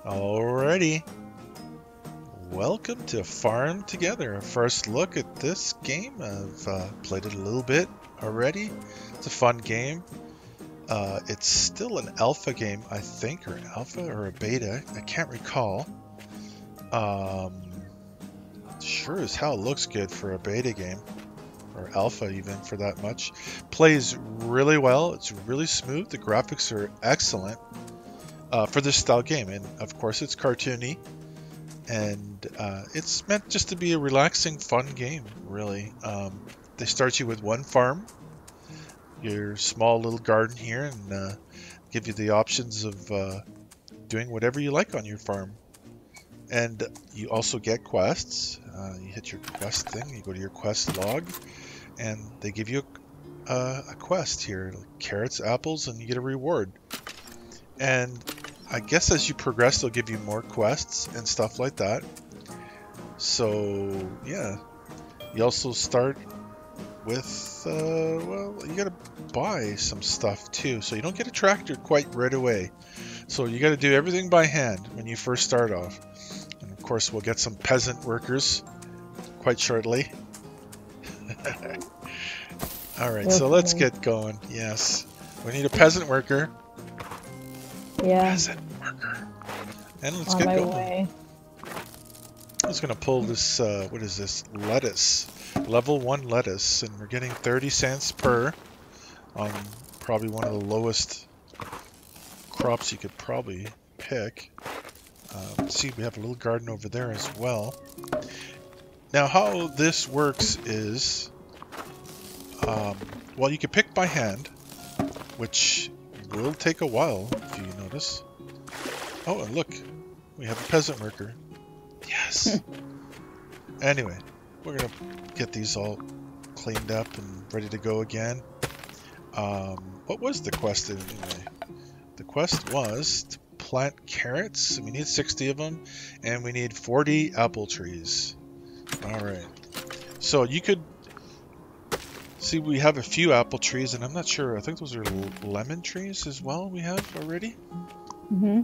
Alrighty. Welcome to Farm Together. A first look at this game. I've played it a little bit already. It's a fun game. It's still an alpha game, I think, or alpha or a beta. I can't recall. Sure as hell looks good for a beta game, or alpha even for that much. Plays really well. It's really smooth. The graphics are excellent for this style game, and of course it's cartoony. And it's meant just to be a relaxing, fun game, really. They start you with one farm, your small little garden here, and give you the options of doing whatever you like on your farm. And you also get quests. You hit your quest thing, you go to your quest log, and they give you a quest here, like carrots, apples, and you get a reward. And I guess as you progress, they'll give you more quests and stuff like that. So, yeah. You also start with, well, you gotta buy some stuff too. So you don't get a tractor quite right away. So you gotta do everything by hand when you first start off. And of course, we'll get some peasant workers quite shortly. Alright, so let's get going. Yes. We need a peasant worker. Yeah. Peasant worker. And let's get going. Way. I'm just going to pull this, what is this? Lettuce. Level 1 lettuce. And we're getting 30 cents per on probably one of the lowest crops you could probably pick. Let's see, we have a little garden over there as well. Now, how this works is, well, you can pick by hand, which will take a while, if you notice. Oh, and look, we have a peasant worker. Yes. Anyway, we're gonna get these all cleaned up and ready to go again. What was the quest anyway? The quest was to plant carrots. We need 60 of them, and we need 40 apple trees. All right. So you could see we have a few apple trees, and I'm not sure. I think those are lemon trees as well we have already. Mm-hmm.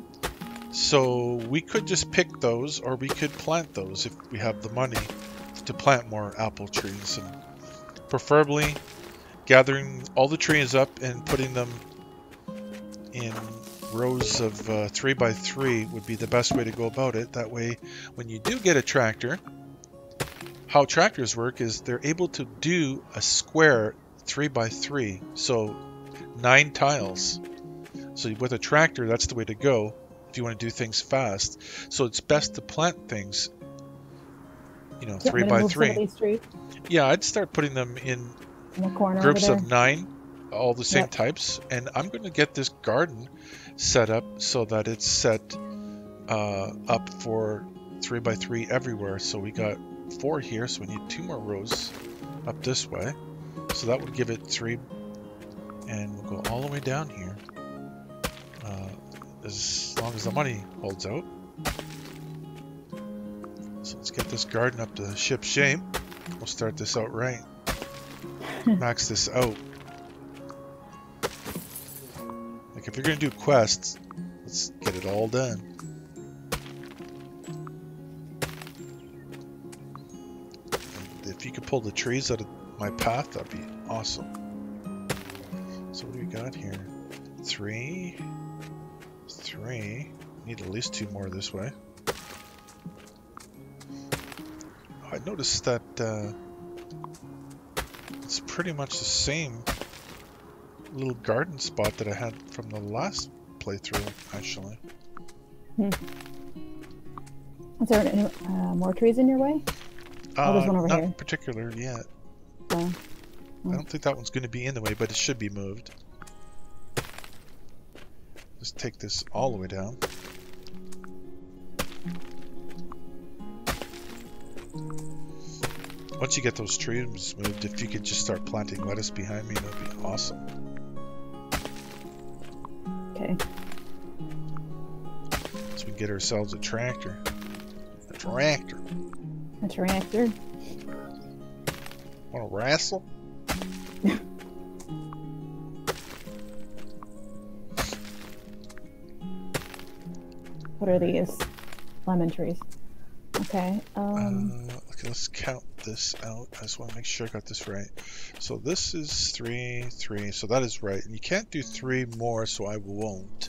So we could just pick those, or we could plant those if we have the money to plant more apple trees. And preferably gathering all the trees up and putting them in rows of 3 by 3 would be the best way to go about it. That way, when you do get a tractor, how tractors work is they're able to do a square 3 by 3, so 9 tiles. So with a tractor, that's the way to go if you want to do things fast. So it's best to plant things, you know, 3 by 3. Yeah, I'd start putting them in the corner groups of 9, all the same types. And I'm going to get this garden set up so that it's set up for 3 by 3 everywhere. So we got 4 here, so we need 2 more rows up this way. So that would give it 3, and we'll go all the way down here as long as the money holds out. So let's get this garden up to ship shape. We'll start this out right. Max this out. Like if you're gonna do quests, let's get it all done. If you could pull the trees out of my path, that'd be awesome. So what do we got here? 3. Need at least 2 more this way. I noticed that it's pretty much the same little garden spot that I had from the last playthrough, actually. Is there any more trees in your way? There's one over not here. in particular yet. Oh. I don't think that one's going to be in the way, but it should be moved. Just take this all the way down. Once you get those trees moved, if you could just start planting lettuce behind me, that would be awesome. Okay. So we can get ourselves a tractor. A tractor. A tractor. Want to wrestle? What are these? Lemon trees. Okay. Okay, let's count this out. I just want to make sure I got this right. So this is 3, 3. So that is right. And you can't do 3 more, so I won't.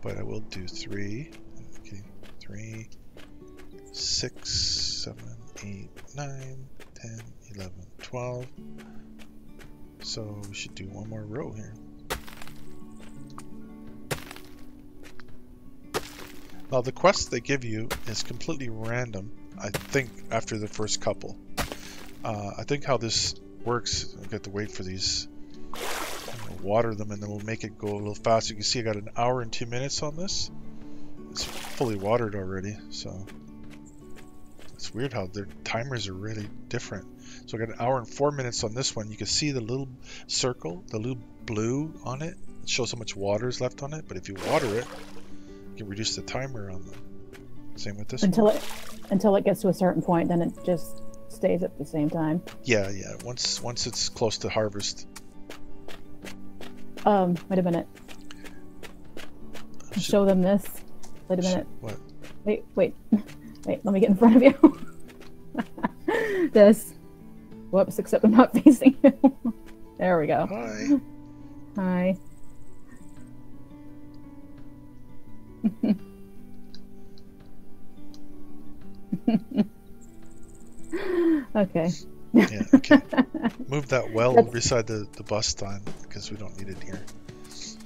But I will do 3. Okay, 3, 6, 7, 8, 9, 10, 11, 12. So we should do one more row here. Now the quest they give you is completely random, I think, after the first couple. I think how this works, I get to wait for these, water them, and then it'll make it go a little faster. You can see I got an hour and 2 minutes on this. It's fully watered already, so it's weird how their timers are really different. So I got an hour and 4 minutes on this one. You can see the little circle, the little blue on it. It shows how much water is left on it, but if you water it, you can reduce the timer on them. Same with this until one. Until it gets to a certain point, then it just stays at the same time. Yeah. Once it's close to harvest. Wait a minute. Show them this. Wait a minute. What? Wait. Let me get in front of you. This. Whoops, except I'm not facing you. There we go. Hi. Hi. Okay. Yeah, okay. Move that well beside the bus stand because we don't need it here.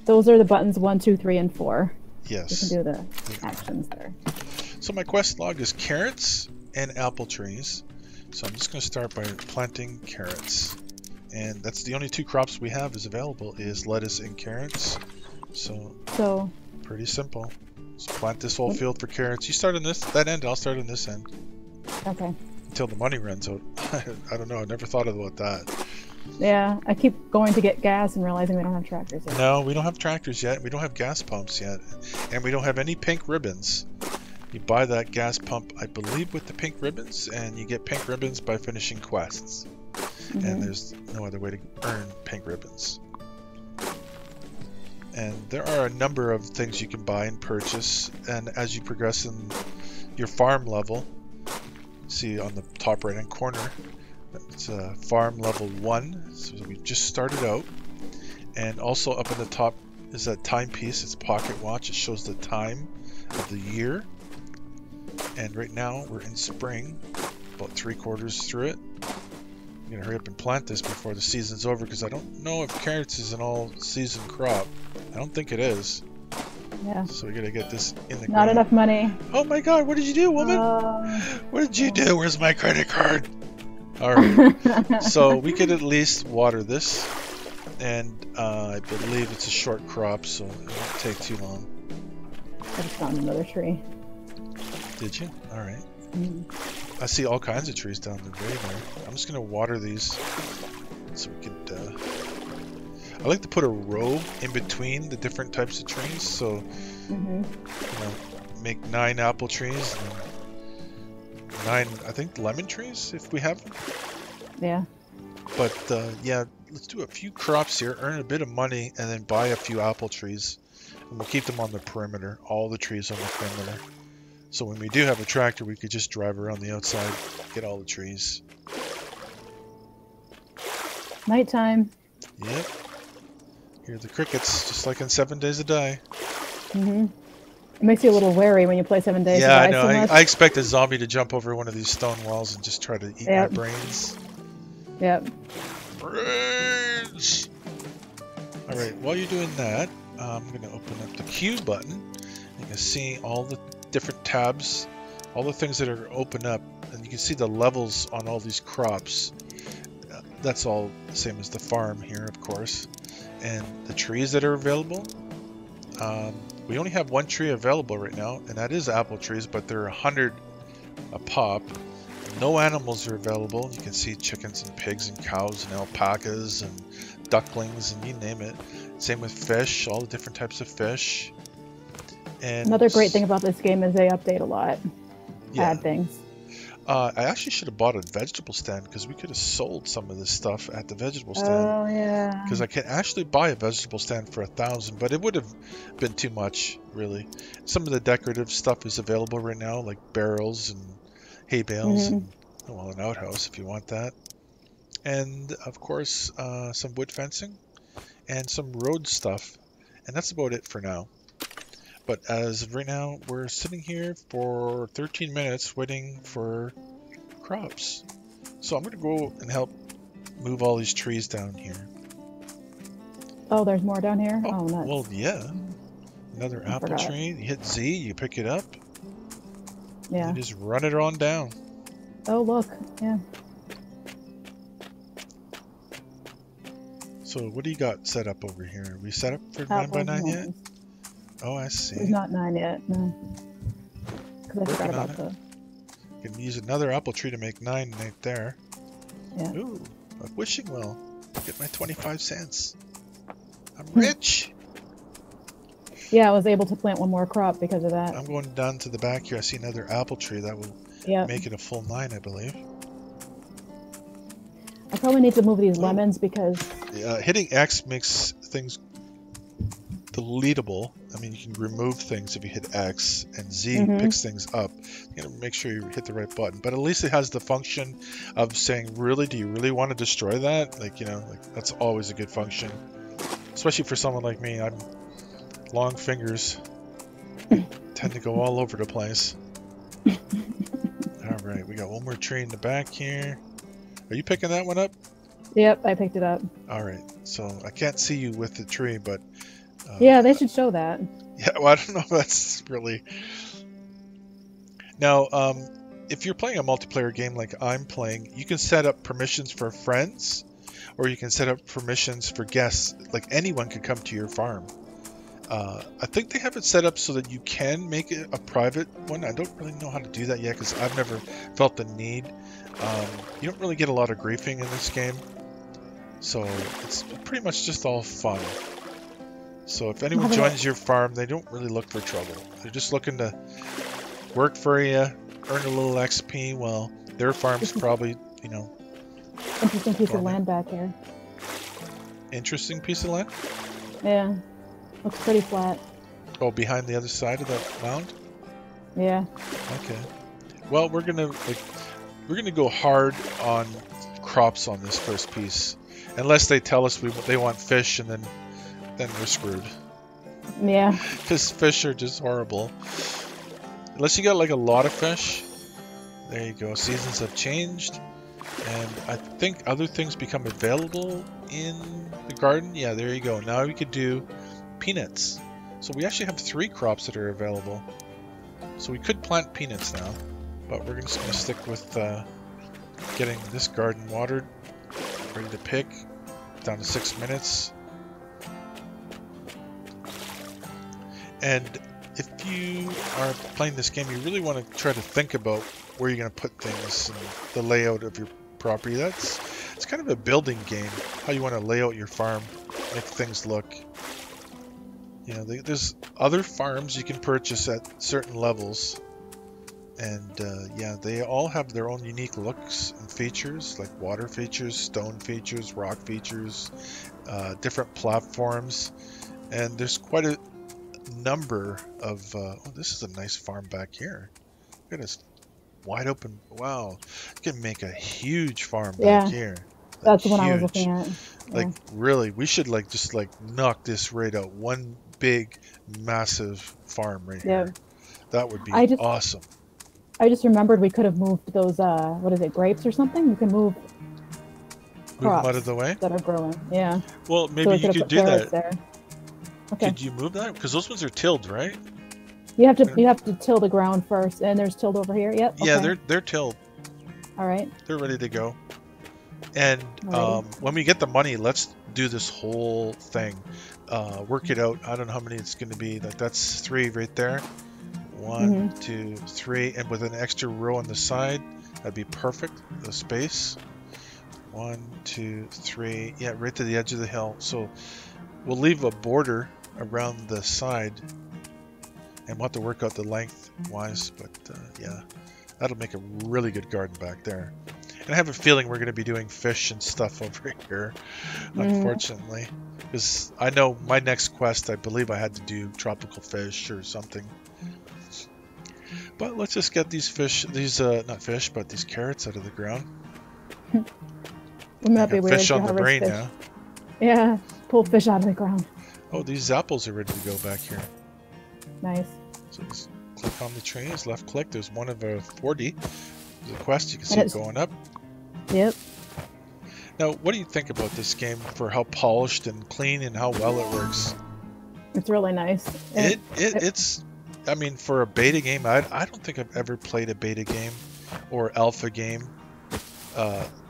Those are the buttons 1, 2, 3, and 4. Yes. You can do the actions there. So my quest log is carrots and apple trees. So I'm just going to start by planting carrots. And that's the only 2 crops we have is available is lettuce and carrots. So pretty simple. Just plant this whole field for carrots. You start on that end, I'll start on this end. Okay. Until the money runs out. I don't know, I never thought about that. Yeah, I keep going to get gas and realizing we don't have tractors yet. No, we don't have tractors yet. We don't have gas pumps yet. And we don't have any pink ribbons. You buy that gas pump, I believe, with the pink ribbons, and you get pink ribbons by finishing quests. Mm-hmm. And there's no other way to earn pink ribbons. And there are a number of things you can buy and purchase, and as you progress in your farm level, see on the top right hand corner, it's farm level 1, so we just started out. And also up in the top is that timepiece. It's a pocket watch. It shows the time of the year. And right now we're in spring, about 3/4 through it. I'm gonna hurry up and plant this before the season's over because I don't know if carrots is an all-season crop. I don't think it is. Yeah. So we gotta get this in the ground. Not enough money. Oh my God! What did you do, woman? What did you do? Where's my credit card? All right. So we could at least water this, and I believe it's a short crop, so it won't take too long. I just found another tree. Did you? All right. I see all kinds of trees down the way there. I'm just gonna water these so we could. I like to put a row in between the different types of trees, so you know, make 9 apple trees and 9, I think, lemon trees if we have them. Yeah. But yeah, let's do a few crops here, earn a bit of money, and then buy a few apple trees, and we'll keep them on the perimeter. All the trees on the perimeter. So when we do have a tractor, we could just drive around the outside, get all the trees. Nighttime. Yep. Hear the crickets, just like in 7 Days to Die. It makes you a little wary when you play 7 Days to Die. Yeah, I know. I expect a zombie to jump over one of these stone walls and just try to eat my brains. Yep. Brains! Alright, while you're doing that, I'm going to open up the Q button. You can see all the different tabs, all the things that are open up, and you can see the levels on all these crops. That's all the same as the farm here, of course. And the trees that are available, we only have 1 tree available right now, and that is apple trees, but they're 100 a pop. No animals are available. You can see chickens and pigs and cows and alpacas and ducklings and you name it. Same with fish, all the different types of fish. And another great thing about this game is they update a lot. Add things. I actually should have bought a vegetable stand because we could have sold some of this stuff at the vegetable stand. Oh yeah. Because I can actually buy a vegetable stand for 1,000, but it would have been too much, really. Some of the decorative stuff is available right now, like barrels and hay bales and, well, an outhouse if you want that. And, of course, some wood fencing and some road stuff. And that's about it for now. But as of right now, we're sitting here for 13 minutes waiting for crops. So I'm going to go and help move all these trees down here. Oh, there's more down here? Oh, nuts. well, yeah. Another apple tree. You hit Z, you pick it up. Yeah. You just run it on down. Oh, look. Yeah. So what do you got set up over here? Are we set up for Apples 9x9 yet? Oh, I see. There's not 9 yet, no. Because I forgot about the... You can use another apple tree to make 9 right there. Yeah. Ooh, a wishing well. Get my 25 cents. I'm rich. Yeah, I was able to plant one more crop because of that. I'm going down to the back here. I see another apple tree that will make it a full 9, I believe. I probably need to move these lemons because... hitting X makes things deletable. I mean, you can remove things if you hit X, and Z picks things up. You gotta make sure you hit the right button. But at least it has the function of saying, really, do you really want to destroy that? Like, you know, like that's always a good function. Especially for someone like me. I'm long fingers. Tend to go all over the place. Alright, we got one more tree in the back here. Are you picking that one up? Yep, I picked it up. Alright, so I can't see you with the tree, but... yeah, they should show that. Yeah, well, I don't know if that's really... Now, if you're playing a multiplayer game like I'm playing, you can set up permissions for friends, or you can set up permissions for guests. Like, anyone can come to your farm. I think they have it set up so that you can make it a private one. I don't really know how to do that yet, because I've never felt the need. You don't really get a lot of griefing in this game, so it's pretty much just all fun. So if anyone joins your farm, they don't really look for trouble. They're just looking to work for you, earn a little XP. Well, their farm's probably, you know... Interesting piece of land back here. Interesting piece of land? Yeah. Looks pretty flat. Oh, behind the other side of that mound? Yeah. Okay. Well, we're gonna go hard on crops on this first piece, unless they tell us they want fish, and then we're screwed. Yeah. Because fish are just horrible. Unless you got like a lot of fish. There you go. Seasons have changed, and I think other things become available in the garden. Yeah, there you go. Now we could do peanuts. So we actually have 3 crops that are available. So we could plant peanuts now, but we're just going to stick with getting this garden watered, ready to pick, down to 6 minutes. And if you are playing this game, you really want to try to think about where you're going to put things and the layout of your property. It's kind of a building game, how you want to lay out your farm, make things look. You know, there's other farms you can purchase at certain levels, and yeah, they all have their own unique looks and features, like water features, stone features, rock features, different platforms, and there's quite a number of... oh, this is a nice farm back here. Look at this wide open... Wow, you can make a huge farm back here. That's the one I was looking at. Like, really, we should just knock this right out. One big, massive farm right here. That would be awesome. I just remembered we could have moved those, what is it, grapes or something? You can move crops out of the way? That are growing. Yeah. Well, maybe you could do that. There. Okay. Could you move that? Because those ones are tilled, right? You have to till the ground first, and there's tilled over here. Yep. Okay. Yeah, they're tilled. All right. They're ready to go. And when we get the money, let's do this whole thing. Work it out. I don't know how many it's going to be. That's 3 right there. 1, 2, 3, and with an extra row on the side, that'd be perfect. The space. 1, 2, 3. Yeah, right to the edge of the hill. So we'll leave a border around the side, and we'll have to work out the length wise. But yeah, That'll make a really good garden back there. And I have a feeling we're going to be doing fish and stuff over here, unfortunately. Because I know my next quest, I believe I had to do tropical fish or something. But let's just get these fish, not fish, but these carrots out of the ground. Wouldn't that be weird fish to on the harvest brain fish? now. Yeah, pull fish out of the ground. Oh, these apples are ready to go back here. Nice. So just click on the trees, left click. There's one of 40. There's a quest, you can see it going up. Yep. Now, what do you think about this game for how polished and clean and how well it works? It's really nice. It's, I mean, for a beta game, I don't think I've ever played a beta game or alpha game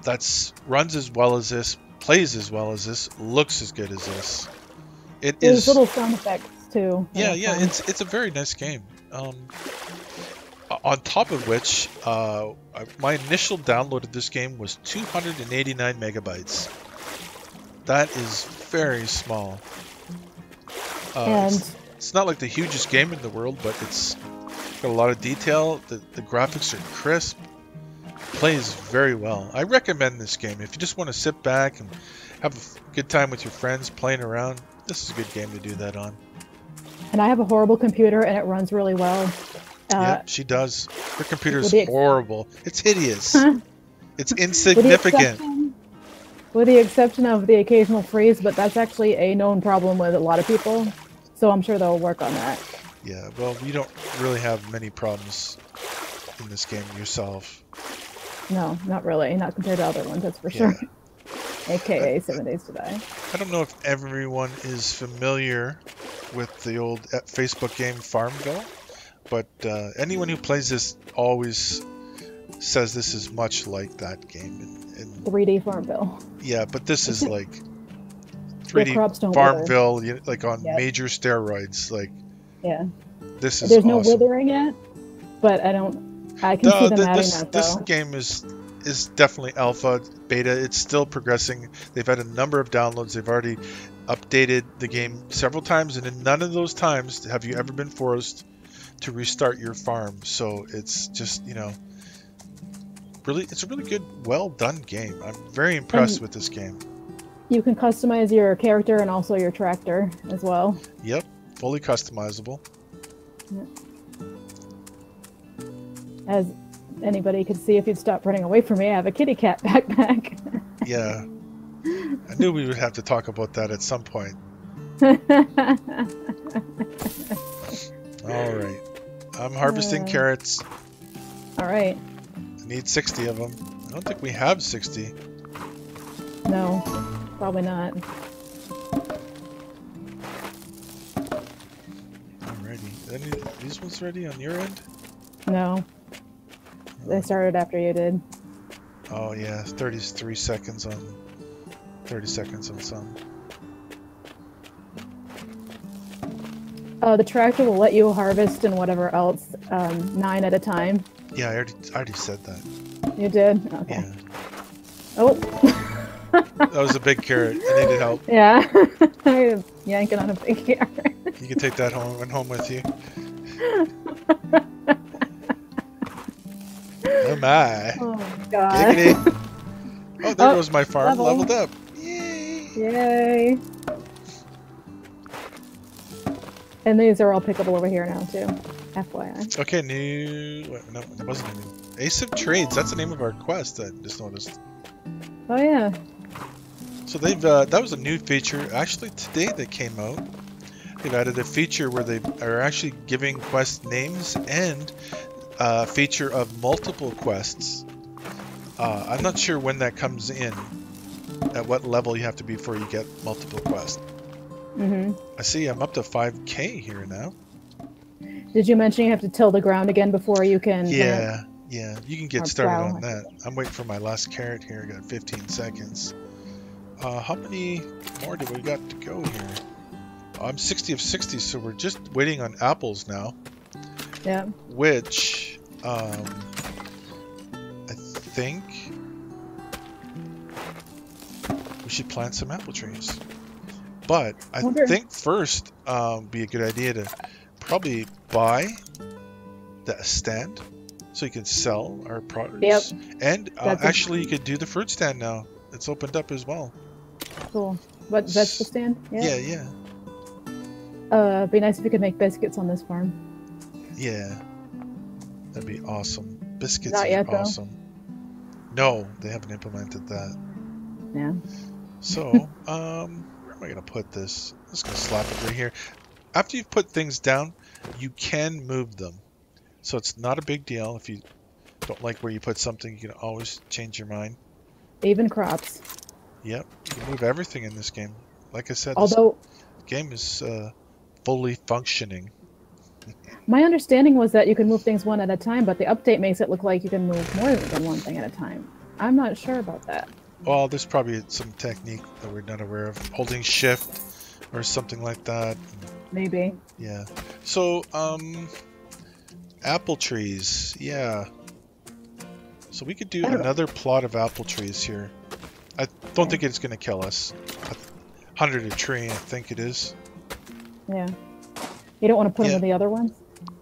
that's runs as well as this, plays as well as this, looks as good as this. There's little sound effects too. Yeah, it's a very nice game. On top of which, my initial download of this game was 289 megabytes. That is very small. It's not like the hugest game in the world, but it's got a lot of detail. The graphics are crisp. Plays very well. I recommend this game. If you just want to sit back and have a good time with your friends playing around, this is a good game to do that on. And I have a horrible computer and it runs really well. Yeah, she does. Her computer's horrible. It's hideous. It's insignificant. With the exception of the occasional freeze, but that's actually a known problem with a lot of people. So I'm sure they'll work on that. Yeah, well, you don't really have many problems in this game yourself. No, not really. Not compared to other ones, that's for sure. AKA 7 Days to Die. I don't know if everyone is familiar with the old Facebook game Farmville, but anyone who plays this always says this is much like that game. 3D Farmville. Yeah, but this is like 3D Farmville, like on major steroids. Like, this is There's awesome. no withering yet, but I can see them adding that, though. This game is definitely alpha, beta. It's still progressing. They've had a number of downloads. They've already updated the game several times, and in none of those times have you ever been forced to restart your farm. So it's just, it's a really good, well done game. I'm very impressed with this game. You can customize your character and also your tractor as well. Yep, fully customizable. Yep. As anybody could see if you'd stop running away from me, I have a kitty cat backpack. Yeah. I knew we would have to talk about that at some point. Alright. I'm harvesting carrots. Alright. I need 60 of them. I don't think we have 60. No, probably not. Alrighty. These ones ready on your end? No. They started after you did. Oh yeah, 33 seconds on 30 seconds on some. The tractor will let you harvest and whatever else 9 at a time. Yeah, I already said that. You did? Okay. Yeah. Oh. That was a big carrot. I needed help. Yeah. I'm yanking on a big carrot. You can take that home with you. Oh my. Oh my god. Giggity. Oh, there goes my farm. Leveled up. Yay. Yay. And these are all pickable over here now too. FYI. Okay, no, that wasn't a new. Ace of Trades, that's the name of our quest, I just noticed. Oh yeah. So they've, that was a new feature, actually today that came out. They've added a feature where they are actually giving quest names and a feature of multiple quests. I'm not sure when that comes in, at what level you have to be before you get multiple quests. I see I'm up to 5k here now. Did you mention you have to till the ground again before you can... Yeah, you can get started on that. I'm waiting for my last carrot here. I got 15 seconds. How many more do we got to go here? I'm 60 of 60, so we're just waiting on apples now. Yeah. Which, I think we should plant some apple trees. But I think first be a good idea to probably buy the stand so you can sell our produce. Yep. And That's actually, you could do the fruit stand now. It's opened up as well. cool. What, vegetable stand? Yeah, yeah. It'd be nice if you could make biscuits on this farm. Yeah. That'd be awesome. Biscuits Not are yet, though. awesome. No, they haven't implemented that. Yeah. So, where am I going to put this? I'm just going to slap it right here. After you've put things down, you can move them. So it's not a big deal. If you don't like where you put something, you can always change your mind. Even crops. Yep, you can move everything in this game. Like I said, Although, this game is fully functioning. my understanding was that you can move things one at a time, but the update makes it look like you can move more than one thing at a time. I'm not sure about that. Well, there's probably some technique that we're not aware of. Holding shift or something like that. Maybe. Yeah. So, apple trees. Yeah. So we could do another plot of apple trees here. I don't think it's going to kill us. 100 a tree, I think it is. Yeah. You don't want to put them with the other ones?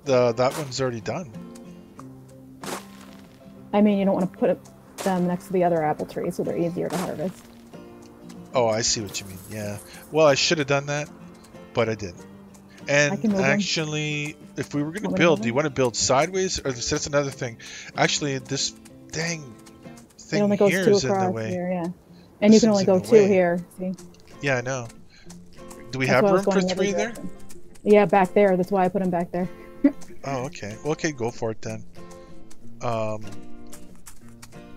That one's already done. I mean, you don't want to put them next to the other apple trees so they're easier to harvest. Oh, I see what you mean. Yeah. Well, I should have done that, but I didn't. And actually, if we were going to build, do you want to build sideways? Or that's another thing. Actually, this dang thing here is in the way. Here, yeah. And you can only go 2 here. See? Yeah, I know. Do we have room for 3 there? Yeah, back there. That's why I put them back there. Oh, okay. Well, okay, go for it then.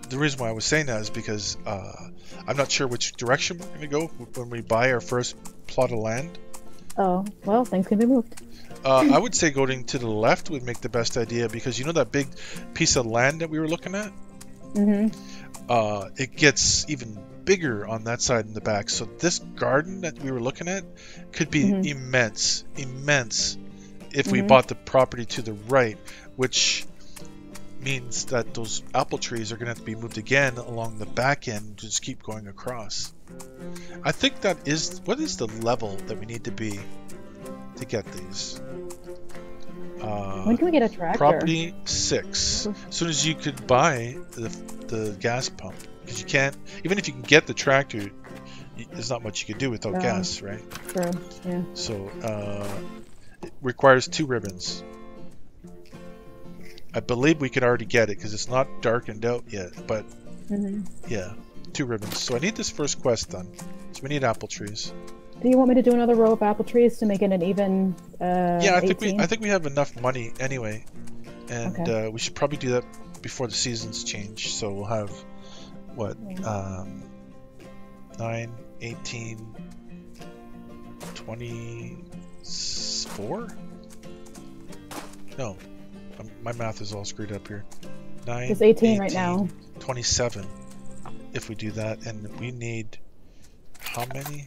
The reason why I was saying that is because I'm not sure which direction we're going to go when we buy our first plot of land. Oh, well, things can be moved. I would say going to the left would make the best idea because you know that big piece of land that we were looking at? Mm-hmm. It gets even bigger on that side in the back. So this garden that we were looking at could be immense if we bought the property to the right, which means that those apple trees are going to have to be moved again along the back end to just keep going across. I think that is, what is the level that we need to be to get these? When can we get a tractor? Property 6. As soon as you could buy the gas pump. Because you can't, even if you can get the tractor, there's not much you can do without gas, right? True, yeah. So, it requires 2 ribbons. I believe we could already get it because it's not darkened out yet, but yeah, 2 ribbons. So I need this first quest done. So we need apple trees. Do you want me to do another row of apple trees to make it an even? Yeah, I think we have enough money anyway, and we should probably do that before the seasons change. So we'll have what 9, 18, 24? No. My math is all screwed up here. 9, it's 18 right now. 27 if we do that, and we need how many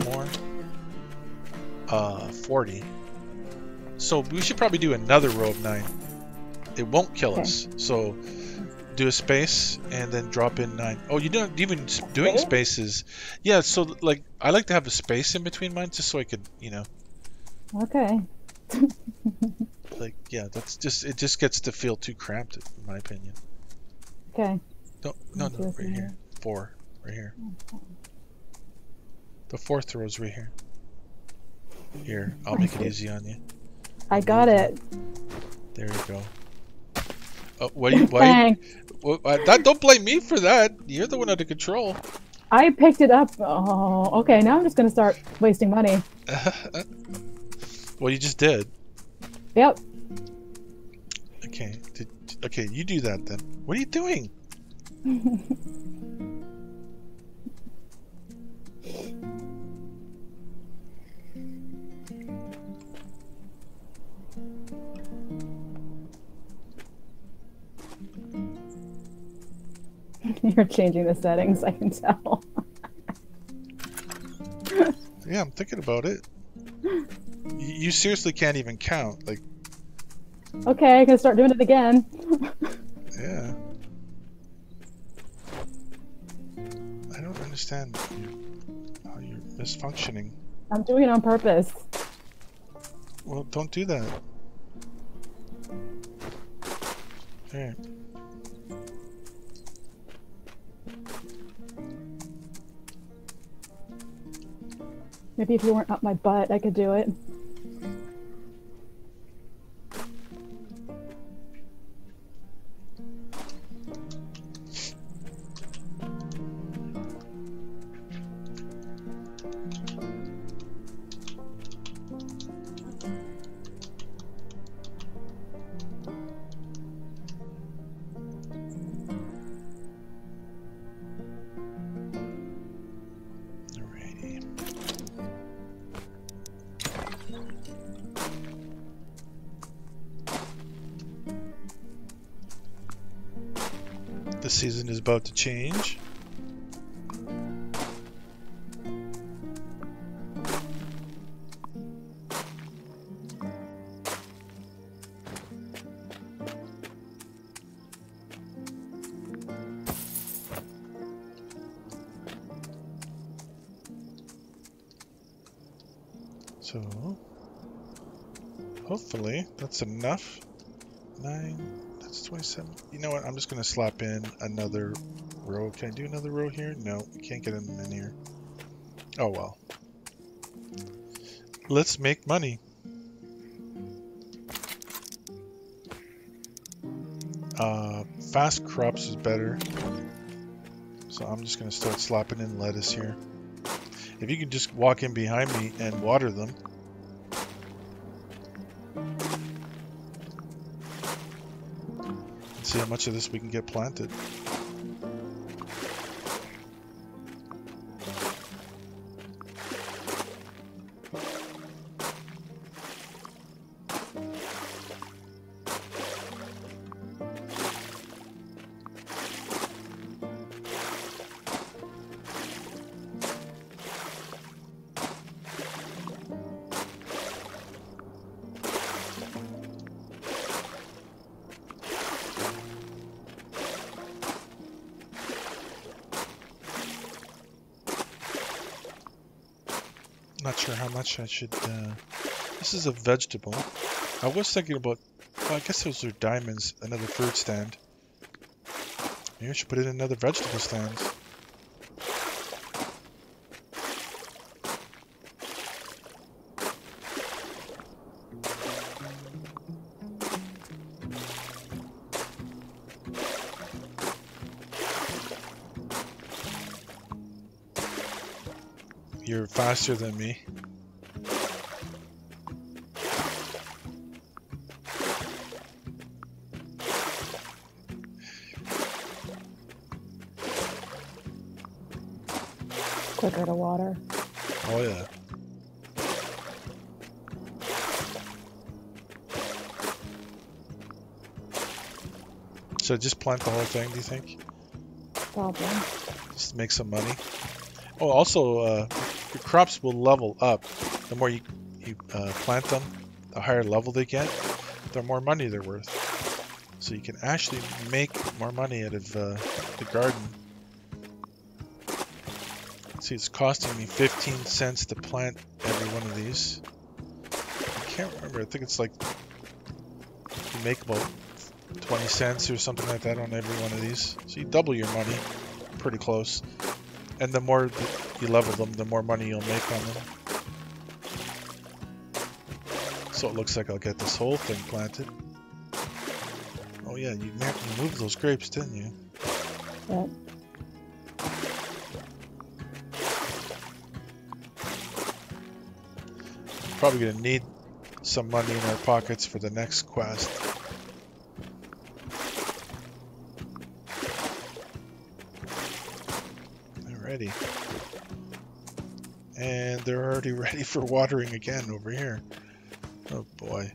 more? 40. So we should probably do another row of 9. It won't kill us. So do a space and then drop in 9. Oh, you don't even doing spaces. Yeah, so like I like to have a space in between mine just so I could, you know. Okay. Like, yeah, that's just, it just gets to feel too cramped, in my opinion. Okay. No, right here. 4, right here. The 4th row is right here. Here, I'll make it easy on you. I got it. There you go. Oh, don't blame me for that. You're the one out of control. I picked it up. Oh, okay. Now I'm just gonna start wasting money. Well, you just did. Yep. Okay. Okay, you do that then. What are you doing? You're changing the settings, I can tell. Yeah, I'm thinking about it. You seriously can't even count. Like. Okay, I can start doing it again. Yeah. I don't understand how you're misfunctioning. I'm doing it on purpose. Well, don't do that. Alright. Maybe if you weren't up my butt, I could do it. The season is about to change. So, hopefully that's enough. 9, that's 27. You know what? I'm just going to slap in another row. Can I do another row here? No, we can't get them in here. Oh well. Let's make money. Fast crops is better. So I'm just going to start slapping in lettuce here. If you can just walk in behind me and water them. See how much of this we can get planted. Not sure how much I should. This is a vegetable. I was thinking about. Well, I guess those are diamonds. Another fruit stand. Maybe I should put in another vegetable stand. You're faster than me. Quicker to water. Oh yeah. Should I just plant the whole thing, do you think? Probably. Just make some money. Oh, also, your crops will level up. The more you plant them, the higher level they get, the more money they're worth. So you can actually make more money out of the garden. See, it's costing me 15 cents to plant every one of these. I can't remember. I think it's like you make about 20 cents or something like that on every one of these. So you double your money. Pretty close. And the more you level them, the more money you'll make on them. So it looks like I'll get this whole thing planted. Oh yeah, you moved those grapes, didn't you? Yep. Probably gonna need some money in our pockets for the next quest. Alrighty. And they're already ready for watering again over here. Oh boy.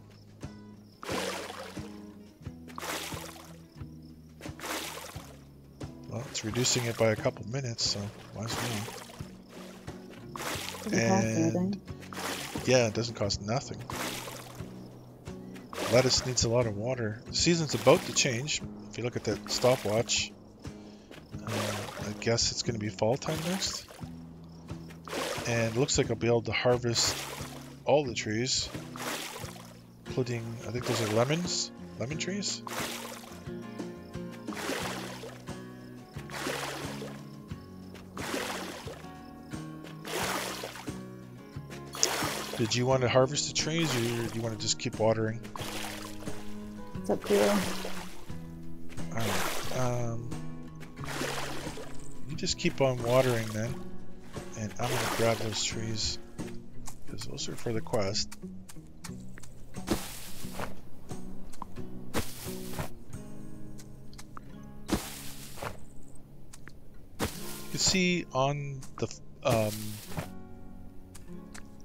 Well, it's reducing it by a couple minutes, so might as well. And yeah, it doesn't cost nothing. Lettuce needs a lot of water. The season's about to change. If you look at that stopwatch, I guess it's going to be fall time next. And it looks like I'll be able to harvest all the trees, including, I think those are lemon trees. Did you want to harvest the trees, or do you want to just keep watering? It's up to you. Alright, you just keep on watering then, and I'm gonna grab those trees, because those are for the quest. You can see on the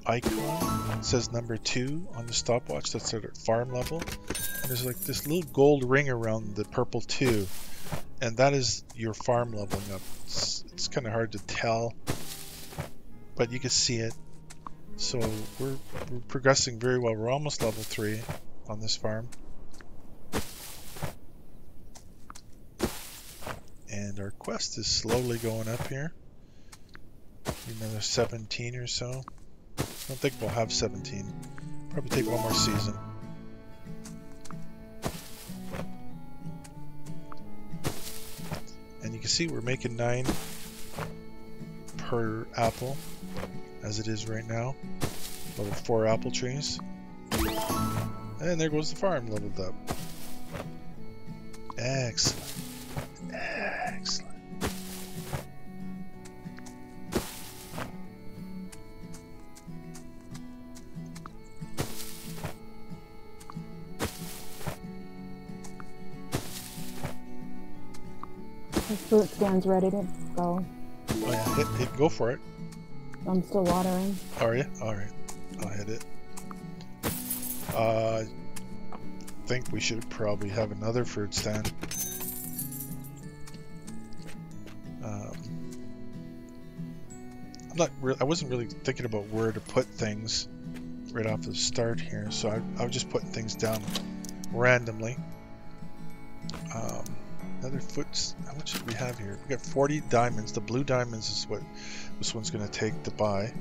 icon, it says number 2 on the stopwatch. That's at farm level, and there's like this little gold ring around the purple 2, and that is your farm leveling up. It's kind of hard to tell, but you can see it. So we're progressing very well. We're almost level 3 on this farm, and our quest is slowly going up here. Another 17 or so. I don't think we'll have 17. Probably take one more season. And you can see we're making 9 per apple, as it is right now. Level 4 apple trees. And there goes the farm leveled up. Excellent. Excellent. The fruit stand's ready to go. Oh yeah, hit, go for it. I'm still watering. Are you? Alright. I'll hit it. I think we should probably have another fruit stand. I wasn't really thinking about where to put things right off the start here, so I was just putting things down randomly. Another foot. How much do we have here? We got 40 diamonds. The blue diamonds is what this one's going to take to buy.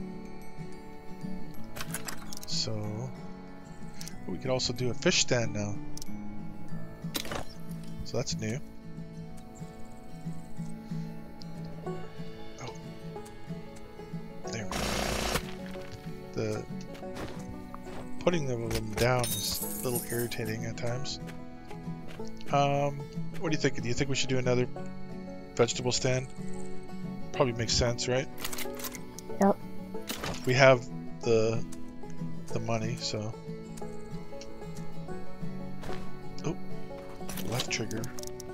So we could also do a fish stand now. So that's new. Oh, there we go. The putting them down is a little irritating at times. What do you think? Do you think we should do another vegetable stand? Probably makes sense, right? Yep. We have the money, so. Oh, left trigger,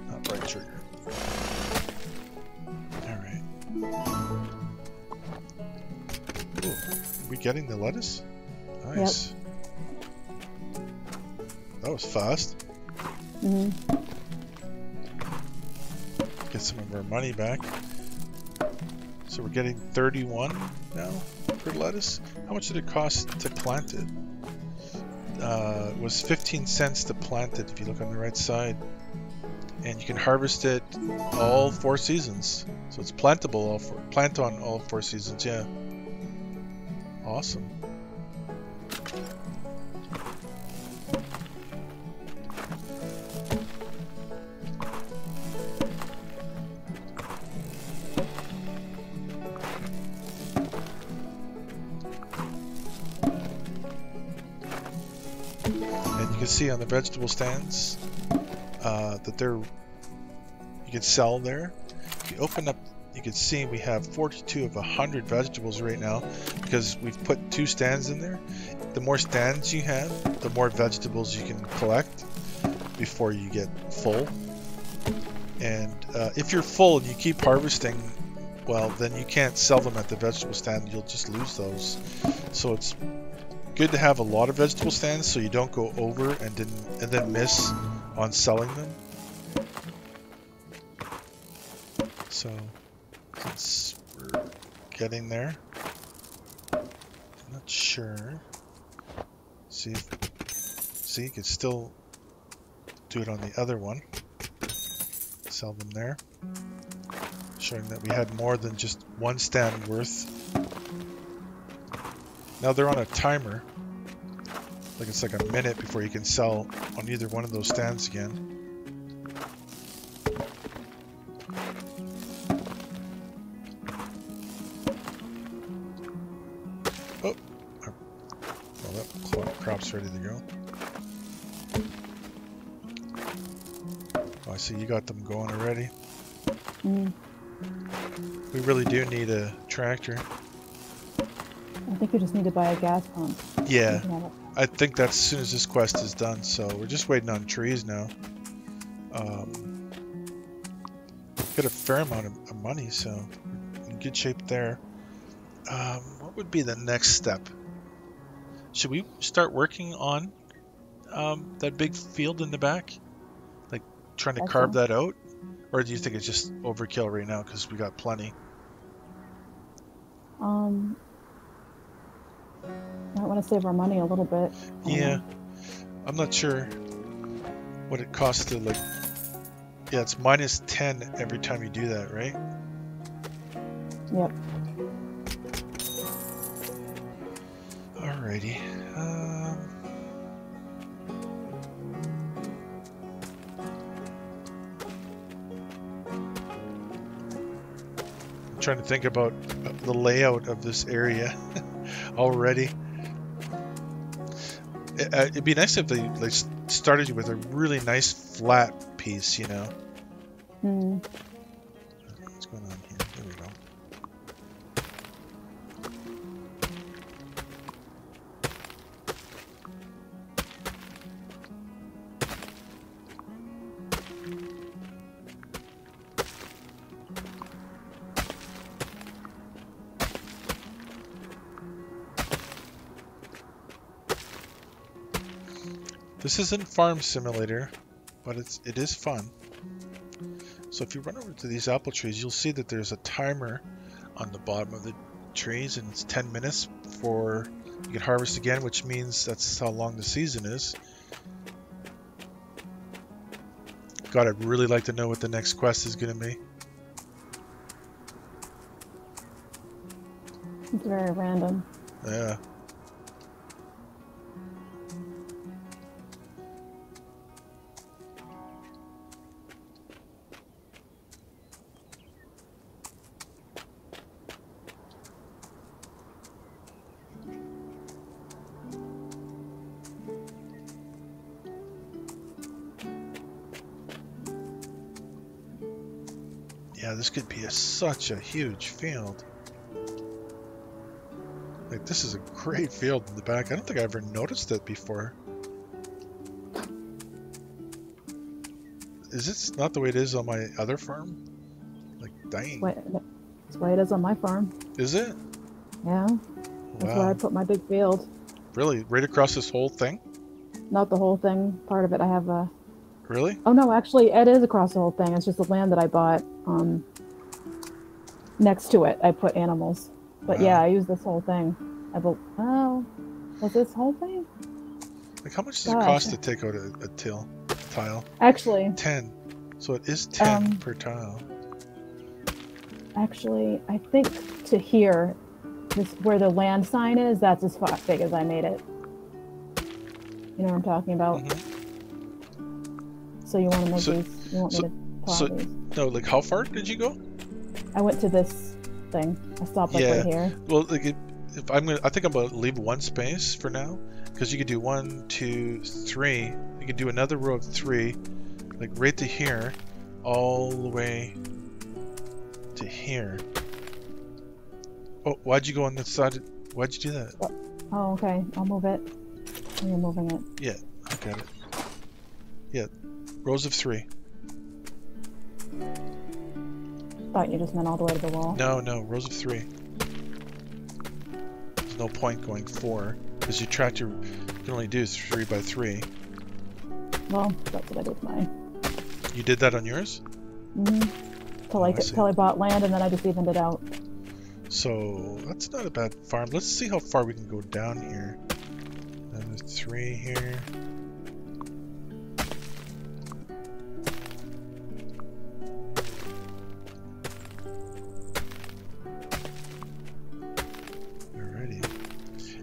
not right trigger. All right. Ooh, are we getting the lettuce? Nice. Yep. That was fast. Mm-hmm. Get some of our money back. So we're getting 31 now per lettuce. How much did it cost to plant it? It was 15 cents to plant it if you look on the right side. And you can harvest it all 4 seasons. So it's plantable, plant on all 4 seasons, yeah. Awesome. See on the vegetable stands that you can sell there. If you open up, you can see we have 42 of 100 vegetables right now because we've put 2 stands in there. The more stands you have, the more vegetables you can collect before you get full. And if you're full and you keep harvesting, well, then you can't sell them at the vegetable stand. You'll just lose those. So it's good to have a lot of vegetable stands so you don't go over and then miss on selling them. So since we're getting there, I'm not sure. See, you can still do it on the other one. Sell them there, showing that we had more than just 1 stand worth. Now they're on a timer, like it's like a minute before you can sell on either one of those stands again. Oh, crops ready to go. Oh, I see you got them going already. Mm. We really do need a tractor. I think we just need to buy a gas pump. Yeah, I think that's as soon as this quest is done. So we're just waiting on trees now. Got a fair amount of money, so we're in good shape there. What would be the next step? Should we start working on that big field in the back? Like trying to carve that out? Or do you think it's just overkill right now because we got plenty? I want to save our money a little bit. Yeah. I'm not sure what it costs to, like... Yeah, it's minus 10 every time you do that, right? Yep. Alrighty. I'm trying to think about the layout of this area already. It'd be nice if they like started you with a really nice flat piece, you know. What's going on here? There we go. This isn't Farm Simulator, but it is fun. So if you run over to these apple trees, you'll see that there's a timer on the bottom of the trees, and it's 10 minutes before you can harvest again, which means that's how long the season is. God, I'd really like to know what the next quest is going to be. It's very random. Yeah. Yeah, this could be such a huge field. Like, this is a great field in the back. I don't think I ever noticed it before. Is this not the way it is on my other farm? Like, dang. That's the way it is on my farm. Is it? Yeah. That's where I put my big field. Really? Right across this whole thing? Not the whole thing. Part of it I have a... Really? Oh no, actually it is across the whole thing. It's just the land that I bought. Next to it I put animals. But yeah, I use this whole thing. Oh, was this whole thing? Like, how much does it cost to take out a tile? Actually... 10. So it is 10 per tile. Actually, I think to here, this where the land sign is, that's as big as I made it. You know what I'm talking about? So you want to make these? You want me to plow these? No, like, how far did you go? I went to this thing. I stopped right here. Well, like, I think I'm gonna leave one space for now, because you could do 1, 2, 3. You could do another row of 3, like right to here, all the way to here. Oh, why'd you go on this side? Why'd you do that? Oh, okay. I'll move it. You're moving it. Yeah, I got it. Yeah, rows of 3. Thought you just meant all the way to the wall. No, rows of 3. There's no point going 4, because your tractor can only do 3 by 3. Well, that's what I did with mine. You did that on yours? Till I bought land, and then I just evened it out. So that's not a bad farm. Let's see how far we can go down here. Another 3 here.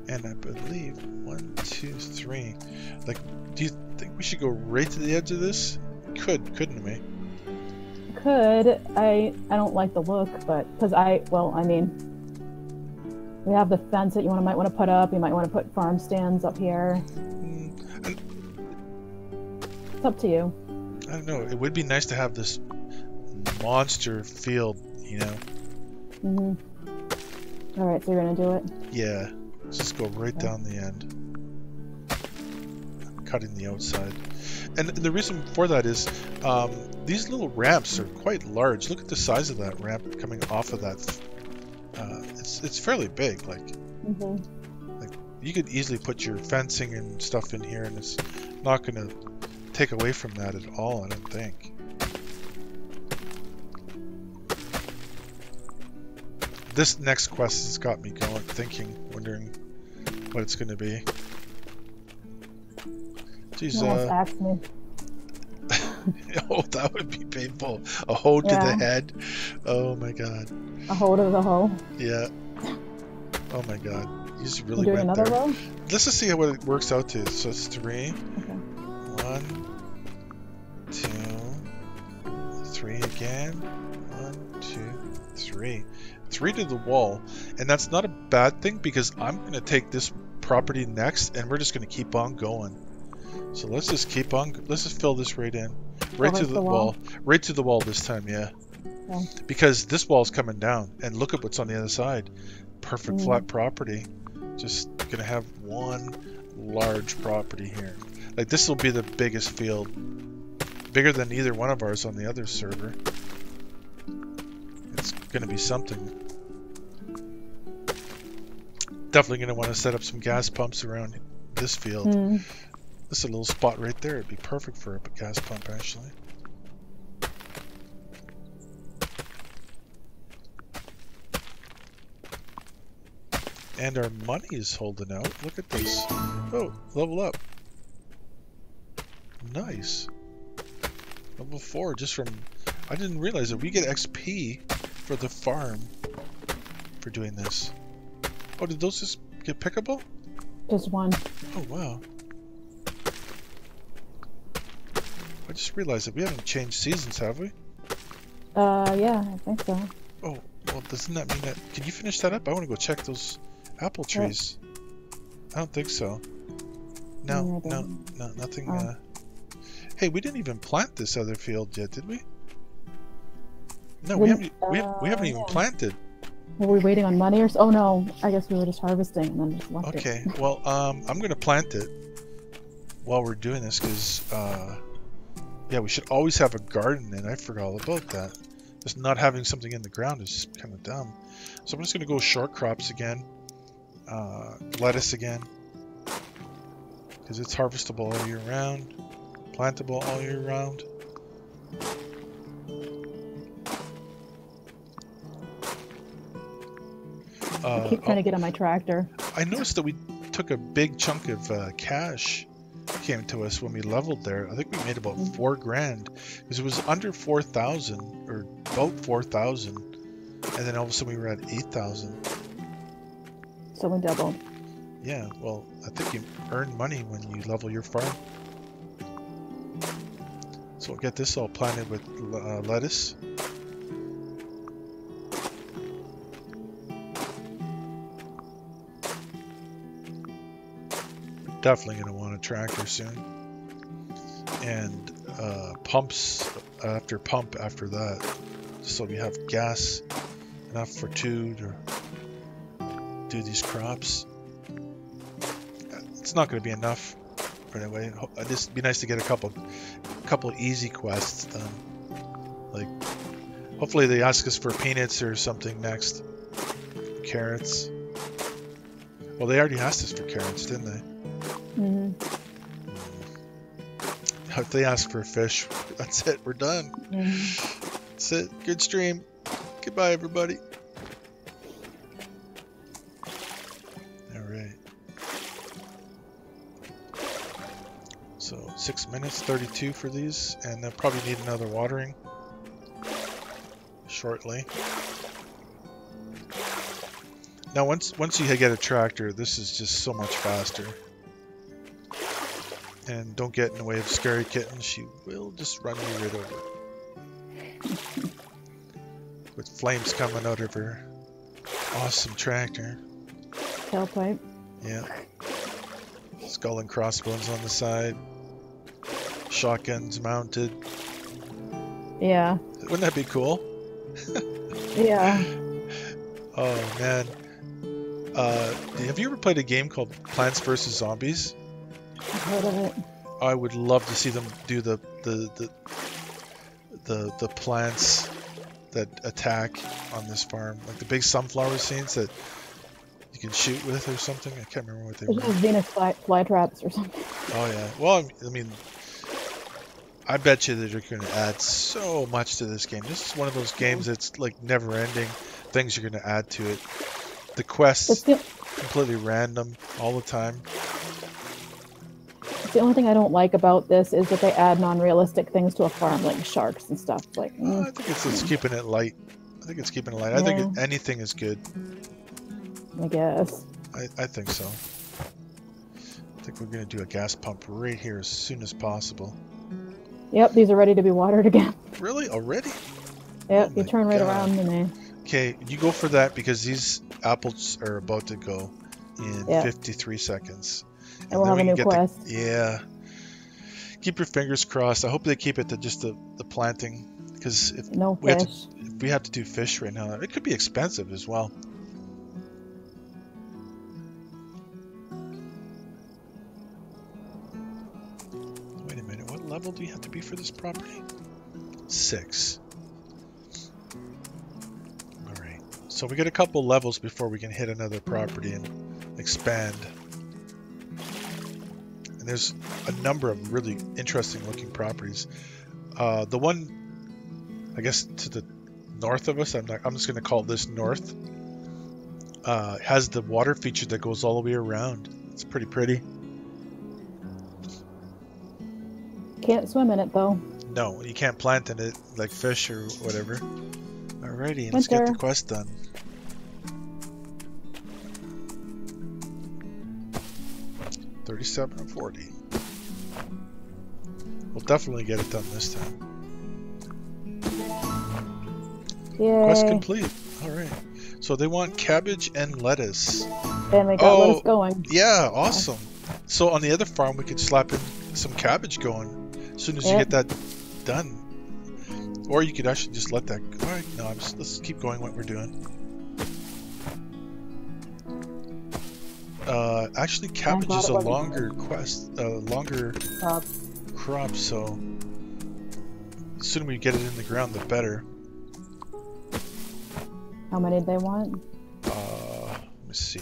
And I believe 1, 2, 3. Like, do you think we should go right to the edge of this? Couldn't we? Could. I don't like the look, but because I mean, We have the fence that you might want to put up. You might want to put farm stands up here. It's up to you. I don't know. It would be nice to have this monster field, you know. All right, so you're gonna do it. Yeah. Let's just go right down the end, cutting the outside. And the reason for that is these little ramps are quite large. Look at the size of that ramp coming off of that. It's fairly big. Like you could easily put your fencing and stuff in here, and it's not going to take away from that at all, I don't think. This next quest has got me going, wondering what it's going to be. Jeez, asked me. Oh, that would be painful. A hoe to the head. Oh my god. A hoe to the hoe. Yeah. Oh my god. You just really doing went another there. row? Let's just see what it works out to. So it's 3. Okay. 1, 2, 3 again. 1, 2, 3. 3 to the wall. And that's not a bad thing because I'm going to take this property next and we're just going to keep on going. So let's just keep on. Let's just fill this right in. Right to the wall. Right to the wall this time, yeah. Okay. Because this wall's coming down. And look at what's on the other side. Perfect flat property. Just going to have one large property here. Like this will be the biggest field. Bigger than either one of ours on the other server. It's going to be something. Definitely going to want to set up some gas pumps around this field. This is a little spot right there. It'd be perfect for a gas pump, actually. And our money is holding out. Look at this. Oh, level up. Nice. Level 4 just from... I didn't realize that we get XP for the farm for doing this. Oh, did those just get pickable? Just one. Oh, wow. I just realized that we haven't changed seasons, have we? Yeah, I think so. Oh, well, doesn't that mean that... Can you finish that up? I want to go check those apple trees. I don't think so. No, nothing. Oh. Hey, we didn't even plant this other field yet, did we? No, we haven't even planted. Were we waiting on money or so? Oh no, I guess we were just harvesting and then just left it. Okay, well, I'm going to plant it while we're doing this because... yeah, we should always have a garden, and I forgot all about that. Just not having something in the ground is kind of dumb. So I'm just going to go short crops again. Lettuce again. Because it's harvestable all year round. Plantable all year round. I keep trying to get on my tractor. I noticed that we took a big chunk of cash came to us when we leveled there. I think we made about 4 grand because it was under 4,000 or about 4,000, and then all of a sudden we were at 8,000. So we doubled. Yeah, well, I think you earn money when you level your farm. So we'll get this all planted with lettuce. Definitely going to want a tractor soon, and pumps after that, so we have gas enough for 2 to do these crops. It's not going to be enough, but anyway. It'd just be nice to get a couple easy quests done. Like, hopefully they ask us for peanuts or something next. Carrots. Well, they already asked us for carrots, didn't they? If they ask for a fish, that's it. We're done. That's it. Good stream. Goodbye, everybody. All right. So 6 minutes, 32 for these, and they'll probably need another watering shortly. Now, once you get a tractor, this is just so much faster. And don't get in the way of Scary Kitten. She will just run you right over. With flames coming out of her awesome tractor. tailpipe. Yeah. Skull and crossbones on the side. Shotguns mounted. Yeah. Wouldn't that be cool? Yeah. Oh man. Have you ever played a game called Plants vs Zombies? I've heard of it. I would love to see them do the plants that attack on this farm, like the big sunflower scenes that you can shoot with or something. I can't remember what they There's were. no Venus flytraps or something. Oh yeah. Well, I mean, I bet you that they're going to add so much to this game. This is one of those games that's like never-ending things you're going to add to it. The quests completely random all the time. The only thing I don't like about this is that they add non-realistic things to a farm, like sharks and stuff. Like, I think it's keeping it light. I think it's keeping it light. Yeah. I think anything is good. I guess. I think so. I think we're going to do a gas pump right here as soon as possible. Yep, these are ready to be watered again. Really? Already? Yep, Oh you my turn right God. around and they... Okay, you go for that because these apples are about to go in 53 seconds. And we'll have a new quest. Yeah. Keep your fingers crossed. I hope they keep it to just the planting. Because if No we fish. have to do fish right now, it could be expensive as well. Wait a minute, what level do you have to be for this property? 6. Alright, so we get a couple levels before we can hit another property and expand. And there's a number of really interesting looking properties. The one, I guess, to the north of us, I'm just going to call this north, has the water feature that goes all the way around. It's pretty. Can't swim in it, though. No, you can't plant in it like fish or whatever. Alrighty, let's get the quest done. $37 and $40. We'll definitely get it done this time. Yay. Quest complete. Alright. So they want cabbage and lettuce. And we got lettuce going. Yeah, awesome. So on the other farm, we could slap in some cabbage going as soon as you get that done. Or you could actually just let that... Alright, no, let's keep going what we're doing. Actually, cabbage is a longer quest, longer crop, so the sooner we get it in the ground, the better. How many did they want? Let me see.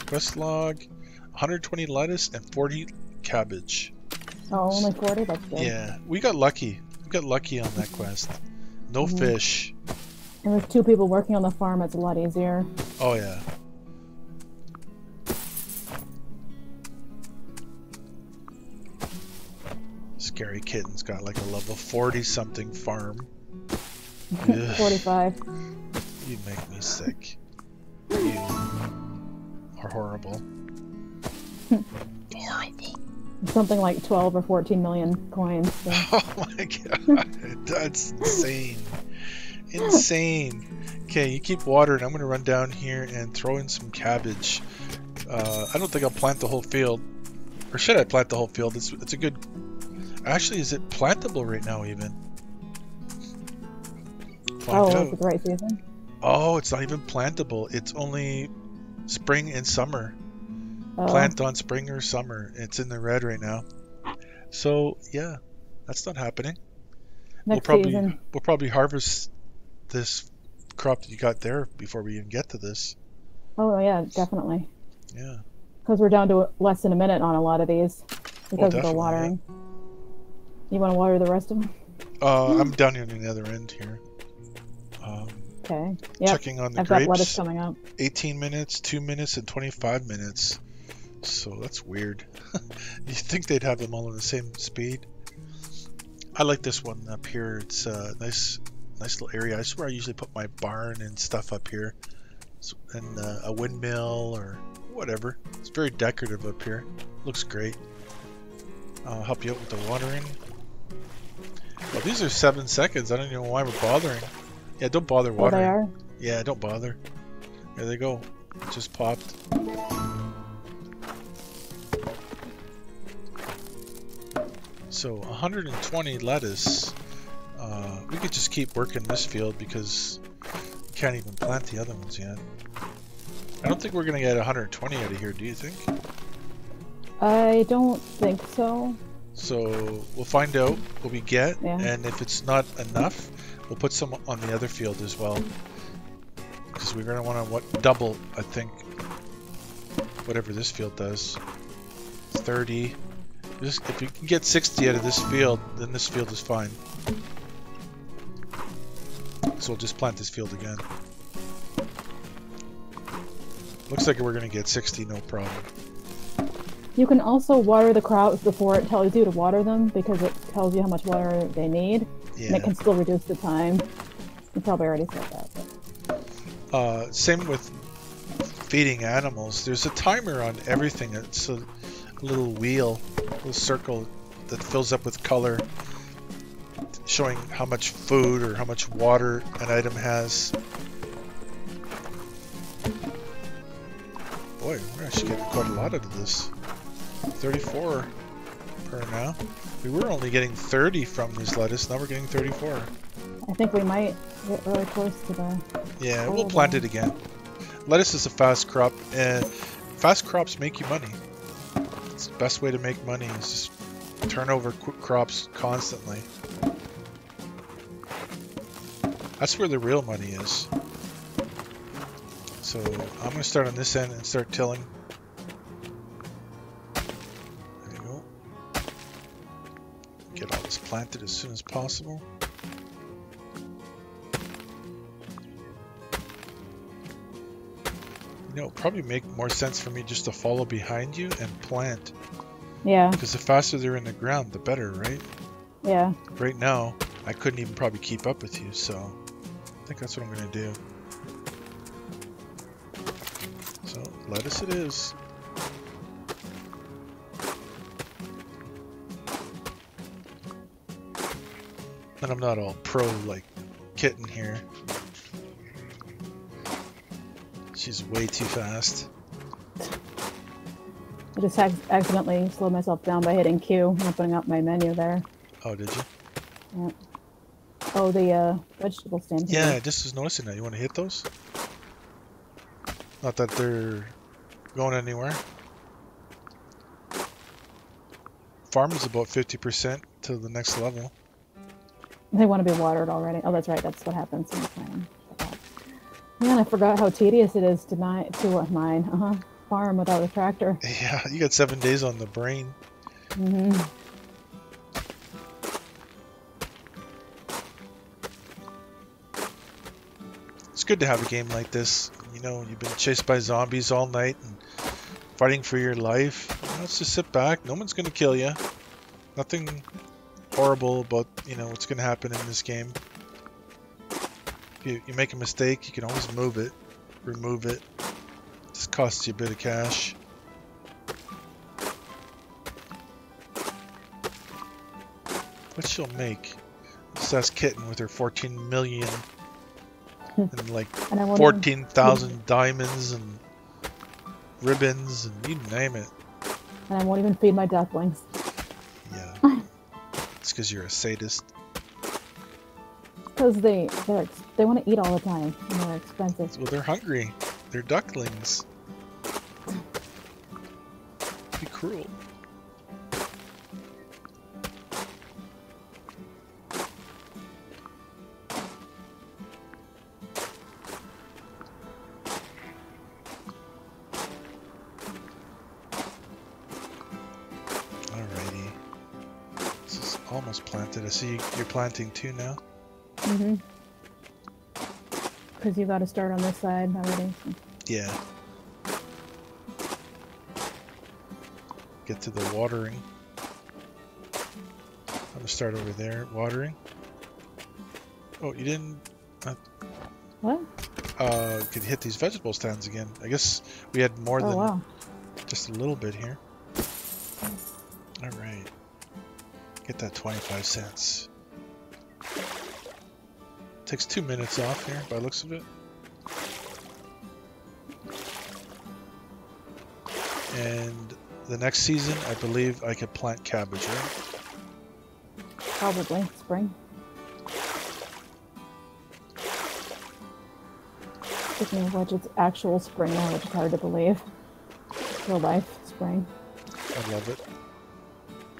Quest log, 120 lettuce and 40 cabbage. Oh, only 40? That's good. Yeah, we got lucky. We got lucky on that quest. No fish. And with 2 people working on the farm, it's a lot easier. Oh, yeah. Scary Kitten's got like a level 40-something farm. 45. You make me sick. You are horrible. Horrible. Something like 12 or 14 million coins. So. Oh my god, that's insane. Insane. Okay, you keep watering. I'm going to run down here and throw in some cabbage. I don't think I'll plant the whole field. Or should I plant the whole field? It's a good... Actually, is it plantable right now even? Is it the right season? Oh, it's not even plantable. It's only spring and summer. Plant on spring or summer. It's in the red right now. So, yeah, that's not happening. We'll probably harvest this crop that you got there before we even get to this. Oh, yeah, definitely. Yeah. Because we're down to less than a minute on a lot of these because of the watering. Yeah. You want to water the rest of them? I'm down here on the other end here. Okay. Yep. Checking on the I've grapes. got lettuce coming up. 18 minutes, 2 minutes, and 25 minutes. So that's weird. You think they'd have them all in the same speed? I like this one up here. It's a nice little area. I swear I usually put my barn and stuff up here. And a windmill or whatever. It's very decorative up here. Looks great. I'll help you out with the watering. Well, these are 7 seconds. I don't even know why we're bothering. Yeah, don't bother watering. Oh, they are? Yeah, don't bother. There they go. It just popped. So 120 lettuce. We could just keep working this field because we can't even plant the other ones yet. I don't think we're going to get 120 out of here, do you think? I don't think so. So we'll find out what we get, Yeah. and if it's not enough, we'll put some on the other field as well. Because we're going to want to double, I think, whatever this field does. 30. If you can get 60 out of this field, then this field is fine. So we'll just plant this field again. Looks like we're going to get 60, no problem. You can also water the crops before it tells you to water them because it tells you how much water they need. Yeah. And it can still reduce the time. You probably already said that. But... Same with feeding animals. There's a timer on everything. It's a little wheel, a little circle that fills up with color, showing how much food or how much water an item has. Boy, we're actually getting quite a lot out of this. 34 per now. We were only getting 30 from this lettuce, now we're getting 34. I think we might get really close to the... Yeah, we'll plant it again. Lettuce is a fast crop, and fast crops make you money. It's the best way to make money is just turn over crops constantly. That's where the real money is. So I'm going to start on this end and start tilling. There you go. Get all this planted as soon as possible. You know, it'd probably make more sense for me just to follow behind you and plant. Yeah. Because the faster they're in the ground, the better, right? Yeah. Right now, I couldn't even probably keep up with you, so I think that's what I'm going to do. So, lettuce it is. And I'm not all pro like Kitten here. She's way too fast. I just accidentally slowed myself down by hitting Q, opening up my menu there. Oh, did you? Yeah. Oh, the vegetable stand. Yeah, I just was noticing that. You want to hit those? Not that they're going anywhere. Farm is about 50% to the next level. They want to be watered already. Oh, that's right. That's what happens in the planning. Man, I forgot how tedious it is to mine. Farm without a tractor. Yeah, you got 7 days on the brain. Mm-hmm. It's good to have a game like this. You know, you've been chased by zombies all night and fighting for your life. You know, let's just sit back. No one's going to kill you. Nothing horrible about, you know, what's going to happen in this game. If you make a mistake, you can always move it, remove it. Just costs you a bit of cash. What she'll make? Just ask Kitten with her 14 million and like 14,000 diamonds and ribbons and you name it. And I won't even feed my ducklings. Yeah. It's because you're a sadist. Because they want to eat all the time and they're expensive. Well, they're hungry. They're ducklings. Be cruel. Alrighty. This is almost planted. I see you're planting too now. Mm-hmm. Because you got to start on this side already. So. Yeah. Get to the watering. I'm gonna start over there, watering. Oh, you didn't... What? Could hit these vegetable stands again. I guess we had more than wow. just a little bit here. Alright. Get that 25 cents. Takes 2 minutes off here, by the looks of it. And the next season, I believe I could plant cabbage, right? Probably spring. Speaking of which, it's actual spring now, which is hard to believe. Real life spring. I love it.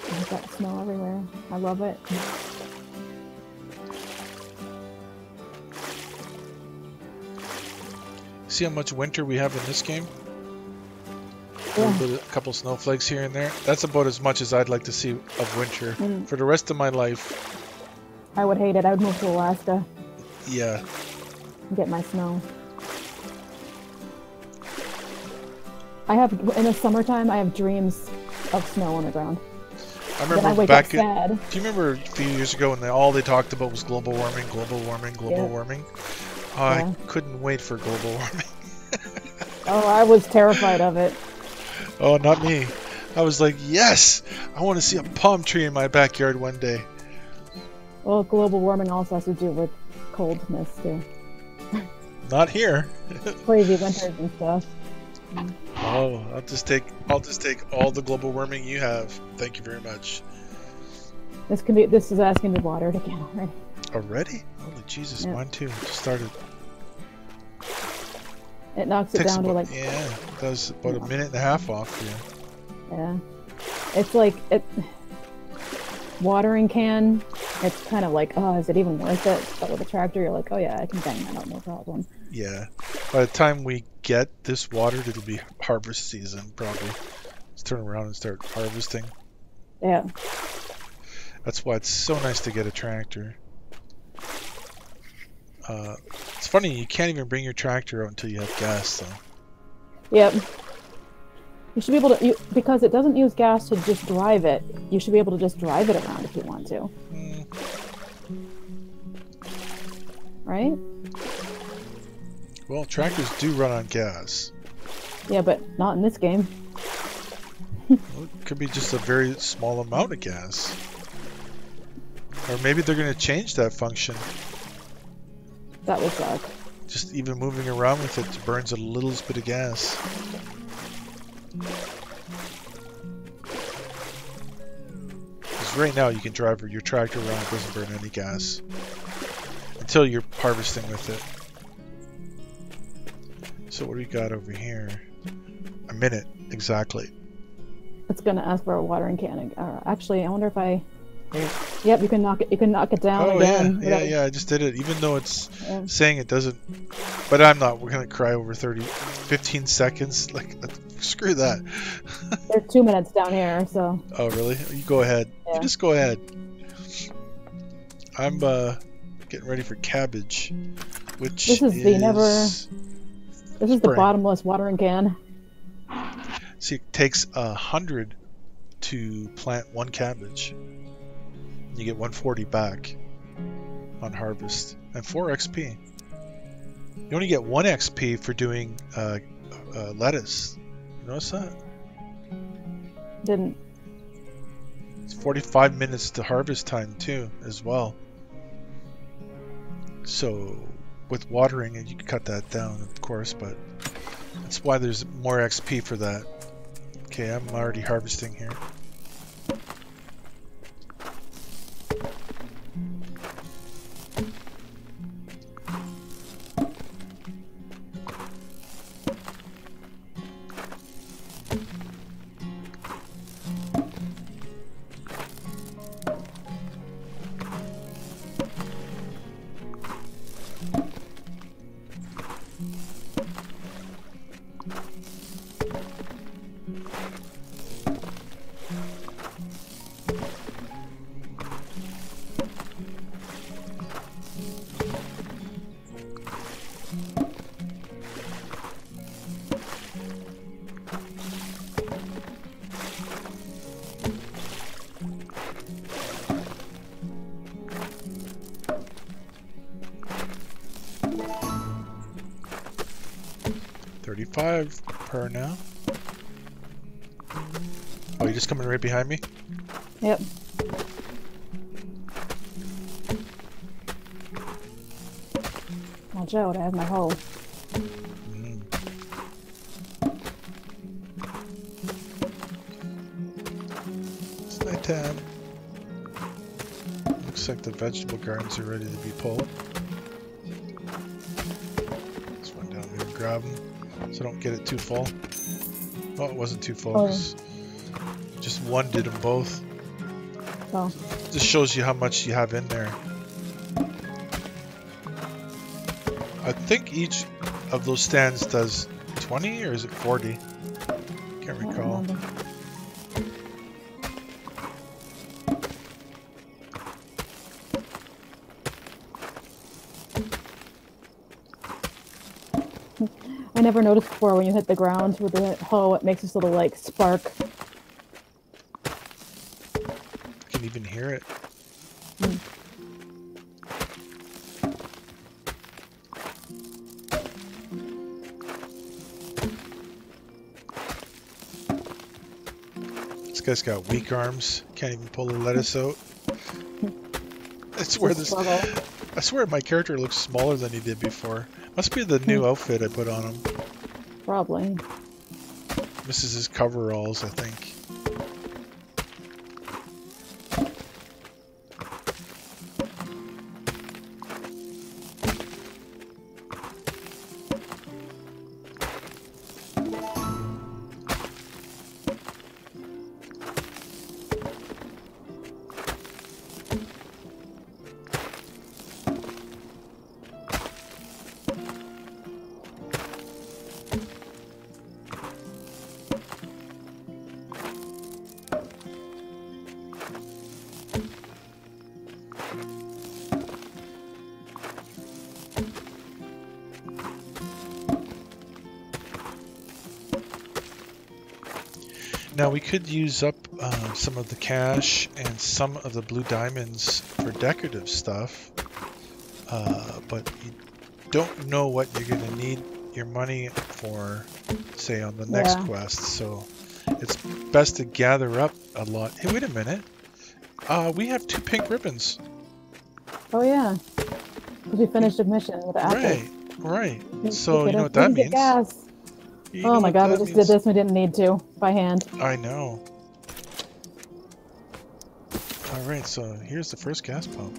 I've got snow everywhere. I love it. See how much winter we have in this game? Yeah. A couple snowflakes here and there. That's about as much as I'd like to see of winter for the rest of my life. I would hate it. I would move to Alaska. Yeah. And get my snow. I have, in the summertime, I have dreams of snow on the ground. I remember then I wake back up sad. Do you remember a few years ago when all they talked about was global warming, global warming, global warming? Oh, Yeah. I couldn't wait for global warming. Oh, I was terrified of it. Oh, not me. I was like, yes! I want to see a palm tree in my backyard one day. Well, global warming also has to do with coldness, too. Not here. Crazy winters and stuff. Oh, I'll just take all the global warming you have. Thank you very much. This is asking to be watered again already. Already? Holy Jesus, Yep. mine too. Just started. It knocks it down to like... Yeah, it does about a minute and a half off here. Yeah. It's like... watering can, it's kind of like, oh, is it even worth it? But with a tractor, you're like, oh yeah, I can bang that out, no problem. Yeah. By the time we get this watered, it'll be harvest season, probably. Let's turn around and start harvesting. Yeah. That's why it's so nice to get a tractor. It's funny, you can't even bring your tractor out until you have gas, though. Yep. You should be able to, because it doesn't use gas to just drive it, you should be able to just drive it around if you want to. Right? Well, tractors do run on gas. Yeah, but not in this game. Well, it could be just a very small amount of gas. Or maybe they're going to change that function. That would suck. Just even moving around with it burns a little bit of gas. Because right now you can drive your tractor around, it doesn't burn any gas. Until you're harvesting with it. So what do we got over here? A minute, exactly. It's gonna ask for a watering can. Actually, I wonder if I... Yep, you can knock it. You can knock it down again. Yeah, I just did it. Even though it's saying it doesn't, but I'm not. We're gonna cry over 15 seconds. Like, screw that. There's 2 minutes down here, so. Oh really? You go ahead. Yeah. You just go ahead. I'm getting ready for cabbage, which this is the bottomless watering can. See, it takes 100 to plant one cabbage. You get 140 back on harvest and 4 XP. You only get 1 XP for doing lettuce. You notice that? Didn't. It's 45 minutes to harvest time too, as well. So with watering, and you can cut that down, of course, but that's why there's more XP for that. Okay, I'm already harvesting here. $35 per now. Oh, you're just coming right behind me? Yep. Watch out, I have my hoe. looks like the vegetable gardens are ready to be pulled. Let's run down here and grab them so don't get it too full. Oh, it wasn't too full. Oh. Just one did them both. Oh. Just shows you how much you have in there. I think each of those stands does 20 or is it 40? Can't recall. I never noticed before when you hit the ground with the hoe, it makes this little like spark. You can even hear it. Mm. This guy's got weak arms. Can't even pull the lettuce out. I swear my character looks smaller than he did before. Must be the new outfit I put on him. Probably. Misses his coveralls, I think. Now we could use up some of the cash and some of the blue diamonds for decorative stuff, but you don't know what you're going to need your money for, say, on the next quest, so it's best to gather up a lot. Hey, wait a minute. We have 2 pink ribbons. Oh yeah, because we finished a mission with the apple. Right. So you know what that means? Gas. Oh my god, we just did this. We didn't need to by hand. I know. Alright, so here's the first gas pump.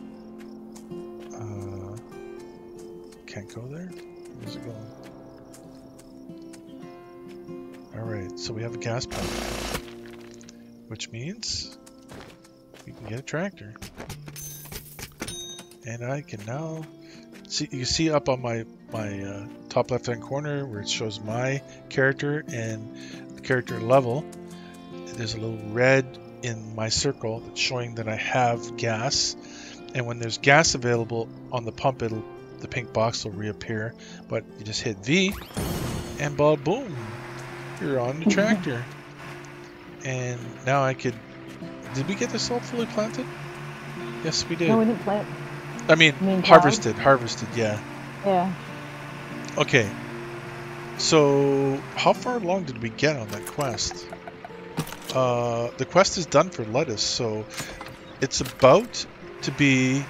Can't go there? Where's it going? Alright, so we have a gas pump. Which means we can get a tractor. And I can now see, you see up on my top left hand corner where it shows my character and the character level, there's a little red in my circle that's showing that I have gas, and when there's gas available on the pump, the pink box will reappear, but you just hit V and boom, you're on the tractor. And now I could, did we get this all fully planted? Yes, we did. No, we didn't plant. I mean harvested, yeah. Yeah. Okay, so how far along did we get on that quest? The quest is done for lettuce, so it's about to be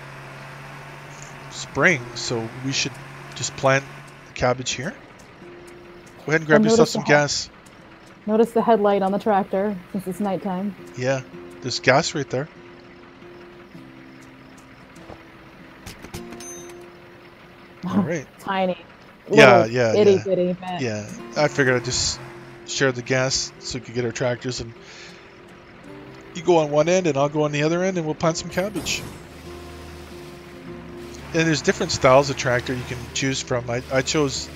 spring, so we should just plant cabbage here. Go ahead and grab yourself some gas. Notice the headlight on the tractor since it's nighttime. Yeah, there's gas right there. All right. Tiny. Yeah. Itty bitty bit. Yeah, I figured I'd just share the gas so we could get our tractors, and you go on one end and I'll go on the other end and we'll plant some cabbage. And there's different styles of tractor you can choose from. I chose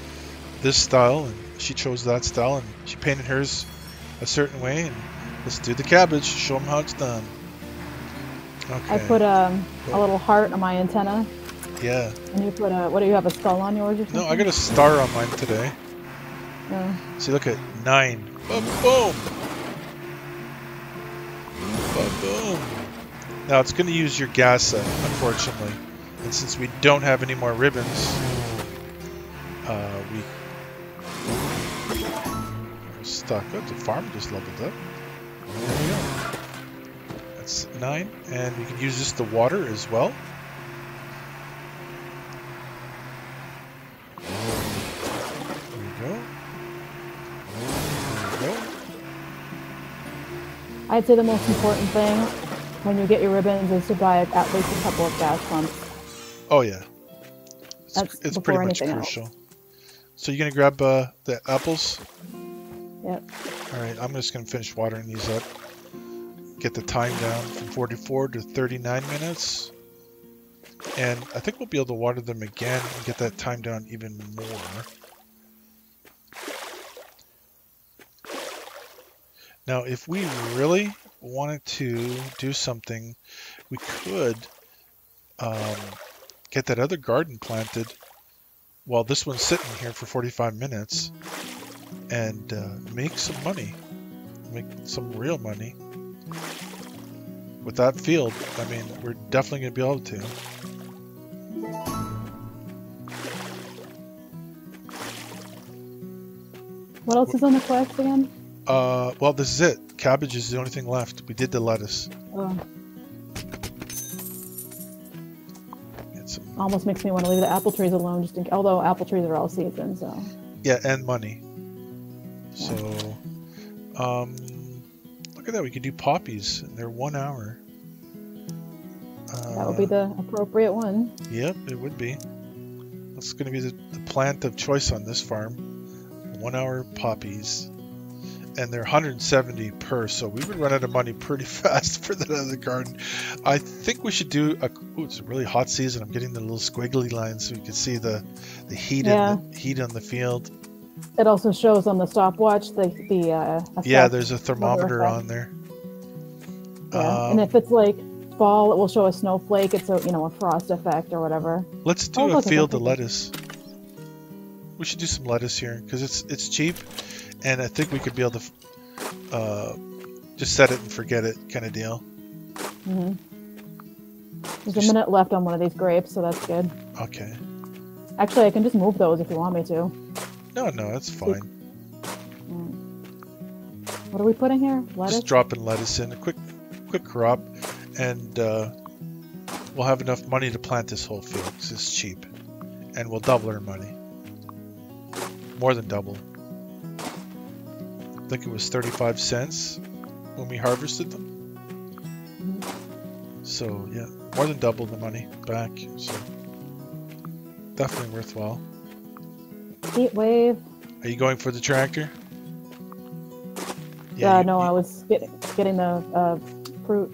this style and she chose that style, and she painted hers a certain way, and let's do the cabbage, show them how it's done. Okay. I put a little heart on my antenna. Yeah. And you put what do you have, a skull on yours or something? No, I got a star on mine today. Yeah. See, look at 9. Boom, boom. Boom, boom. Now it's going to use your gas set, unfortunately. And since we don't have any more ribbons, we're stuck. Oh, the farm just leveled up. There we go. That's 9. And we can use this to water as well. I'd say the most important thing when you get your ribbons is to buy at least a couple of gas pumps. Oh yeah, That's it's before pretty much anything crucial. else. So you're gonna grab the apples. Yep. All right, I'm just gonna finish watering these up. Get the time down from 44 to 39 minutes. And I think we'll be able to water them again and get that time down even more. Now, if we really wanted to do something, we could get that other garden planted while this one's sitting here for 45 minutes and make some money. Make some real money. With that field, I mean, we're definitely going to be able to. What else is on the quest again? Well, this is it. Cabbage is the only thing left. We did the lettuce. Oh. Some... Almost makes me want to leave the apple trees alone, although apple trees are all season, so. Yeah, and money. Yeah. So, look at that. We could do poppies. They're 1 hour. That would be the appropriate one. Yep, it would be. That's going to be the plant of choice on this farm. 1 hour poppies. And they're 170 per, so we would run out of money pretty fast for that other garden. I think we should do a... Ooh, it's a really hot season. I'm getting the little squiggly lines so you can see the heat, heat on the field. It also shows on the stopwatch the effect. Yeah, there's a thermometer on there. Yeah, and if it's like fall, it will show a snowflake. It's a frost effect or whatever. Let's do a field of lettuce. We should do some lettuce here because it's cheap, and I think we could be able to just set it and forget it kind of deal. Mm-hmm. There's a minute left on one of these grapes, so that's good. Okay. Actually, I can just move those if you want me to. No, that's fine. What are we putting here? Lettuce? Just dropping lettuce in, a quick crop, and we'll have enough money to plant this whole field because it's cheap, and we'll double our money. More than double. I think it was 35 cents when we harvested them. Mm-hmm. So yeah, more than double the money back. So definitely worthwhile. Heat wave. Are you going for the tractor? Yeah, no, I was getting the fruit.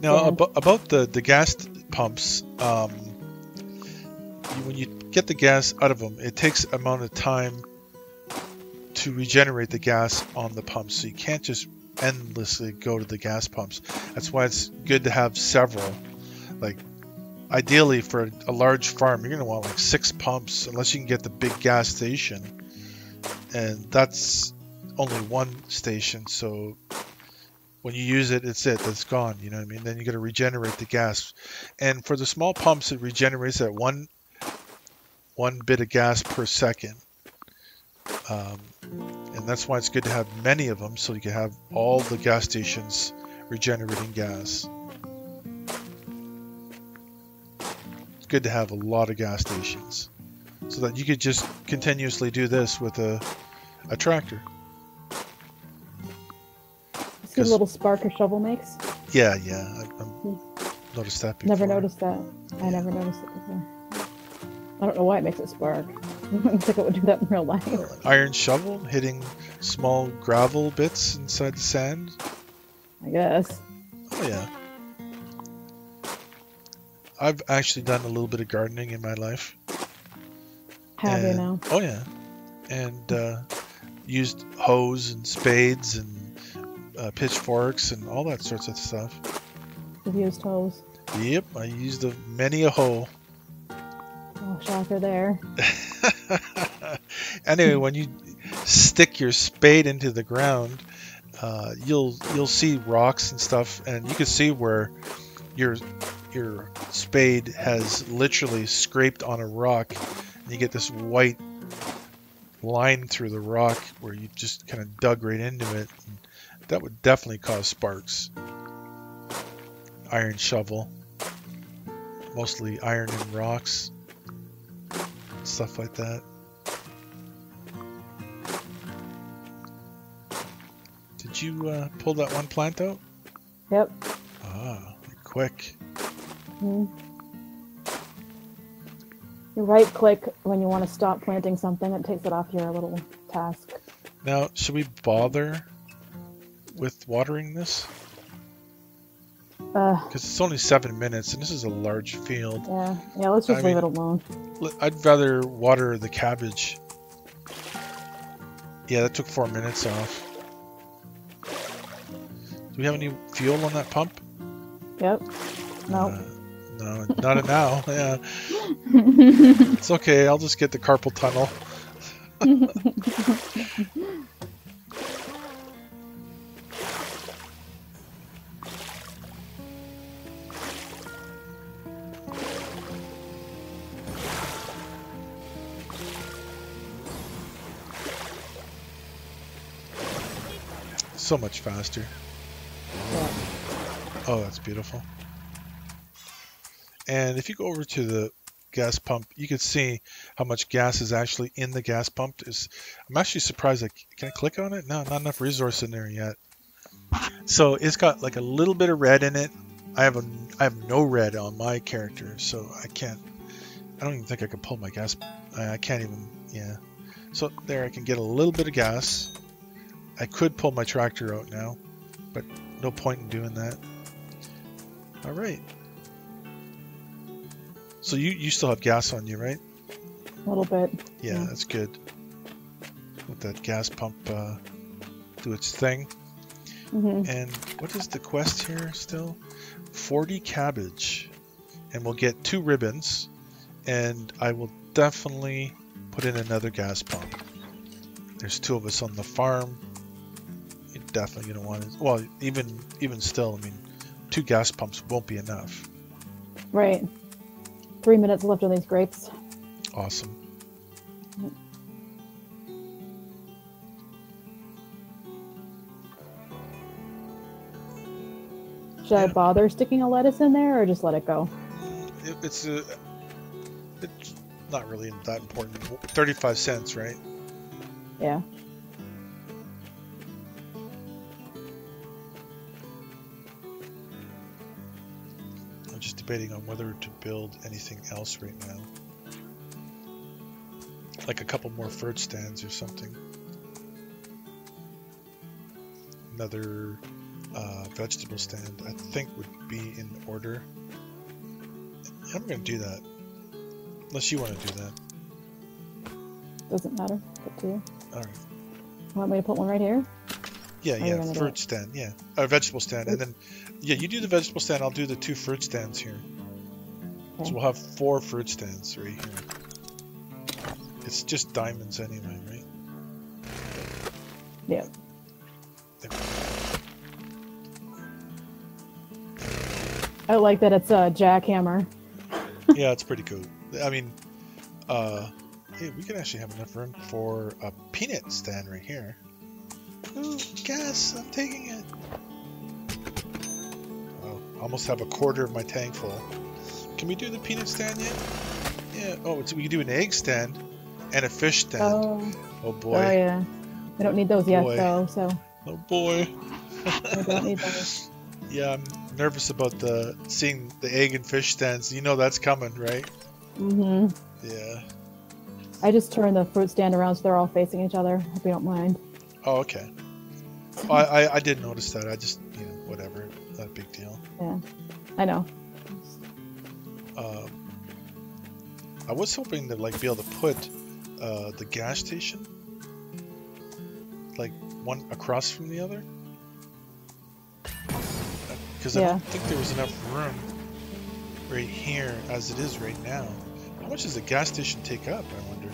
Now about the gas pumps, when you get the gas out of them, it takes amount of time to regenerate the gas on the pumps. So you can't just endlessly go to the gas pumps. That's why it's good to have several. Like ideally for a large farm, you're going to want like 6 pumps unless you can get the big gas station. And that's only one station. So when you use it, that's gone. You know what I mean? Then you got to regenerate the gas. And for the small pumps, it regenerates at one bit of gas per second. And that's why it's good to have many of them, so you can have all the gas stations regenerating gas. It's good to have a lot of gas stations, so that you could just continuously do this with a tractor. See the little spark a shovel makes? Yeah, I've noticed that before. Never noticed that. I never noticed it before. I don't know why it makes it spark. I don't think it would do that in real life. Iron shovel hitting small gravel bits inside the sand. I guess. Oh yeah. I've actually done a little bit of gardening in my life. Have you now? Oh yeah. And used hoes and spades and pitchforks and all that sorts of stuff. You've used hoes? Yep, I used many a hoe. Oh, shocker there. Anyway, when you stick your spade into the ground, you'll see rocks and stuff, and you can see where your spade has literally scraped on a rock, and you get this white line through the rock where you just kind of dug right into it. And that would definitely cause sparks. Iron shovel, mostly iron and rocks. Stuff like that. Did you pull that one plant out? Yep. Ah, quick. Hmm. You right click when you want to stop planting something. It takes it off your little task. Now, should we bother with watering this? Because it's only 7 minutes, and this is a large field. Yeah. Let's just leave it alone. I'd rather water the cabbage. Yeah, that took 4 minutes off. Do we have any fuel on that pump? Yep. Nope. No, not now. Yeah. It's okay. I'll just get the carpal tunnel. So much faster. Yeah. Oh, that's beautiful. And if you go over to the gas pump, you can see how much gas is actually in the gas pump. I'm actually surprised. Can I click on it? No, not enough resource in there yet. So it's got like a little bit of red in it. I have no red on my character, so I don't even think I can pull my gas. I can't even. Yeah. So there, I can get a little bit of gas. I could pull my tractor out now, but no point in doing that. All right. So you still have gas on you, right? A little bit. Yeah, that's good. Let that gas pump do its thing. And what is the quest here still? 40 cabbage. And we'll get 2 ribbons. And I will definitely put in another gas pump. There's 2 of us on the farm. You're definitely going to want to... Well, even still, I mean, 2 gas pumps won't be enough. Right. 3 minutes left on these grapes. Awesome. Should I bother sticking a lettuce in there or just let it go? It's not really that important. 35 cents, right? Yeah. I'm just debating on whether to build anything else right now. Like a couple more fruit stands or something. Another vegetable stand, I think, would be in order. I'm going to do that. Unless you want to do that. Doesn't matter. It's up to you. Alright. Want me to put one right here? Yeah, fruit stand, yeah. A vegetable stand. And then, yeah, you do the vegetable stand, I'll do the 2 fruit stands here. Okay. So we'll have 4 fruit stands right here. It's just diamonds anyway, right? Yeah. I like that it's a jackhammer. Yeah, it's pretty cool. I mean, hey, we can actually have enough room for a peanut stand right here. Ooh, gas! I'm taking it. Oh, I almost have a quarter of my tank full. Can we do the peanut stand yet? Yeah. Oh, we can do an egg stand and a fish stand. Oh boy. Oh yeah. We don't need those yet, though. So. Oh boy. We don't need those. Yeah, I'm nervous about seeing the egg and fish stands. You know that's coming, right? Mm-hmm. Yeah. I just turned the fruit stand around so they're all facing each other, if you don't mind. Oh, okay. Oh, I did notice that. I just, whatever. Not a big deal. Yeah, I know. I was hoping to be able to put the gas station one across from the other. Because I don't think there was enough room right here as it is right now. How much does the gas station take up, I wonder?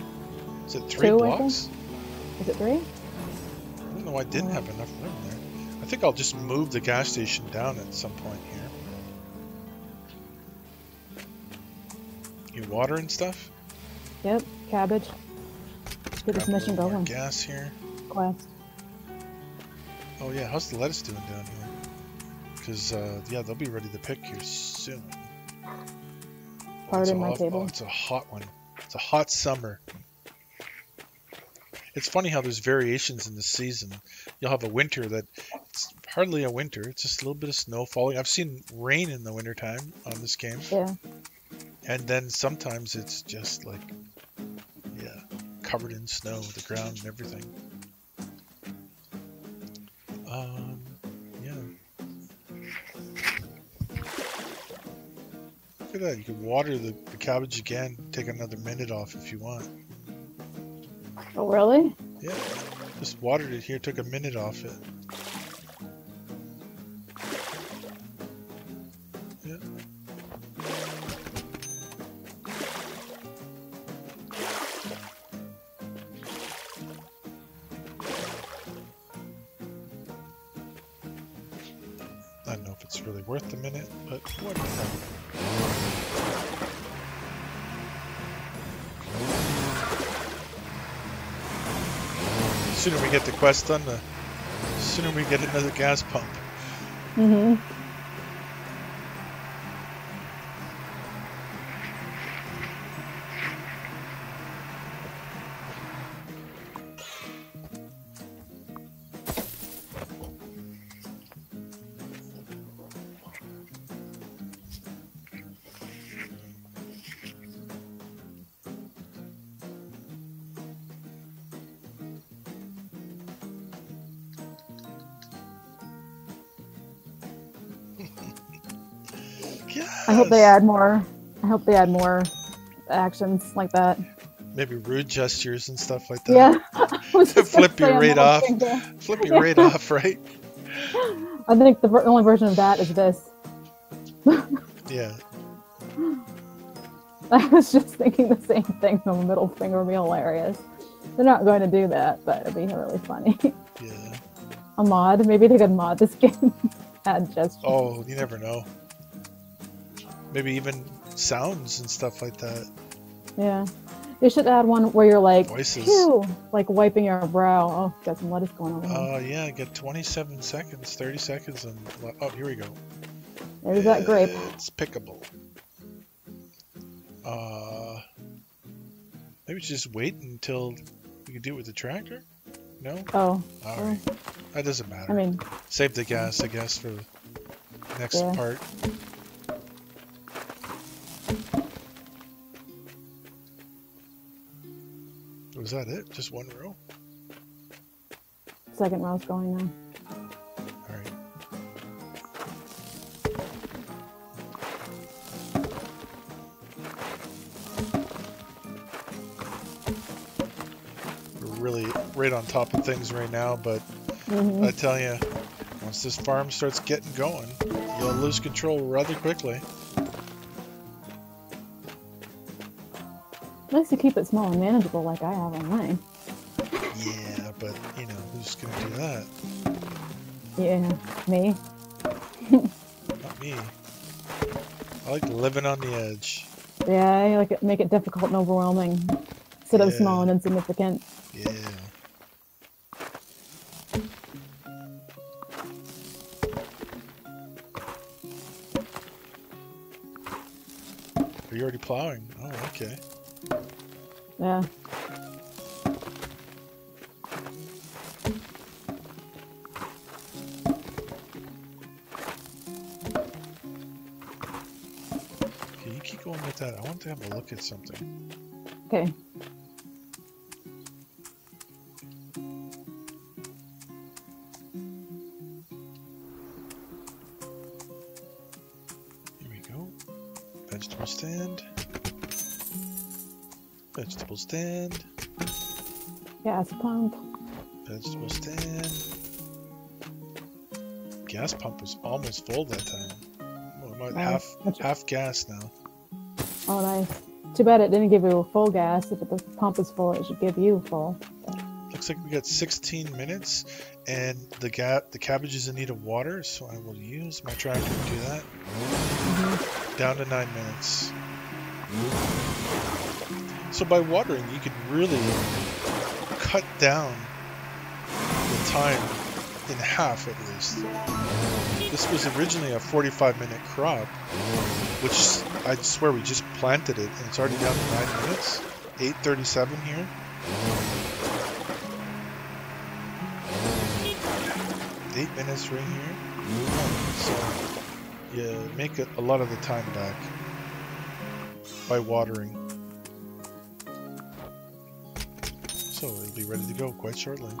Is it 3 blocks? Is it 3? I don't know why I didn't have enough room there. I think I'll just move the gas station down at some point here. You water and stuff? Yep, cabbage. Let's get this mission going. Gas here. Quest. Oh yeah, how's the lettuce doing down here? Because, yeah, they'll be ready to pick here soon. Pardon my table. Oh, it's a hot one. It's a hot summer. It's funny how there's variations in the season. You'll have a winter that it's hardly a winter. It's just a little bit of snow falling. I've seen rain in the wintertime on this game. Yeah. And then sometimes it's just like, yeah, covered in snow, the ground and everything. Yeah. Look at that. You can water the cabbage again. Take another minute off if you want. Oh, really? Yeah. Just watered it here. Took a minute off it. Yeah. I don't know if it's really worth the minute, but whatever. The sooner we get the quest done, the sooner we get another gas pump. Mm-hmm. Yes! I hope they add more. I hope they add more actions like that. Maybe rude gestures and stuff like that. Yeah. I was just gonna Flip you say a right middle off. finger. Flip you right off, right? I think the only version of that is this. Yeah. I was just thinking the same thing. The middle finger would be hilarious. They're not going to do that, but it'd be really funny. Yeah. A mod. Maybe they could mod this game. Add gestures. Oh, you never know. Maybe even sounds and stuff like that. Yeah. They should add one where you're like, Voices. phew, like wiping your brow. Oh, got some lettuce going on. Oh, yeah, get 27 seconds, 30 seconds, and oh, here we go. There's that grape. It's pickable. Maybe just wait until we can do it with the tractor? No? Oh. Alright. That doesn't matter. I mean, Save the gas, I guess, for the next Yeah. part. Was that it? Just one row? second row's going now. Alright. We're really right on top of things right now, but Mm-hmm. I tell you, once this farm starts getting going, you'll lose control rather quickly. At least you keep it small and manageable like I have on mine. Yeah, but, you know, who's going to do that? Yeah, me. Not me. I like living on the edge. Yeah, I like it, make it difficult and overwhelming instead of Yeah. small and insignificant. Yeah. Are you already plowing? Oh, okay. Yeah. Can you keep going with that? I want to have a look at something. Okay. Here we go. Vegetable stand. Vegetable stand. Gas pump. Vegetable stand. Gas pump was almost full that time. Well, about half gas now. Oh, nice. Too bad it didn't give you full gas. If the pump is full, it should give you full. Looks like we got 16 minutes, and the cabbage is in need of water, so I will use my tractor to do that. Mm-hmm. Down to 9 minutes. So by watering, you can really cut down the time in half at least. This was originally a 45-minute crop, which I swear we just planted it, and it's already down to 9 minutes. 8:37 here. 8 minutes right here. So you make a lot of the time back by watering. So it'll be ready to go quite shortly.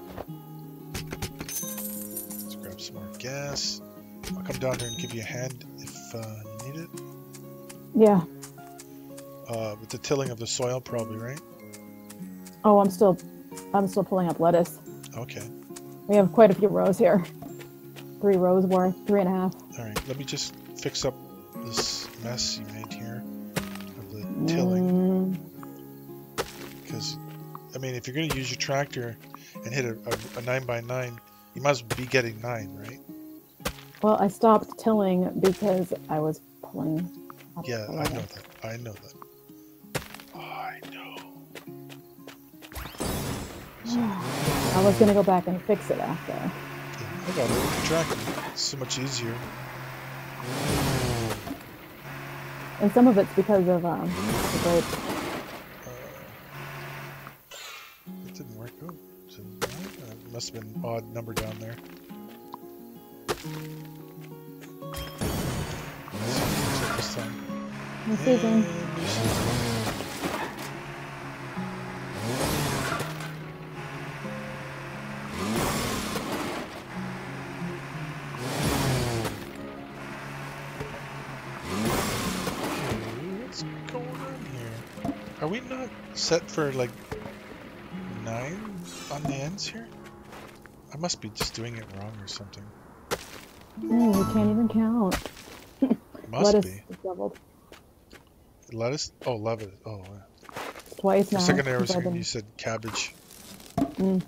Let's grab some more gas. I'll come down there and give you a hand if you need it. Yeah. With the tilling of the soil, probably, right? Oh, I'm still pulling up lettuce. Okay. We have quite a few rows here. 3 rows worth, 3.5. All right. Let me just fix up this mess you made here of the tilling. Because, I mean, if you're going to use your tractor and hit a 9x9, you must be getting 9, right? Well, I stopped tilling because I was pulling up. Yeah, I know that. I know that. I know. So, I was going to go back and fix it after. yeah, I got it with the tractor. It's so much easier. And some of it's because of the grapes. It didn't work out. So, it must have been an odd number down there. This time. New season. What's going on here? Are we not set for like 9 on the ends here? I must be just doing it wrong or something. Oh, we can't even count. Must Lettuce be. is doubled. Lettuce? Oh, lettuce. Oh, Twice for now. a second there, I was since I've thinking you said cabbage. been-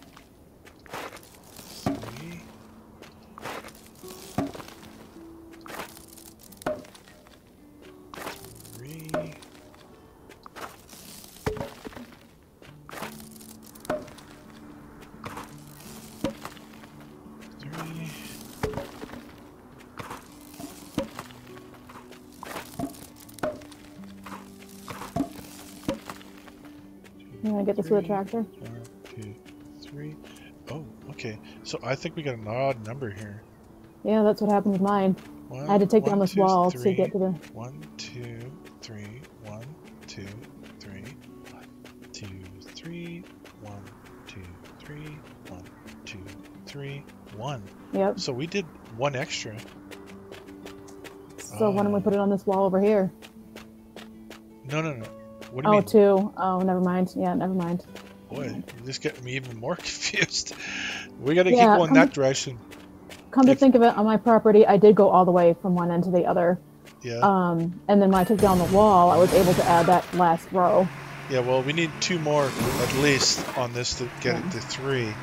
3. You want to get this with a tractor? 1, 2, 3. Oh, okay. So I think we got an odd number here. Yeah, that's what happened with mine. One, I had to take down 1, this 2, wall 3, to get to the... 1, 2, 3, 1, 2, 3, 1, 2, 3, 1, 2, 3, 1, 2, 3, 1. Yep. So we did 1 extra. So why don't we put it on this wall over here? No. What do you Oh, mean? 2. Oh, never mind. Yeah, never mind. Boy, you're just getting me even more confused. We gotta Yeah, keep going that direction. Come to think of it, on my property, I did go all the way from one end to the other. Yeah. And then when I took down the wall, I was able to add that last row. Yeah, well, we need 2 more at least on this to get it to 3.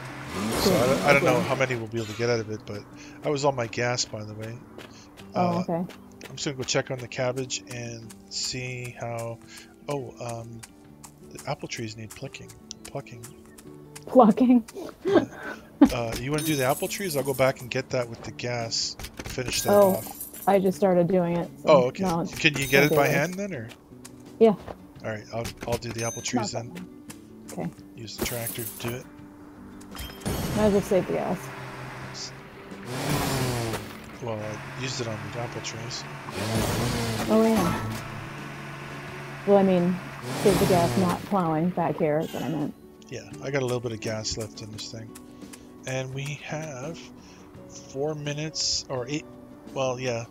So I don't know how many we'll be able to get out of it, but I was on my gas, by the way. Oh, okay. I'm just gonna go check on the cabbage and see how. Oh, the apple trees need plucking. Plucking. You want to do the apple trees? I'll go back and get that with the gas. Finish that Oh, off. I just started doing it. So Oh, okay. now Can you get it by hand then, or? Yeah. All right, I'll do the apple trees Not then. Okay. Use the tractor to do it. Might as well save the gas. Well, I used it on the apple trees. Oh, yeah. Well, I mean, save the gas not plowing back here is what I meant. Yeah, I got a little bit of gas left in this thing. And we have 4 minutes or 8. Well, yeah.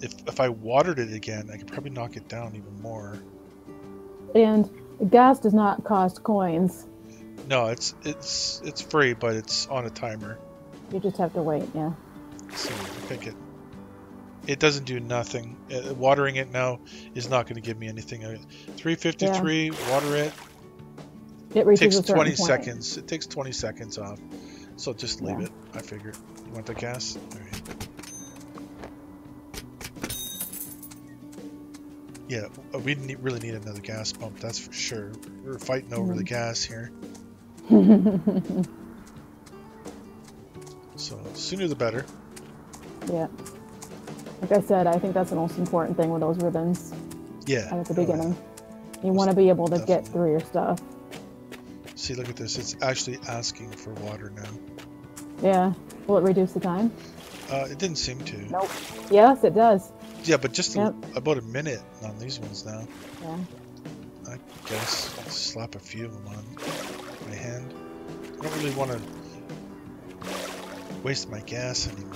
If I watered it again, I could probably knock it down even more. And gas does not cost coins. No, it's free, but it's on a timer. You just have to wait, yeah. So I think it doesn't do nothing. Watering it now is not going to give me anything. 353, water it. It reaches Takes a certain 20 point. seconds. It takes 20 seconds off. So just leave Yeah. it. I figured. You want the gas? All right. Yeah, we really need another gas pump. That's for sure. We're fighting over the gas here. So sooner the better. Yeah. Like I said, I think that's the most important thing with those ribbons Yeah. at the beginning. You want to be able to get Definitely. through your stuff. See, look at this. It's actually asking for water now. Yeah. Will it reduce the time? It didn't seem to. Nope. Yes, it does. Yeah, but just Yep. about a minute on these ones now. Yeah. I guess I'll slap a few of them on my hand. I don't really want to waste my gas anymore.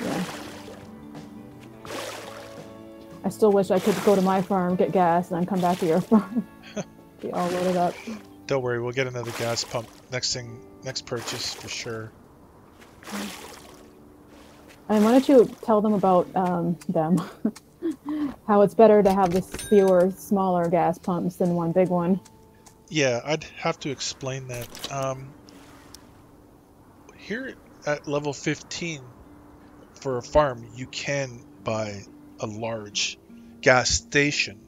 Yeah. I still wish I could go to my farm, get gas, and then come back to your farm. Be all loaded up. Don't worry, we'll get another gas pump next purchase for sure. And why don't you tell them about them? How it's better to have this fewer, smaller gas pumps than one big one. Yeah, I'd have to explain that. Here at level 15, for a farm, you can buy a large gas station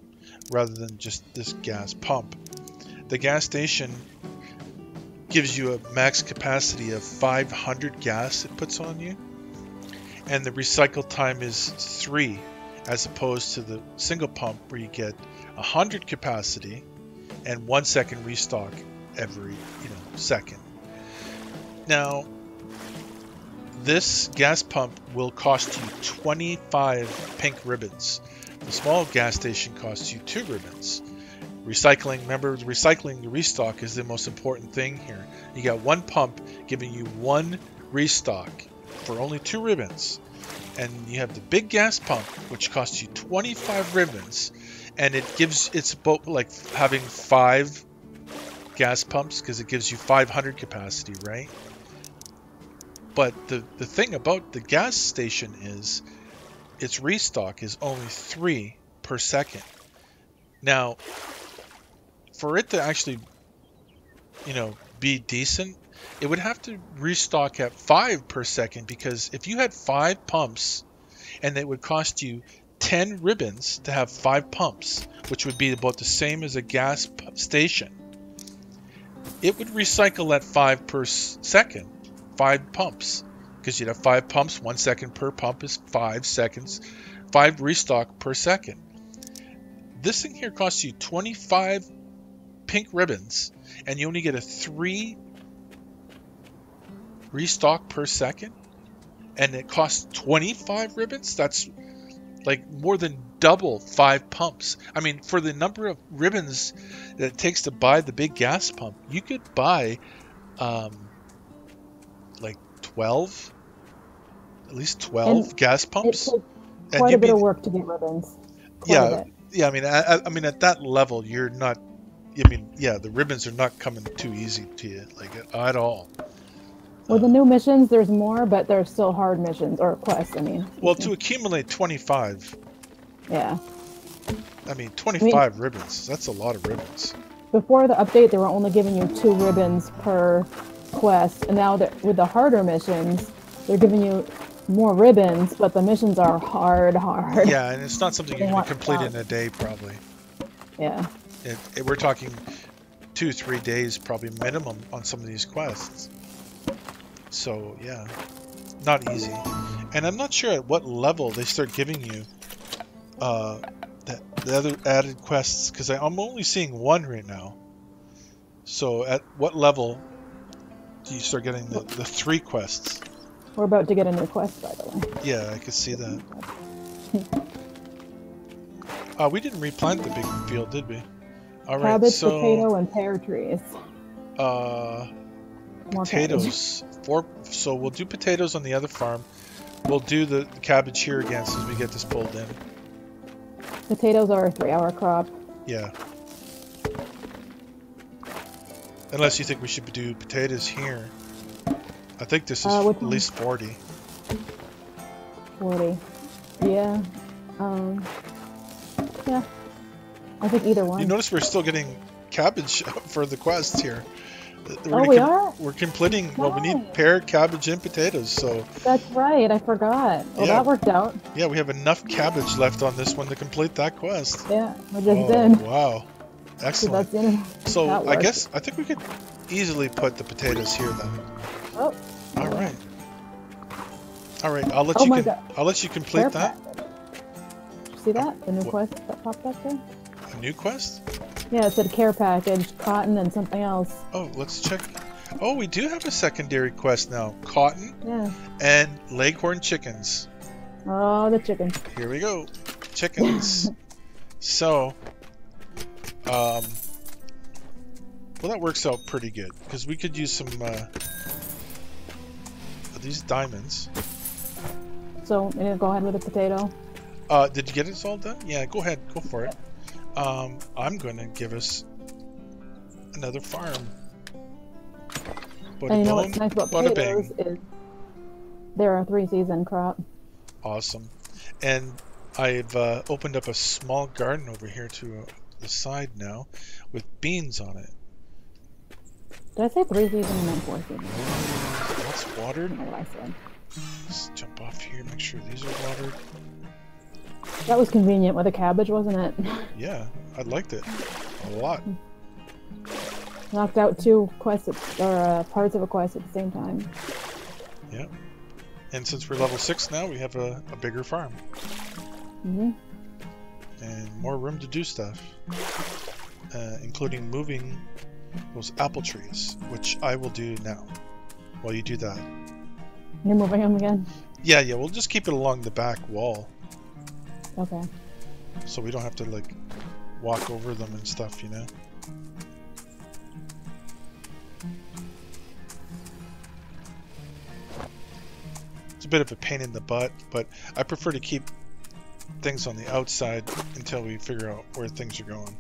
rather than just this gas pump. The gas station gives you a max capacity of 500 gas it puts on you, and the recycle time is 3, as opposed to the single pump where you get 100 capacity and 1 second restock every second. Now, this gas pump will cost you 25 pink ribbons. The small gas station costs you 2 ribbons. Recycling, remember, recycling the restock is the most important thing here. You got one pump giving you 1 restock for only 2 ribbons. And you have the big gas pump, which costs you 25 ribbons. And it's about like having 5 gas pumps, because it gives you 500 capacity, right? But the thing about the gas station is its restock is only 3 per second. Now, for it to actually, be decent, it would have to restock at 5 per second, because if you had 5 pumps and it would cost you 10 ribbons to have 5 pumps, which would be about the same as a gas station, it would recycle at 5 per second. 5 pumps, because you'd have 5 pumps, 1 second per pump is 5 seconds, 5 restock per second. This thing here costs you 25 pink ribbons, and you only get a 3 restock per second, and it costs 25 ribbons. That's like more than double 5 pumps. I mean, for the number of ribbons that it takes to buy the big gas pump, you could buy like 12, at least 12 And gas pumps. It takes quite a bit of work to get ribbons. Yeah, I mean, at that level, you're not. I mean, yeah, the ribbons are not coming too easy to you, like at all. With the new missions, there's more, but they're still hard missions or quests. I mean. Well, to accumulate 25. Yeah. I mean, 25 ribbons. That's a lot of ribbons. Before the update, they were only giving you 2 ribbons per quest, and now that with the harder missions, they're giving you more ribbons, but the missions are hard. Yeah, and it's not something you're going to complete in a day, probably. Yeah. We're talking 2-3 days, probably minimum, on some of these quests. So yeah, not easy. And I'm not sure at what level they start giving you the other added quests, because I'm only seeing 1 right now. So at what level do you start getting the 3 quests? We're about to get a new quest, by the way. Yeah, I could see that. We didn't replant the big field, did we? All right, Cabbage, so potato, and pear trees. More potatoes. So we'll do potatoes on the other farm. We'll do the cabbage here again as we get this pulled in. Potatoes are a 3-hour crop. Yeah. Unless you think we should do potatoes here. I think this is at least 40. 40. Yeah. Yeah. I think either one. You notice we're still getting cabbage for the quests here. We are? We're completing, well, we need pear, cabbage, and potatoes, so... That's right, I forgot. Well, that worked out. Yeah, we have enough cabbage left on this one to complete that quest. Yeah, we just did. Wow. Excellent. So, I think we could easily put the potatoes here, then. Oh. All right. All right, I'll let you complete that. Did you see that? The new quest that popped up there? A new quest? Yeah, it said care package, cotton, and something else. Oh, let's check. Oh, we do have a secondary quest now. Cotton Yeah. and leghorn chickens. Oh, the chicken. Here we go. Chickens. So, well, that works out pretty good because we could use some of these diamonds. So, we need to go ahead with the potato. Did you get it all done? Yeah, go ahead. Go for it. I'm going to give us another farm. Bada And you know boom, what's nice about bada potatoes bing. is they're a 3-season crop. Awesome. And I've opened up a small garden over here to the side now with beans on it. Did I say 3-season and then 4-season? That's watered. I don't know what I said. Let's jump off here, make sure these are watered. That was convenient with a cabbage, wasn't it? Yeah, I liked it a lot. Knocked out 2 quests or parts of a quest at the same time. Yeah. And since we're level 6 now, we have a bigger farm. Mm-hmm. And more room to do stuff. Including moving those apple trees, which I will do now. While you do that. You're moving them again? Yeah, we'll just keep it along the back wall. Okay. So we don't have to, like, walk over them and stuff, you know? It's a bit of a pain in the butt, but I prefer to keep things on the outside until we figure out where things are going.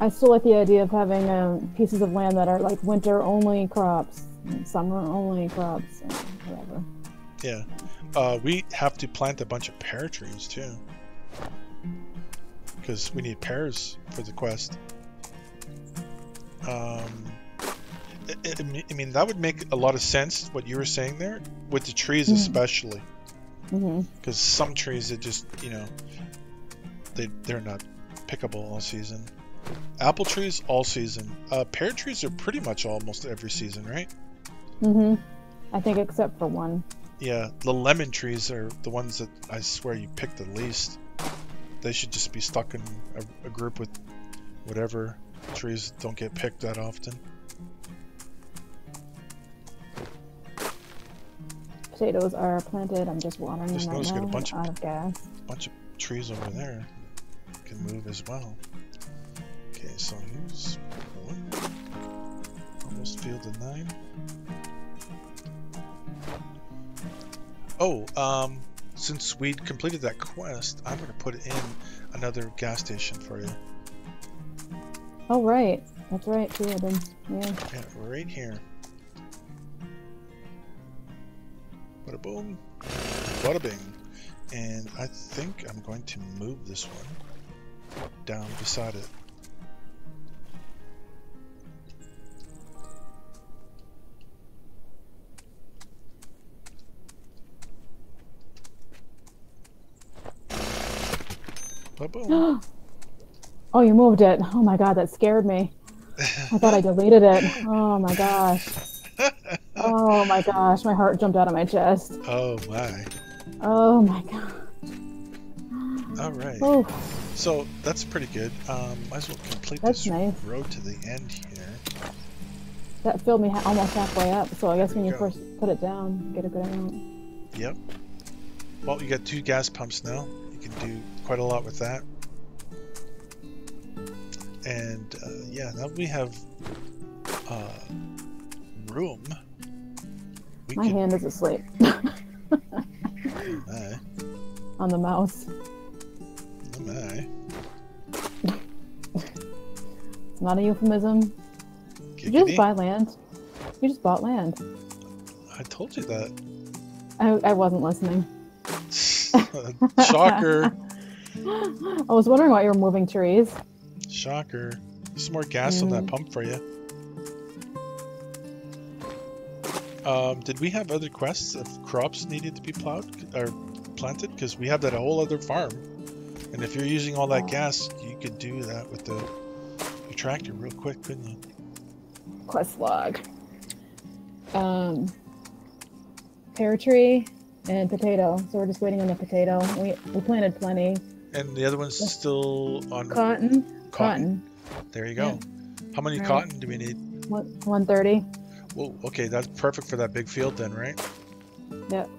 I still like the idea of having pieces of land that are like winter-only crops, and summer-only crops, and whatever. Yeah. We have to plant a bunch of pear trees, too. Because we need pears for the quest. I mean, that would make a lot of sense, what you were saying there, with the trees especially. Because some trees, it just, you know, they're not pickable all season. Apple trees, all season. Pear trees are pretty much almost every season, right? I think except for one. Yeah, the lemon trees are the ones that I swear you pick the least. They should just be stuck in a group with whatever trees don't get picked that often. Potatoes are planted. I'm just watering them right now. Got a bunch out of gas. Bunch of trees over there can move as well. Okay, so here's one. Almost fielded 9. Oh, since we completed that quest, I'm going to put in another gas station for you. Oh, right. That's right, too. Yeah, right here. Bada boom, bada bing. And I think I'm going to move this one down beside it. Boom. Oh, you moved it. Oh my god, that scared me. I thought I deleted it. Oh my gosh. Oh my gosh, my heart jumped out of my chest. Oh my. Oh my god. Alright. Oh. So that's pretty good. Might as well complete That's this nice. road to the end here. That filled me almost halfway up, so I guess when you first put it down, get a good amount. Yep. Well, you got 2 gas pumps now. You can do quite a lot with that. And yeah, now we have room. My hand is asleep. On the mouse. It's not a euphemism. Did you just buy land? You just bought land. I told you that. I wasn't listening. Shocker. I was wondering why you were moving trees. Shocker. There's some more gas on that pump for you. Did we have other quests of crops needed to be plowed or planted? Because we have that whole other farm. And if you're using all that gas, you could do that with your tractor real quick, couldn't you? Quest log. Pear tree and potato. So we're just waiting on the potato. We planted plenty. And the other one's still on Cotton. Cotton. There you go. Yeah. How many cotton do we need? 130. Well, okay, that's perfect for that big field then, right? Yep.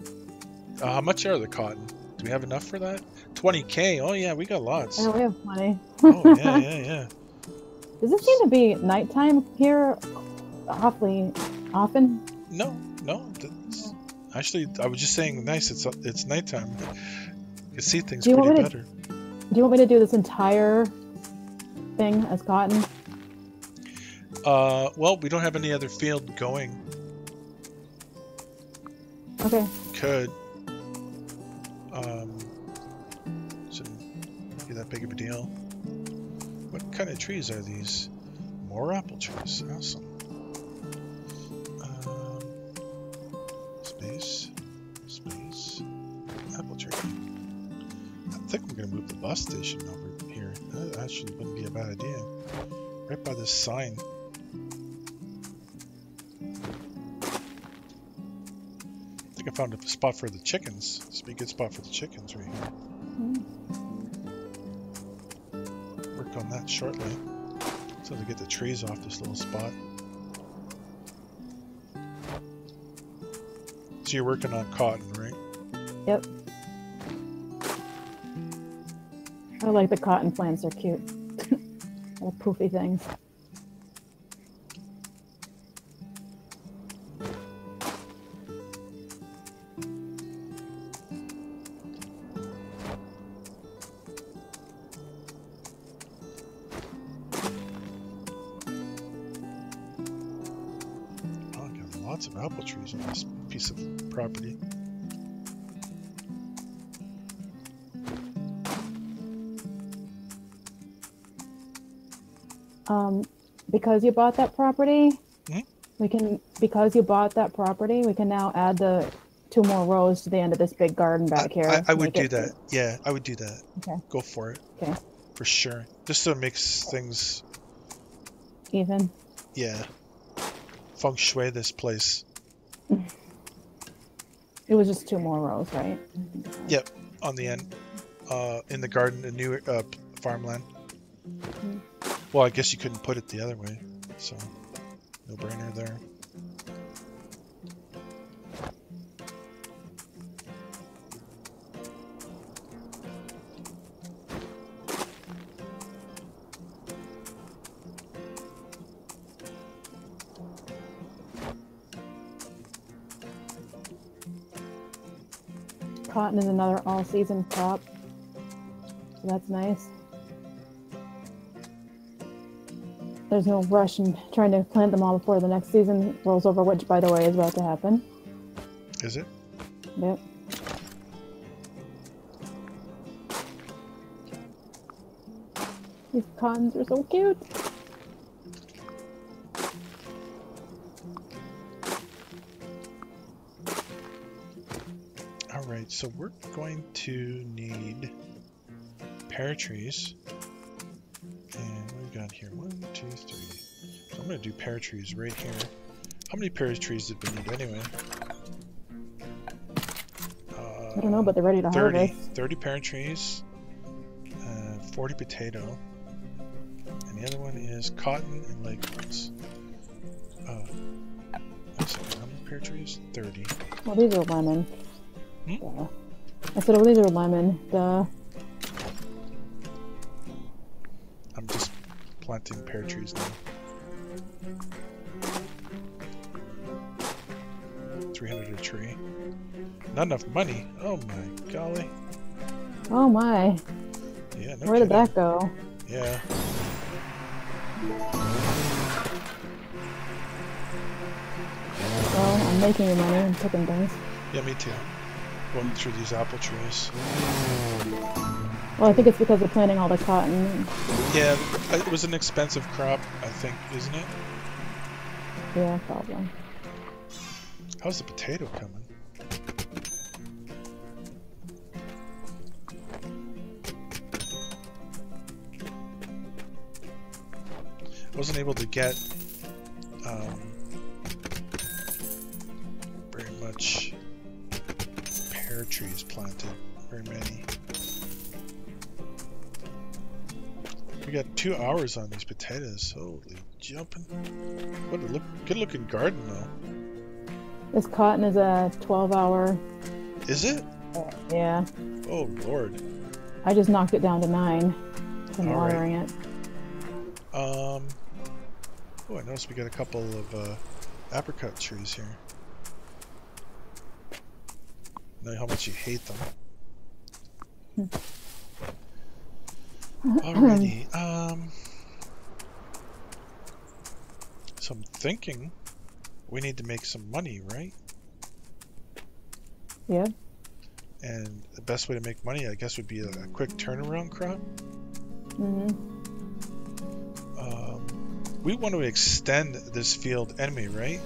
How much are the cotton? Do we have enough for that? 20K. Oh yeah, we got lots. Yeah, we have plenty. Oh yeah. Does it seem to be nighttime here awfully often? No. Actually, I was just saying nice. It's nighttime. You can see things pretty better. Do you want me to do this entire thing as cotton? Well, we don't have any other field going. Okay. Could. Shouldn't be that big of a deal. What kind of trees are these? More apple trees. Awesome. Space. Apple tree. I think we're gonna move the bus station over here. That actually wouldn't be a bad idea. Right by this sign. I think I found a spot for the chickens. This would be a good spot for the chickens right here. Work on that shortly. So to get the trees off this little spot. So you're working on cotton, right? Yep. I like the cotton plants. They're cute. Little poofy things. Oh, I got lots of apple trees on this piece of property. Because you bought that property, Mm-hmm. we can now add the 2 more rows to the end of this big garden back here. I would do that. Yeah, I would do that. Okay. Go for it. Okay. For sure. Just so it makes things, Even. yeah, feng shui this place. It was just 2 more rows, right? Yep, on the end. In the garden, a new farmland. Mm-hmm. Well, I guess you couldn't put it the other way, so no brainer there. Cotton is another all-season crop, so that's nice. There's no rush in trying to plant them all before the next season rolls over, which, by the way, is about to happen. Is it? Yep. These cottons are so cute. Alright, so we're going to need pear trees. And what we got here? 1, 2, 3. So I'm going to do pear trees right here. How many pear trees did we need anyway? I don't know, but they're ready to 30. harvest. 30 pear trees. 40 potato. And the other one is cotton and legumes. Wait a second, how many pear trees? 30. Well, these are lemon. Hmm? Duh. I said, oh, these are lemon. Duh. I'm just planting pear trees now. 300 a tree. Not enough money. Oh my golly. Oh my. Yeah, no Where did kidding. that go? Yeah. Well, I'm making money and picking things. Yeah, me too. Going through these apple trees. Well, I think it's because they're planting all the cotton. Yeah, it was an expensive crop, I think, isn't it? Yeah, probably. How's the potato coming? Wasn't able to get very much pear trees planted, very many. We got 2 hours on these potatoes. Holy jumping. What a good looking garden though. This cotton is a 12-hour. Is it? Yeah. Oh Lord. I just knocked it down to 9 from watering it. Oh, I noticed we got a couple of apricot trees here. I know how much you hate them. Alrighty. So I'm thinking we need to make some money, right? Yeah. And the best way to make money, I guess, would be a quick turnaround crop. We want to extend this field anyway, right?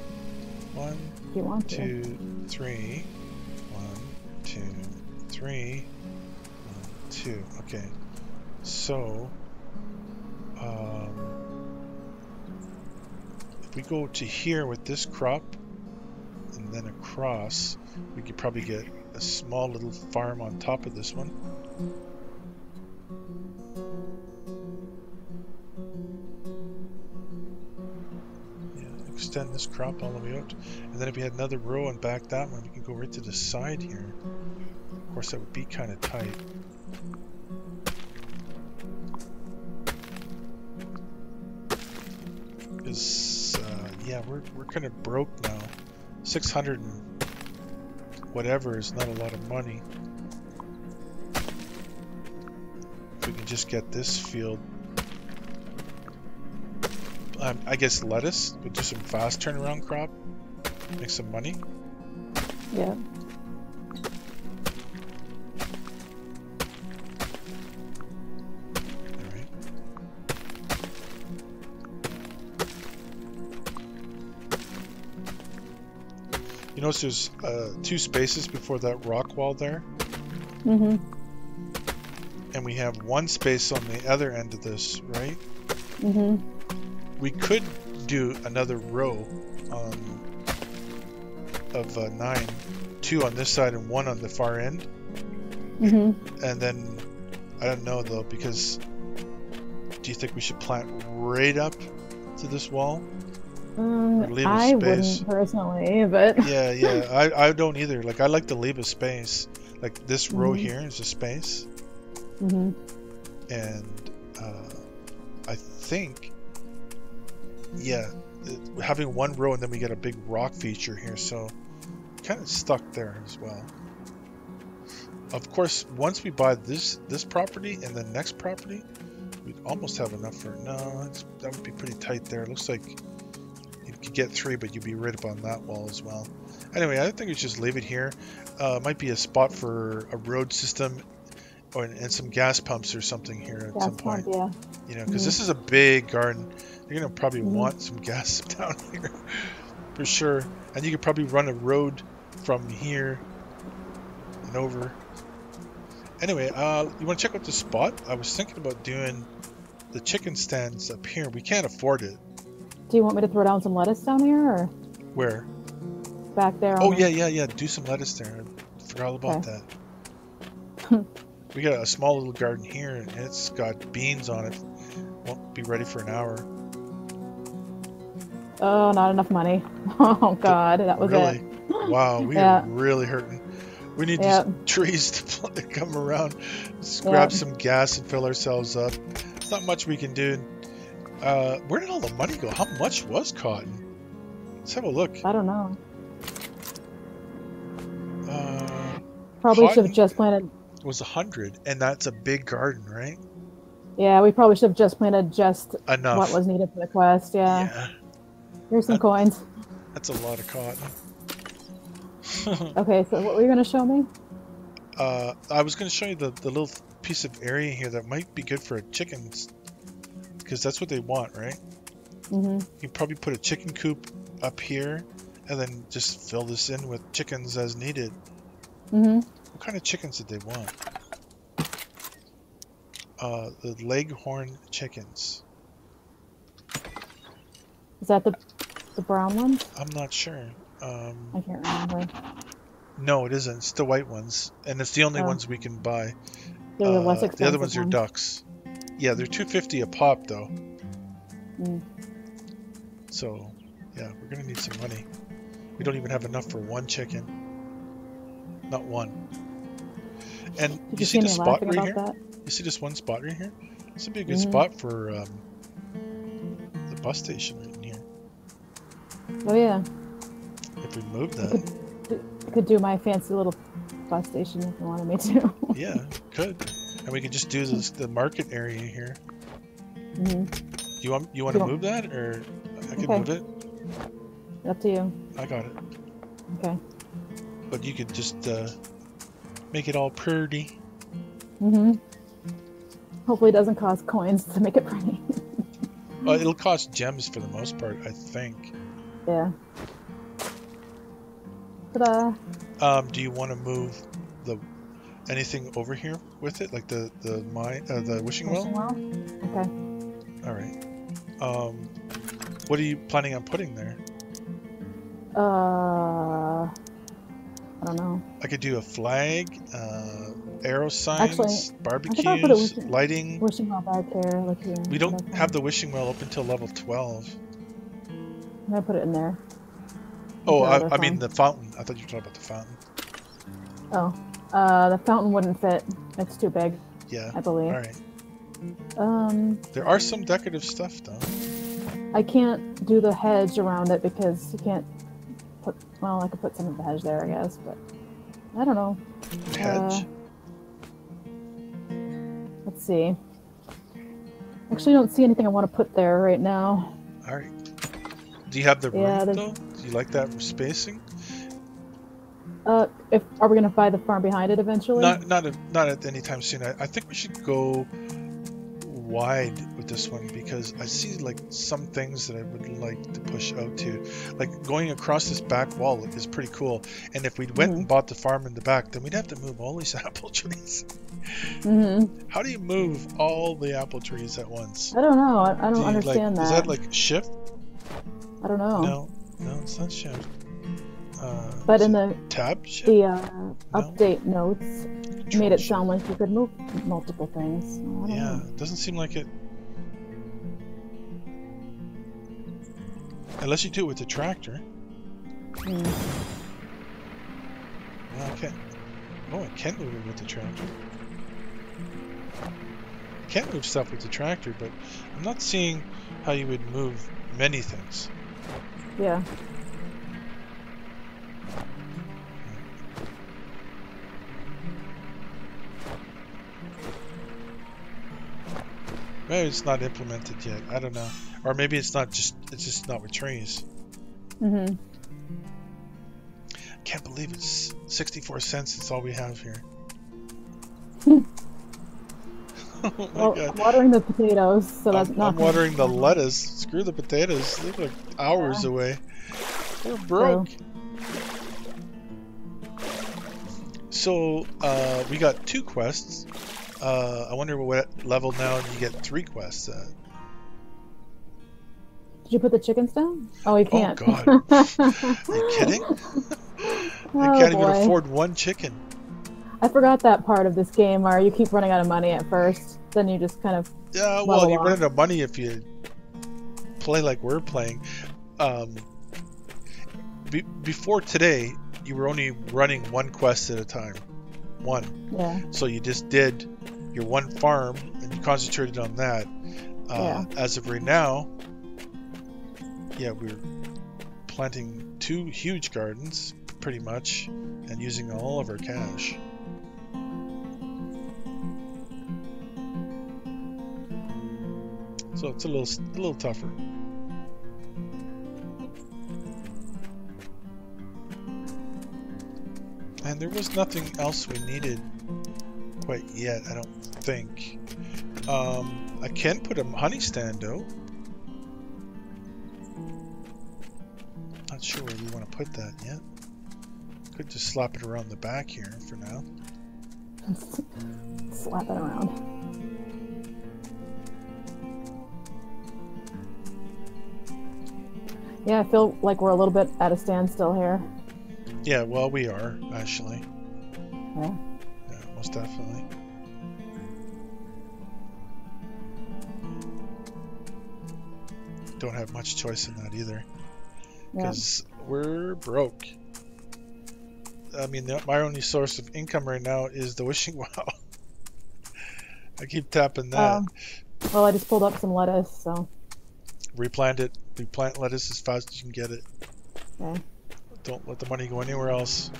1, 2, 3. 1, 2, 3. 1, 2. Okay. So, if we go to here with this crop and then across, we could probably get a small little farm on top of this one. Yeah, extend this crop all the way out. And then if we had another row and back that one, we can go right to the side here. Of course, that would be kind of tight. Because, yeah, we're kind of broke now. 600 and whatever is not a lot of money. If we can just get this field, I guess lettuce, we'll do some fast turnaround crop, make some money. Yeah. Alright. You notice there's 2 spaces before that rock wall there? Mm-hmm. And we have 1 space on the other end of this, right? Mm-hmm. We could do another row of 9, 2 on this side and 1 on the far end. Mm-hmm. And then, I don't know though, because do you think we should plant right up to this wall? Or leave a I space? wouldn't personally, but Yeah, I don't either. Like, I like to leave a space. Like, this row here is a space. Mm-hmm. And I think, yeah, having 1 row and then we get a big rock feature here, so kind of stuck there as well. Of course, once we buy this property and the next property, we'd almost have enough for, no, that would be pretty tight there. It looks like you could get 3, but you'd be right up on that wall as well. Anyway, I think we just leave it here. Might be a spot for a road system and some gas pumps or something here at some point. Yeah. You know, because this is a big garden. You're gonna probably want some gas down here for sure. And you could probably run a road from here and over. Anyway, you want to check out the spot? I was thinking about doing the chicken stands up here. We can't afford it. Do you want me to throw down some lettuce down here, or Where? back there? Oh yeah. Do some lettuce there. I forgot all about that. We got a small little garden here, and it's got beans on it. Won't be ready for an hour. Oh, not enough money. Oh God, that was really? it. Wow, we are really hurting. We need these trees to come around, grab some gas and fill ourselves up. There's not much we can do. Where did all the money go? How much was cotton? Let's have a look. I don't know. Probably should have just planted. Was 100, and that's a big garden, right? Yeah, we probably should have just planted just enough what was needed for the quest. Yeah. Here's some coins. That's a lot of cotton. Okay, so what were you going to show me? I was going to show you the little piece of area here that might be good for chickens, because that's what they want, right? Mm-hmm. You probably put a chicken coop up here, and then just fill this in with chickens as needed. Mm-hmm. What kind of chickens did they want? The leghorn chickens. Is that the brown ones? I'm not sure. I can't remember. No, it isn't. It's the white ones, and it's the only ones we can buy. They're the less expensive the other ones are ones. ducks. Yeah, they're $2.50 a pop though. Mm. So, yeah, we're gonna need some money. We don't even have enough for one chicken. Not one. And Did you you see see the me spot laughing right about here? that? You see this one spot right here? This would be a good Mm-hmm. spot for the bus station right in here. Oh yeah. If we move that. I could do my fancy little bus station if you wanted me to. Yeah, could. And we could just do this, the market area here. Mm-hmm. You want to move that, or I can move it? Up to you. I got it. Okay. But you could just make it all pretty. Mm-hmm. Hopefully it doesn't cost coins to make it pretty. It'll cost gems for the most part, I think. Yeah. Ta-da! Do you want to move anything over here with it, like the wishing well? Okay. All right. What are you planning on putting there? I don't know. I could do a flag, arrow signs, Actually, barbecues, lighting. Wishing well back here, like here. We don't have the wishing well up until level 12. I'm gonna put it in there. Oh, I mean the fountain. I thought you were talking about the fountain. Oh, the fountain wouldn't fit. It's too big. Yeah. I believe. All right. There are some decorative stuff though. I can't do the hedge around it because you can't put. Well, I could put some of the hedge there, I guess, but I don't know. Hedge. Let's see. Actually, I don't see anything I want to put there right now. All right. Do you have the room though? Do you like that spacing? Are we gonna buy the farm behind it eventually? Not at any time soon. I think we should go wide with this one because I see like some things that I would like to push out to. Like going across this back wall is pretty cool. And if we went and bought the farm in the back, then we'd have to move all these apple trees. How do you move all the apple trees at once? I don't know. I don't understand that. Is that like shift? I don't know. No, it's not shift. But in the tab shift? update notes made it sound like you could move multiple things. I don't know. It doesn't seem like it. Unless you do it with the tractor. Well, I can't. Oh, I can move it with the tractor. I can't move stuff with the tractor, but I'm not seeing how you would move many things. Yeah. Maybe it's not implemented yet. I don't know. Or maybe it's just not with trees. I can't believe it's 64 cents. That's all we have here. Oh my God. I'm watering the potatoes, so that's not. I'm watering the lettuce. Screw the potatoes. They're like hours away. They're broke. So we got 2 quests. I wonder what level now you get 3 quests at. Did you put the chickens down? Oh, you can't. Oh God! Are you kidding? I can't even afford 1 chicken. I forgot that part of this game where you keep running out of money at first, then you just kind of. Yeah, well, you run out of money if you play like we're playing. Before today, you were only running 1 quest at a time. 1. Yeah. So you just did your 1 farm and you concentrated on that. As of right now, we're planting 2 huge gardens, pretty much, and using all of our cash. So it's a little tougher. And there was nothing else we needed quite yet, I don't think. I can put a honey stand though. Not sure where we want to put that yet. Could just slap it around the back here for now. Slap it around. Yeah, I feel like we're a little bit at a standstill here. Yeah, well, we are, actually. Yeah. Yeah, most definitely. don't have much choice in that either. Yeah. Because we're broke. I mean, my only source of income right now is the wishing well. I keep tapping that. Well, I just pulled up some lettuce, so. Replant it. Replant lettuce as fast as you can get it. Okay. Don't let the money go anywhere else.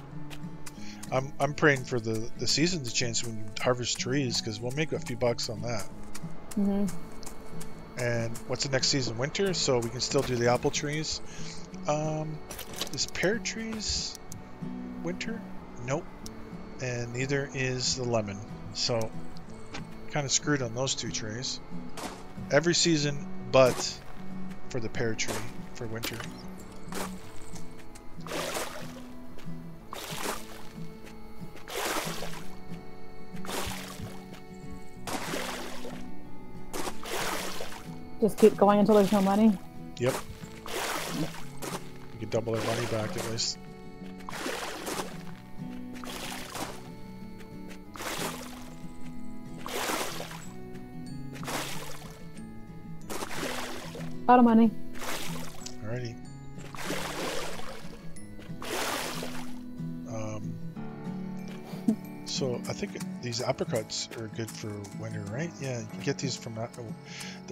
I'm praying for the season to change so we can harvest trees, because we'll make a few bucks on that. Mhm. And what's the next season? Winter, so we can still do the apple trees. Is pear trees winter? Nope. And neither is the lemon. So kind of screwed on those two trees. Every season but for the pear tree for winter. Just keep going until there's no money? Yep. We could double our money back at least. Out of money. Alrighty. So I think these apricots are good for winter, right? Yeah, you can get these from that.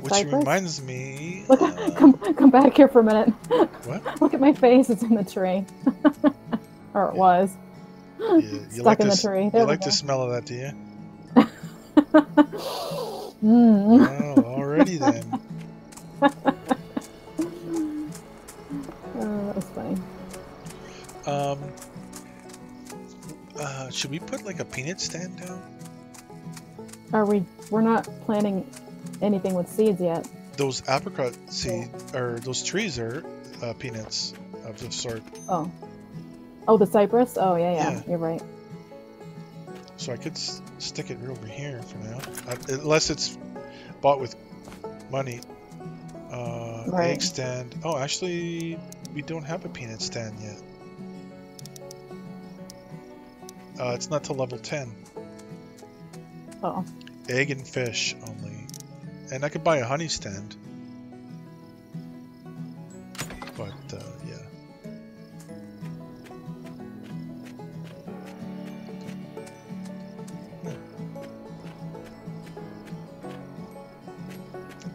Which Cypress? reminds me. Look, come back here for a minute. What? Look at my face. It's in the tree. Or it was. You Stuck like in the the tree. You There we like go. the smell of that, do you? Mm. Oh, already then. That was funny. Should we put like a peanut stand down? We're not planting anything with seeds yet. Those apricot seed, or those trees are peanuts of the sort. Oh. Oh, the cypress? Oh, yeah. Yeah. You're right. So I could stick it over here for now. Unless it's bought with money. Right. Egg stand. Oh, actually, we don't have a peanut stand yet. It's not till level 10. Oh. Egg and fish only. And I could buy a honey stand. But, yeah.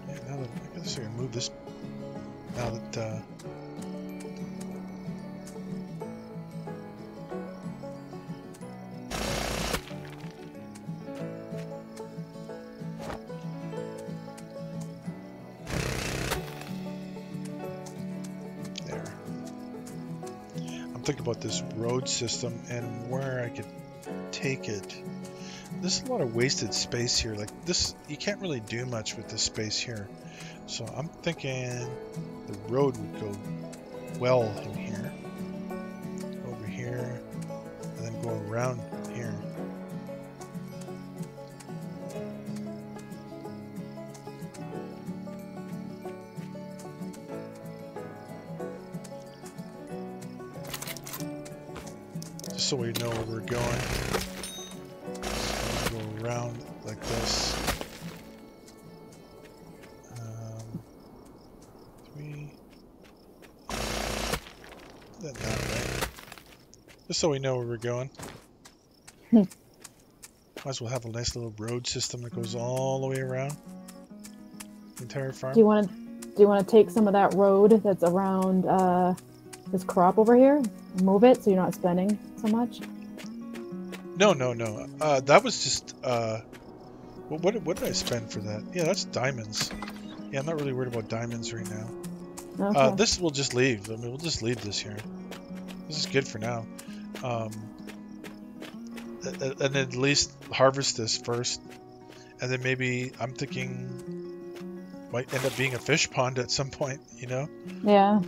Yeah, now that I guess I can move this. Now that there. I'm thinking about this road system and where I could take it. There's a lot of wasted space here. Like this, you can't really do much with this space here. So I'm thinking the road would go well in here, over here, and then go around here. Just so we know where we're going. So go around like this. That way. Just so we know where we're going. Might as well have a nice little road system that goes all the way around the entire farm. Do you want to take some of that road that's around this crop over here and move it so you're not spending so much? No. That was just what did I spend for that? Yeah, that's diamonds. Yeah, I'm not really worried about diamonds right now. Okay. This we'll just leave. I mean, we'll just leave this here. This is good for now. And at least harvest this first, and then maybe I'm thinking might end up being a fish pond at some point. You know? Yeah.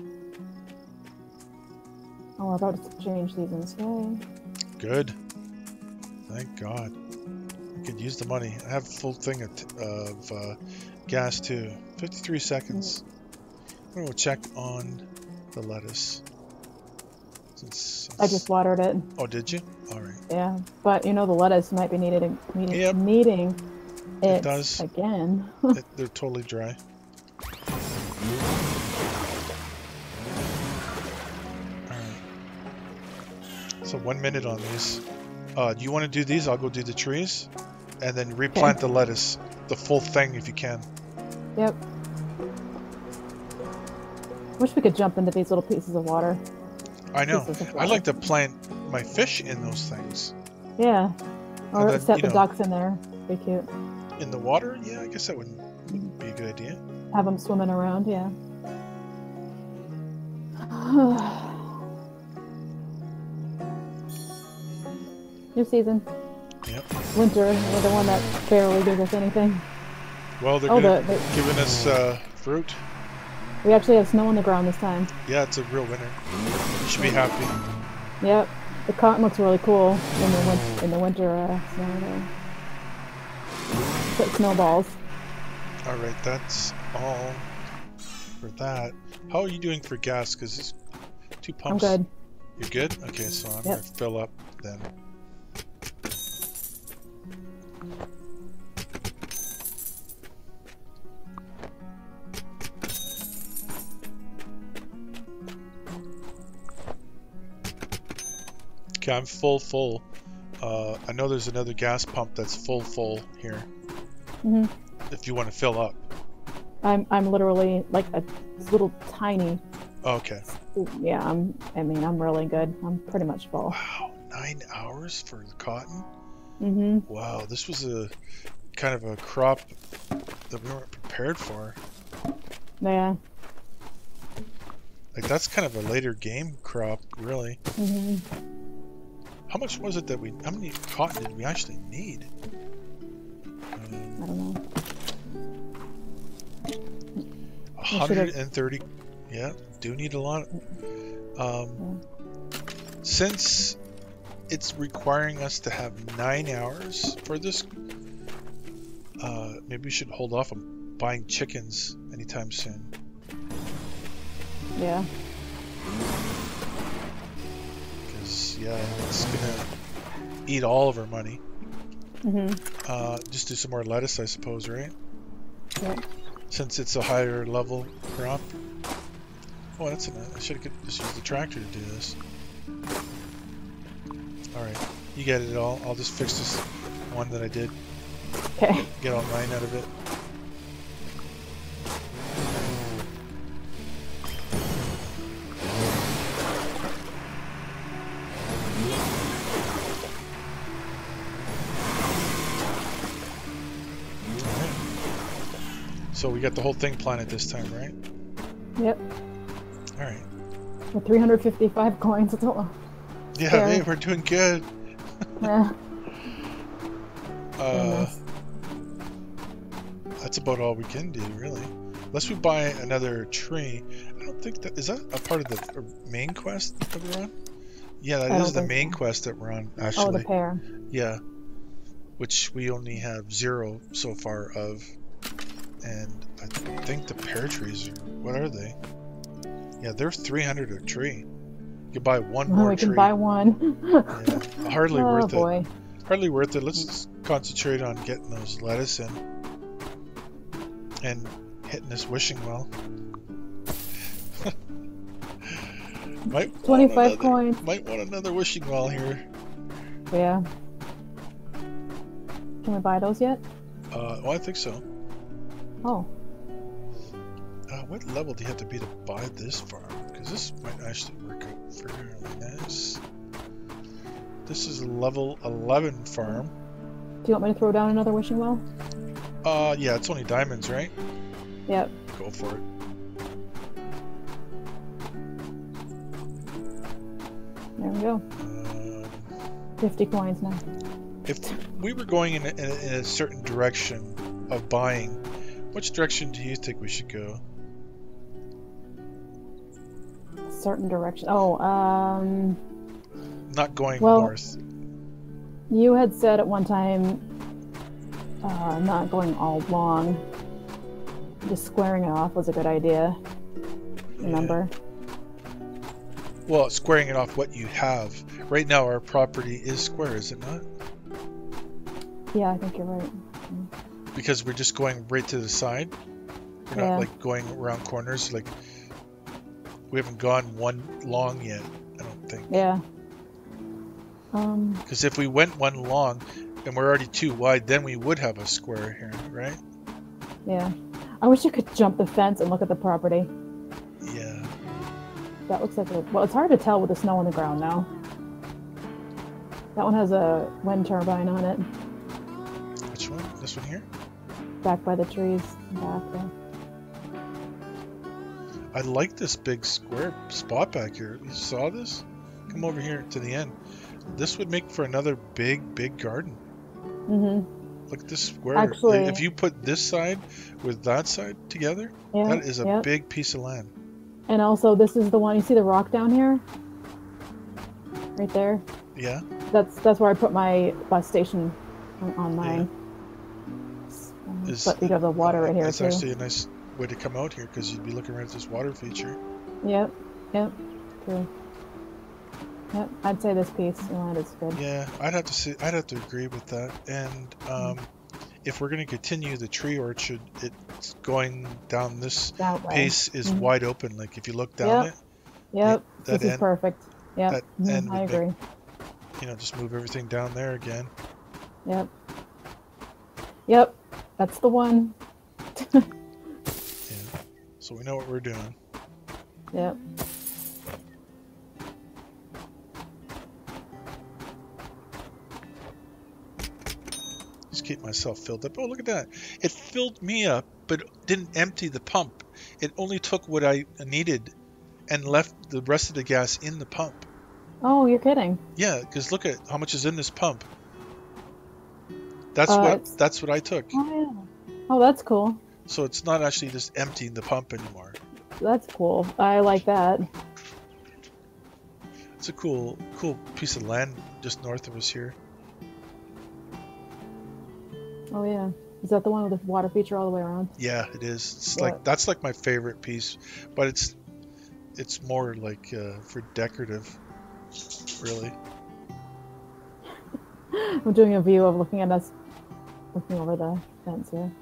Oh, we're about to change seasons. Yay. Good. Thank God. I could use the money. I have a full thing of gas too. 53 seconds. I'm gonna go check on the lettuce. Since I just watered it. Oh, did you? All right. Yeah, but the lettuce might be needing Yep. needing It does. again. They're totally dry. So 1 minute on these. Do you want to do these? I'll go do the trees. And then replant the lettuce. The full thing if you can. Yep. Wish we could jump into these little pieces of water. I know. I like to plant my fish in those things. Yeah. Or then, set the ducks in there. Be cute. In the water? Yeah, I guess that wouldn't be a good idea. Have them swimming around, yeah. New season. Yep. Winter, we're the one that barely gives us anything. Well, they're giving us fruit. We actually have snow on the ground this time. Yeah, it's a real winter. You should be happy. Yep. The cotton looks really cool in the winter snow there. Put snowballs. All right, that's all for that. How are you doing for gas? Because it's 2 pumps. I'm good. You're good? Okay, so I'm going to fill up then. Okay, I'm full. I know there's another gas pump that's full here. Mm-hmm. If you want to fill up. I'm literally like a little tiny. Okay. Yeah, I'm really good. I'm pretty much full. Wow, 9 hours for the cotton? Mm-hmm. Wow, this was a kind of a crop that we weren't prepared for. Yeah. Like that's kind of a later game crop, really. Mm-hmm. How much was it that how many cotton did we actually need? I don't know. 130. Yeah, do need a lot. Since it's requiring us to have 9 hours for this, maybe we should hold off on buying chickens anytime soon. Yeah. Because, yeah, it's gonna eat all of our money. Mm-hmm. Just do some more lettuce, I suppose, right? Yeah. Since it's a higher level crop. Oh, that's enough. I should have just used the tractor to do this. Alright, you get it all. I'll just fix this one that I did. Okay. Get all 9 out of it. So we got the whole thing planted this time, right? Yep. All right. With 355 coins, it's all. Yeah, hey, we're doing good. Yeah. That's about all we can do, really. Unless we buy another tree. I don't think that... Is that a part of the main quest that we're on? Yeah, that is the main quest that we're on, actually. Oh, the pear. Yeah. Which we only have 0 so far of. And I think the pear trees are... What are they? Yeah, they're 300 a tree. You can buy one more tree. We can buy one. Yeah, hardly worth boy. it. Hardly worth it. Let's just concentrate on getting those lettuce in. And hitting this wishing well. 25 coins. Might want another wishing well here. Yeah. Can we buy those yet? Oh, I think so. Oh. What level do you have to be to buy this farm? Because this might actually work out fairly nice. This is a level 11 farm. Do you want me to throw down another wishing well? Yeah, it's only diamonds, right? Yep. Go for it. There we go. 50 coins now. If we were going in a certain direction of buying, which direction do you think we should go? Certain direction. Oh, not going north. You had said at one time, not going all long. Just squaring it off was a good idea. Remember? Yeah. Well, squaring it off what you have. Right now, our property is square, is it not? Yeah, I think you're right. Because we're just going right to the side? We're not like going around corners. Like we haven't gone one long yet. I don't think. Yeah. Because if we went one long and we're already too wide, then we would have a square here, right? Yeah. I wish you could jump the fence and look at the property. Yeah. That looks like a... Well, it's hard to tell with the snow on the ground now. That one has a wind turbine on it. Which one? This one here? Back by the trees. Back there. I like this big square spot back here. You saw this? Come over here to the end. This would make for another big garden. Look at this square. Actually, if you put this side with that side together, that is a big piece of land. And also, this is the one. You see the rock down here, right there. Yeah. That's where I put my bus station on mine. Yeah. But we have the water right here that's too. That's actually a nice way to come out here because you'd be looking right at this water feature. Yep. True. Yep, I'd say this piece of land is good. Yeah, I'd have to agree with that. And if we're going to continue the tree orchard, it's going down this pace is wide open. Like if you look down it. Yep. This is perfect. Yep. I agree. Just move everything down there again. Yep. That's the one. Yeah. So we know what we're doing. Yep. Just keep myself filled up. Oh, look at that. It filled me up, but didn't empty the pump. It only took what I needed and left the rest of the gas in the pump. Oh, you're kidding. Yeah, because look at how much is in this pump. That's what I took. Oh, yeah. Oh, that's cool. So it's not actually just emptying the pump anymore. That's cool. I like that. It's a cool piece of land just north of us here. Oh yeah, is that the one with the water feature all the way around? Yeah, it is. It's that's like my favorite piece, but it's more like for decorative, really. I'm doing a view of looking at us, looking over the fence here.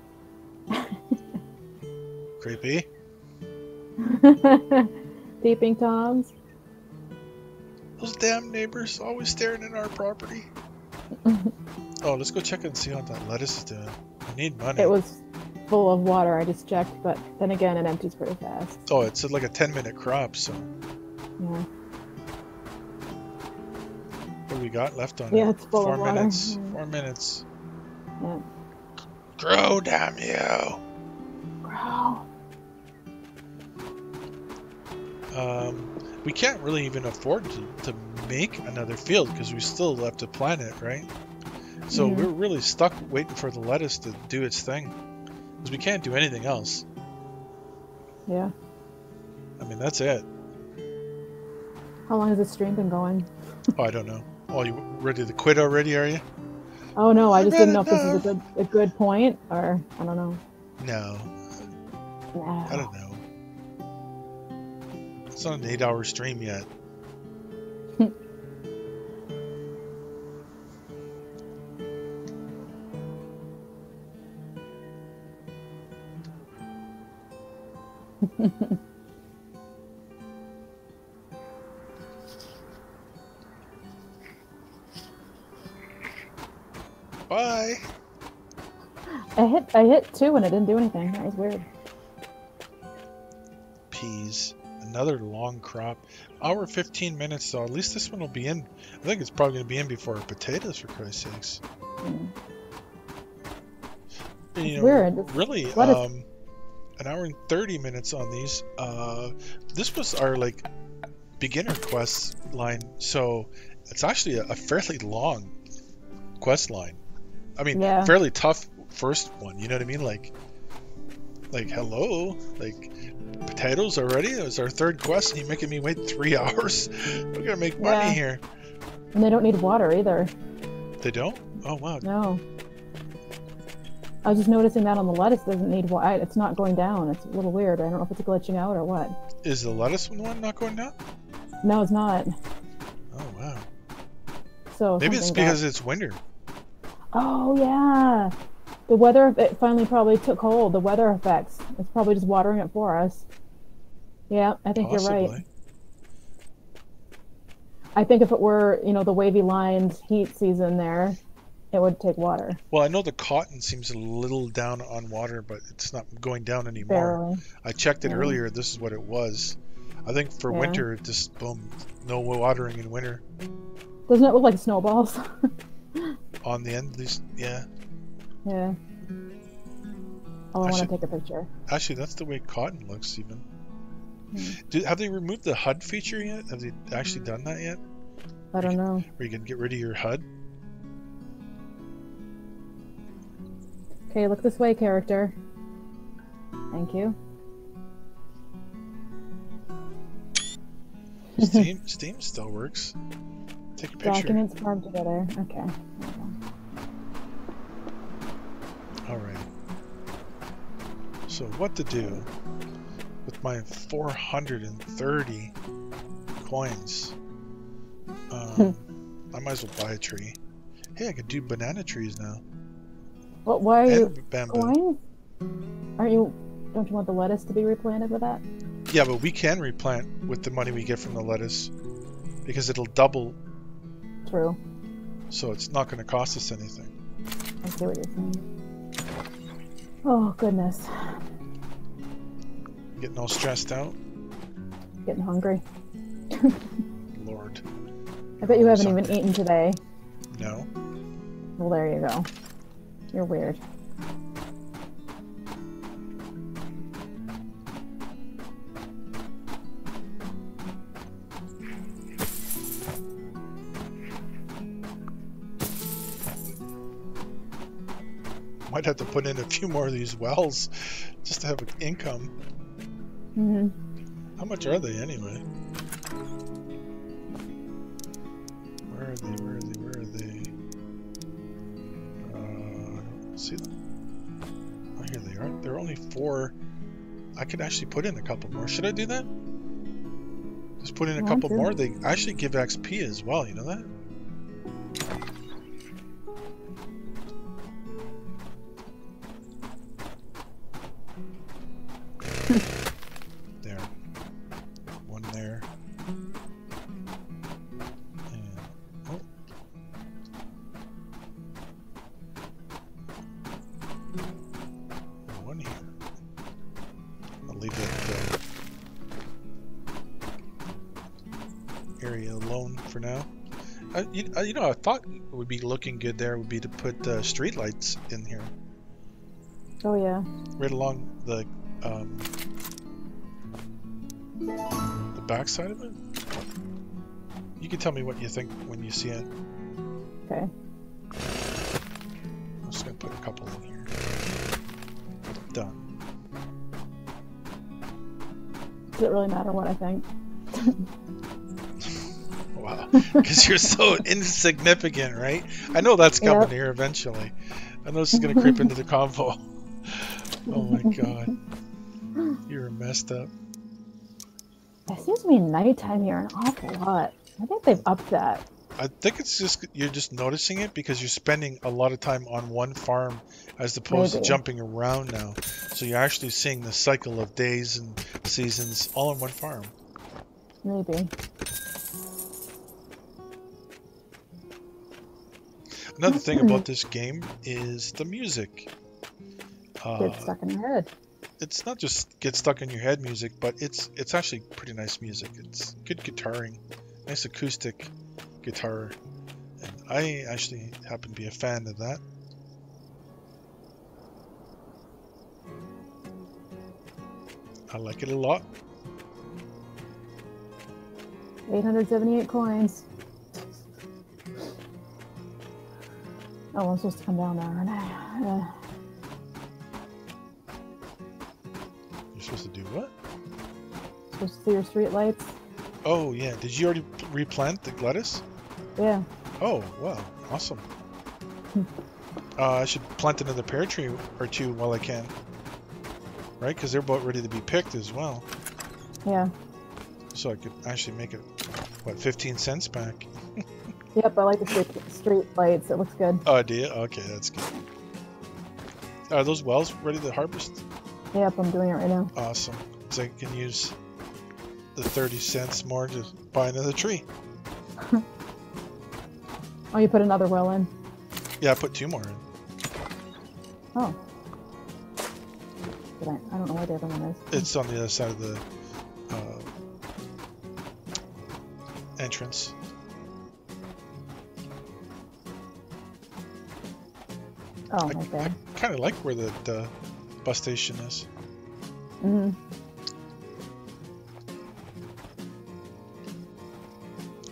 Creepy. Peeping Toms. Those damn neighbors always staring at our property. Oh, let's go check and see how that lettuce is doing. I need money. It was full of water, I just checked, but then again, it empties pretty fast. Oh, it's like a 10-minute crop, so. Yeah. What do we got left on it? Yeah, it's full 4 of water. minutes. 4 minutes. Yeah. Grow, damn you! Grow. We can't really even afford to make another field because we still have to plant it, right? So we're really stuck waiting for the lettuce to do its thing because we can't do anything else. Yeah. I mean, that's it. How long has this stream been going? Oh, I don't know. Oh, you ready to quit already, are you? Oh no, I just didn't know if this is a good point or I don't know. No. No. I don't know. It's not an 8-hour stream yet. Bye. I hit 2 and it didn't do anything. That was weird. Peas. Another long crop. Hour 15 minutes, so at least this one will be in. I think it's probably going to be in before our potatoes, for Christ's sakes. It's weird. Really, an hour and 30 minutes on these. This was our beginner quest line, so it's actually a fairly long quest line. I mean, fairly tough first one. You know what I mean? Like hello, potatoes already. It was our third quest, and you're making me wait 3 hours. We're gonna make money here. And they don't need water either. They don't? Oh wow. No. I was just noticing that on the lettuce doesn't need water. It's not going down. It's a little weird. I don't know if it's glitching out or what. Is the lettuce one not going down? No, it's not. Oh wow. So maybe it's because it's winter. Oh yeah. The weather, it finally probably took hold. The weather effects. It's probably just watering it for us. Yeah, I think you're right. Possibly. I think if it were, the wavy lined heat season there, it would take water. Well, I know the cotton seems a little down on water, but it's not going down anymore. Barely. I checked it Yeah. earlier. This is what it was. I think for Yeah. winter, just boom, no watering in winter. Doesn't it look like snowballs? On the end, these, yeah. Yeah. Oh, I want to Actually- take a picture. Actually, that's the way cotton looks even. Hmm. Have they removed the HUD feature yet? Have they actually done that yet? I don't know. Where you can get rid of your HUD? Okay, look this way, character. Thank you. Steam still works. Take a picture. Documents farmed together. Okay. Alright. So what to do with my 430 coins? I might as well buy a tree. Hey, I could do banana trees now. What? Why are you And bamboo. coins? Don't you want the lettuce to be replanted with that? Yeah, but we can replant with the money we get from the lettuce because it'll double, True. so it's not going to cost us anything. I see what you're saying. Oh, goodness. Getting all stressed out? Getting hungry. Lord. I bet you haven't Something. even eaten today. No. Well, there you go. You're weird. Might have to put in a few more of these wells just to have an income. Mm-hmm. How much are they anyway? Where are they? Where are they? Where are they? I don't see them. Oh, here they are. They're only 4. I could actually put in a couple more. Should I do that? Just put in a couple more. They actually give XP as well. You know that? There. One there. And, oh. One here. I'll leave that area alone for now. I thought it would be looking good there would be to put street lights in here. Oh, yeah. Right along the back side of it. You can tell me what you think when you see it. Okay. I'm just gonna put a couple in here. Done. Does it really matter what I think? Wow. Because you're so insignificant, right? I know that's coming Yep. here eventually. I know this is gonna creep into the convo. Oh my god. You're messed up. It seems to be nighttime here an awful lot. I think they've upped that. I think it's just you're just noticing it because you're spending a lot of time on one farm as opposed to Maybe. jumping around now. So you're actually seeing the cycle of days and seasons all on one farm. Maybe. Another thing about this game is the music. Gets stuck in your head. It's not just get stuck in your head music, but it's actually pretty nice music. It's good guitaring, nice acoustic guitar, and I actually happen to be a fan of that. I like it a lot. 878 coins. Oh, I'm supposed to come down there, aren't I? You're supposed to do what? Supposed to see your street lights. Oh yeah, did you already replant the lettuce? Yeah. Oh wow, awesome. I should plant another pear tree or two while I can. Right, because they're about ready to be picked as well. Yeah. So I could actually make it, what, 15 cents back? Yep, I like the street lights. It looks good. Oh, do you? Okay, that's good. Are those wells ready to harvest? Yep, I'm doing it right now. Awesome. So I can use the 30 cents more to buy another tree. Oh, you put another well in? Yeah, I put 2 more in. Oh. But I don't know where the other one is. It's on the other side of the entrance. Oh, right there. I kind of like where the bus station is. Mm-hmm.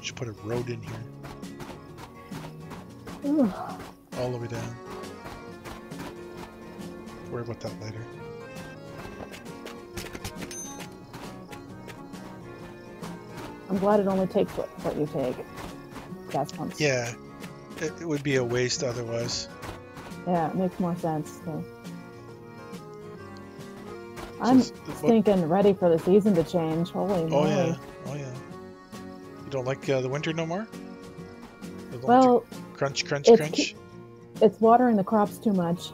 Should put a road in here. Ooh. All the way down. Worry about that later. I'm glad it only takes what you take. Gas pumps. Yeah. It would be a waste otherwise. Yeah, it makes more sense. So. I'm stinking ready for the season to change. Holy moly. Yeah. Oh, yeah. You don't like the winter no more? Well, crunch, crunch. It's watering the crops too much.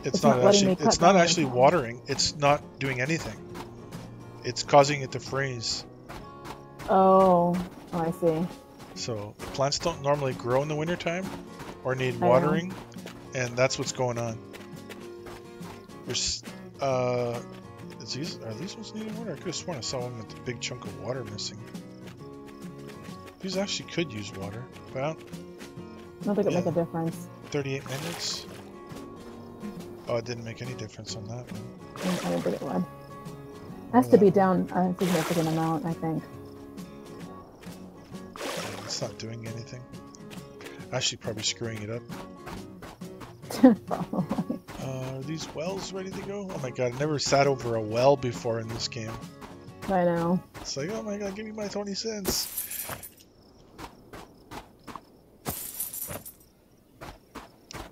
It's not actually watering. It's not doing anything. It's causing it to freeze. Oh, I see. So plants don't normally grow in the wintertime or need watering, and that's what's going on. There's are these ones needing water? I could have sworn I saw one with a big chunk of water missing. These actually could use water, but I don't think it make a difference. 38 minutes. Oh, it didn't make any difference on that one. I didn't think it would. Has to be down a significant amount, I think. Yeah, it's not doing anything. Actually, probably screwing it up. Probably. Are these wells ready to go? Oh my god, I never sat over a well before in this game. I know. It's like, oh my god, give me my 20 cents.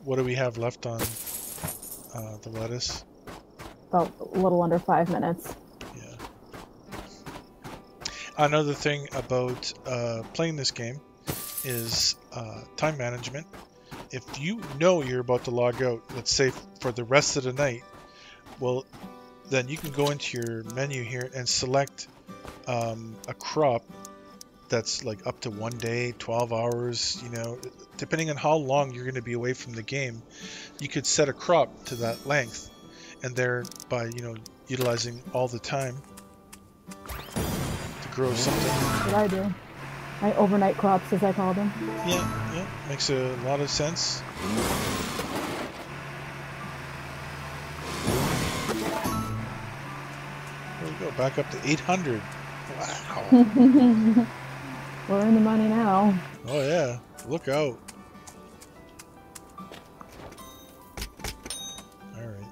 What do we have left on the lettuce? About a little under 5 minutes. Yeah. Another thing about playing this game is time management. If you know you're about to log out, let's say for the rest of the night, well, then you can go into your menu here and select a crop that's like up to 1 day, 12 hours, you know, depending on how long you're going to be away from the game, you could set a crop to that length, and thereby, you know, utilizing all the time to grow something. That's what I do. My overnight crops, as I call them. Yeah, makes a lot of sense. There we go, back up to 800. Wow. We're in the money now. Oh yeah, look out. Alright.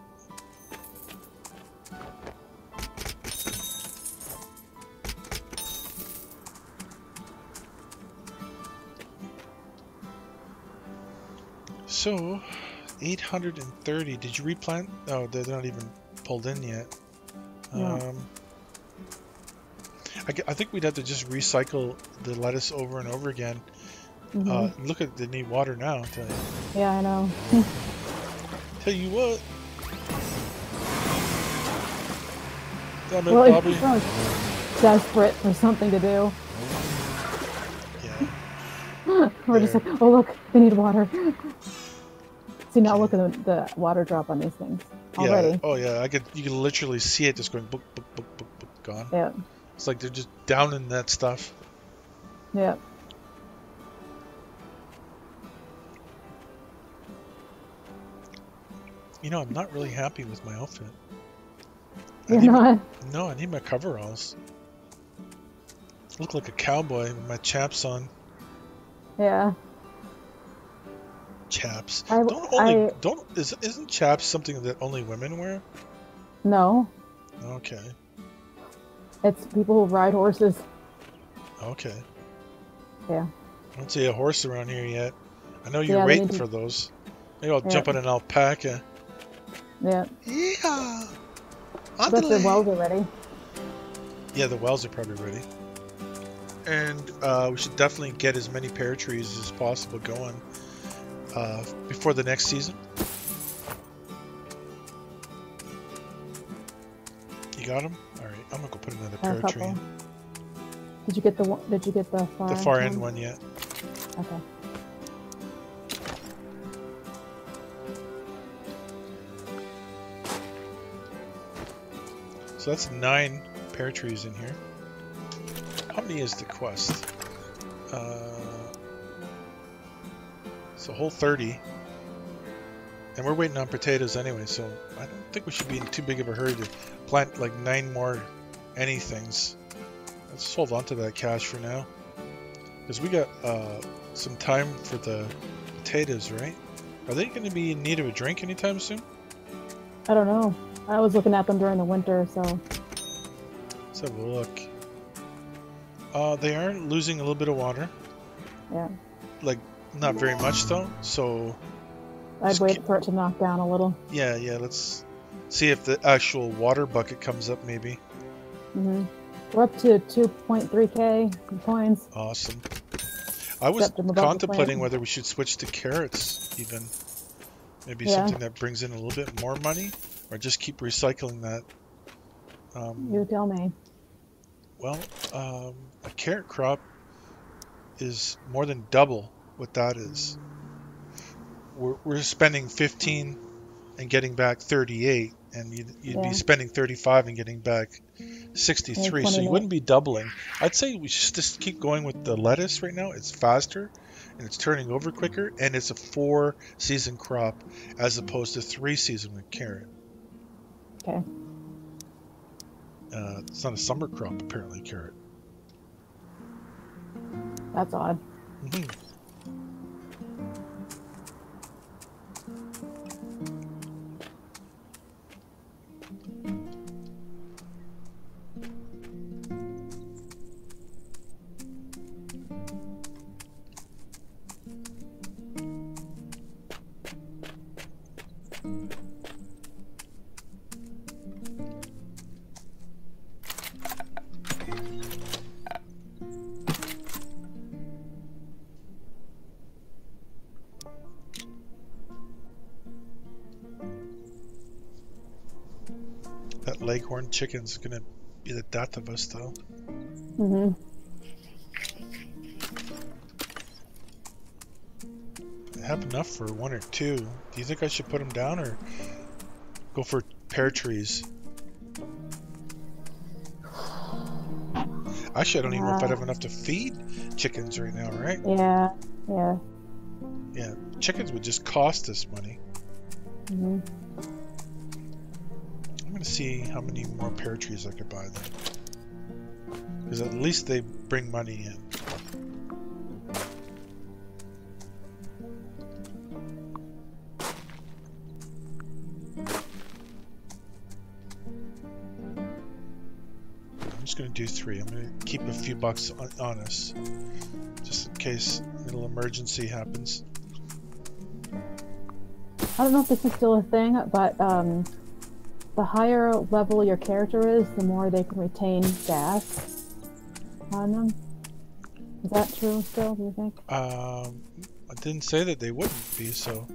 So, 830. Did you replant? Oh, they're not even pulled in yet. No. I think we'd have to just recycle the lettuce over and over again. Look at, they need water now, I'll tell you. Yeah, I know. Tell you what. Damn it, Well, Bobby. It's desperate for something to do. Yeah. We're just like, oh look, they need water. See, now look at the water drop on these things already. Yeah. Oh yeah, you can literally see it just going book, book, book, book, book, gone. Yeah. It's like they're just down in that stuff. Yeah. You know, I'm not really happy with my outfit. You're not? No, I need my coveralls. I look like a cowboy with my chaps on. Yeah. Chaps. Isn't chaps something that only women wear? No. Okay. It's people who ride horses. Okay. Yeah. I don't see a horse around here yet. I know you're waiting for those. Maybe I'll jump on an alpaca. Yeah. Yeah. But the wells are ready. Yeah, the wells are probably ready. And we should definitely get as many pear trees as possible going before the next season. got them? All right, I'm gonna go put another A pear tree couple. in. Did you get the one? Did you get the far? The far end one yet? Okay. So that's 9 pear trees in here. How many is the quest? It's a whole 30. And we're waiting on potatoes anyway, so I don't think we should be in too big of a hurry to plant like 9 more anythings. Let's just hold on to that cash for now. Because we got some time for the potatoes, right? Are they going to be in need of a drink anytime soon? I don't know. I was looking at them during the winter, so. Let's have a look. They are losing a little bit of water. Yeah. Like, not very much though, so... I'd wait for it to knock down a little. Yeah, let's see if the actual water bucket comes up maybe. Mm-hmm. We're up to 2.3k coins. Awesome. I was contemplating whether we should switch to carrots even. Maybe something that brings in a little bit more money, or just keep recycling that. You tell me. Well, a carrot crop is more than double what that is. We're spending 15 and getting back 38, and you'd be spending 35 and getting back 63, so you wouldn't be doubling. I'd say we should just keep going with the lettuce right now. It's faster, and it's turning over quicker, and it's a 4-season crop as opposed to 3-season with carrot. Okay. It's not a summer crop, apparently, carrot. That's odd. Mm-hmm. That leghorn chicken's gonna be the death of us, though. Mm-hmm. I have enough for 1 or 2. Do you think I should put them down or go for pear trees? Actually, I don't even know if I'd have enough to feed chickens right now, right? Yeah. Yeah, chickens would just cost us money. Mm-hmm. I'm gonna see how many more pear trees I could buy then. Because at least they bring money in. I'm just gonna do 3. I'm gonna keep a few bucks on us. Just in case a little emergency happens. I don't know if this is still a thing, but the higher level your character is, the more they can retain gas on them. Is that true still, do you think? I didn't say that they wouldn't be, so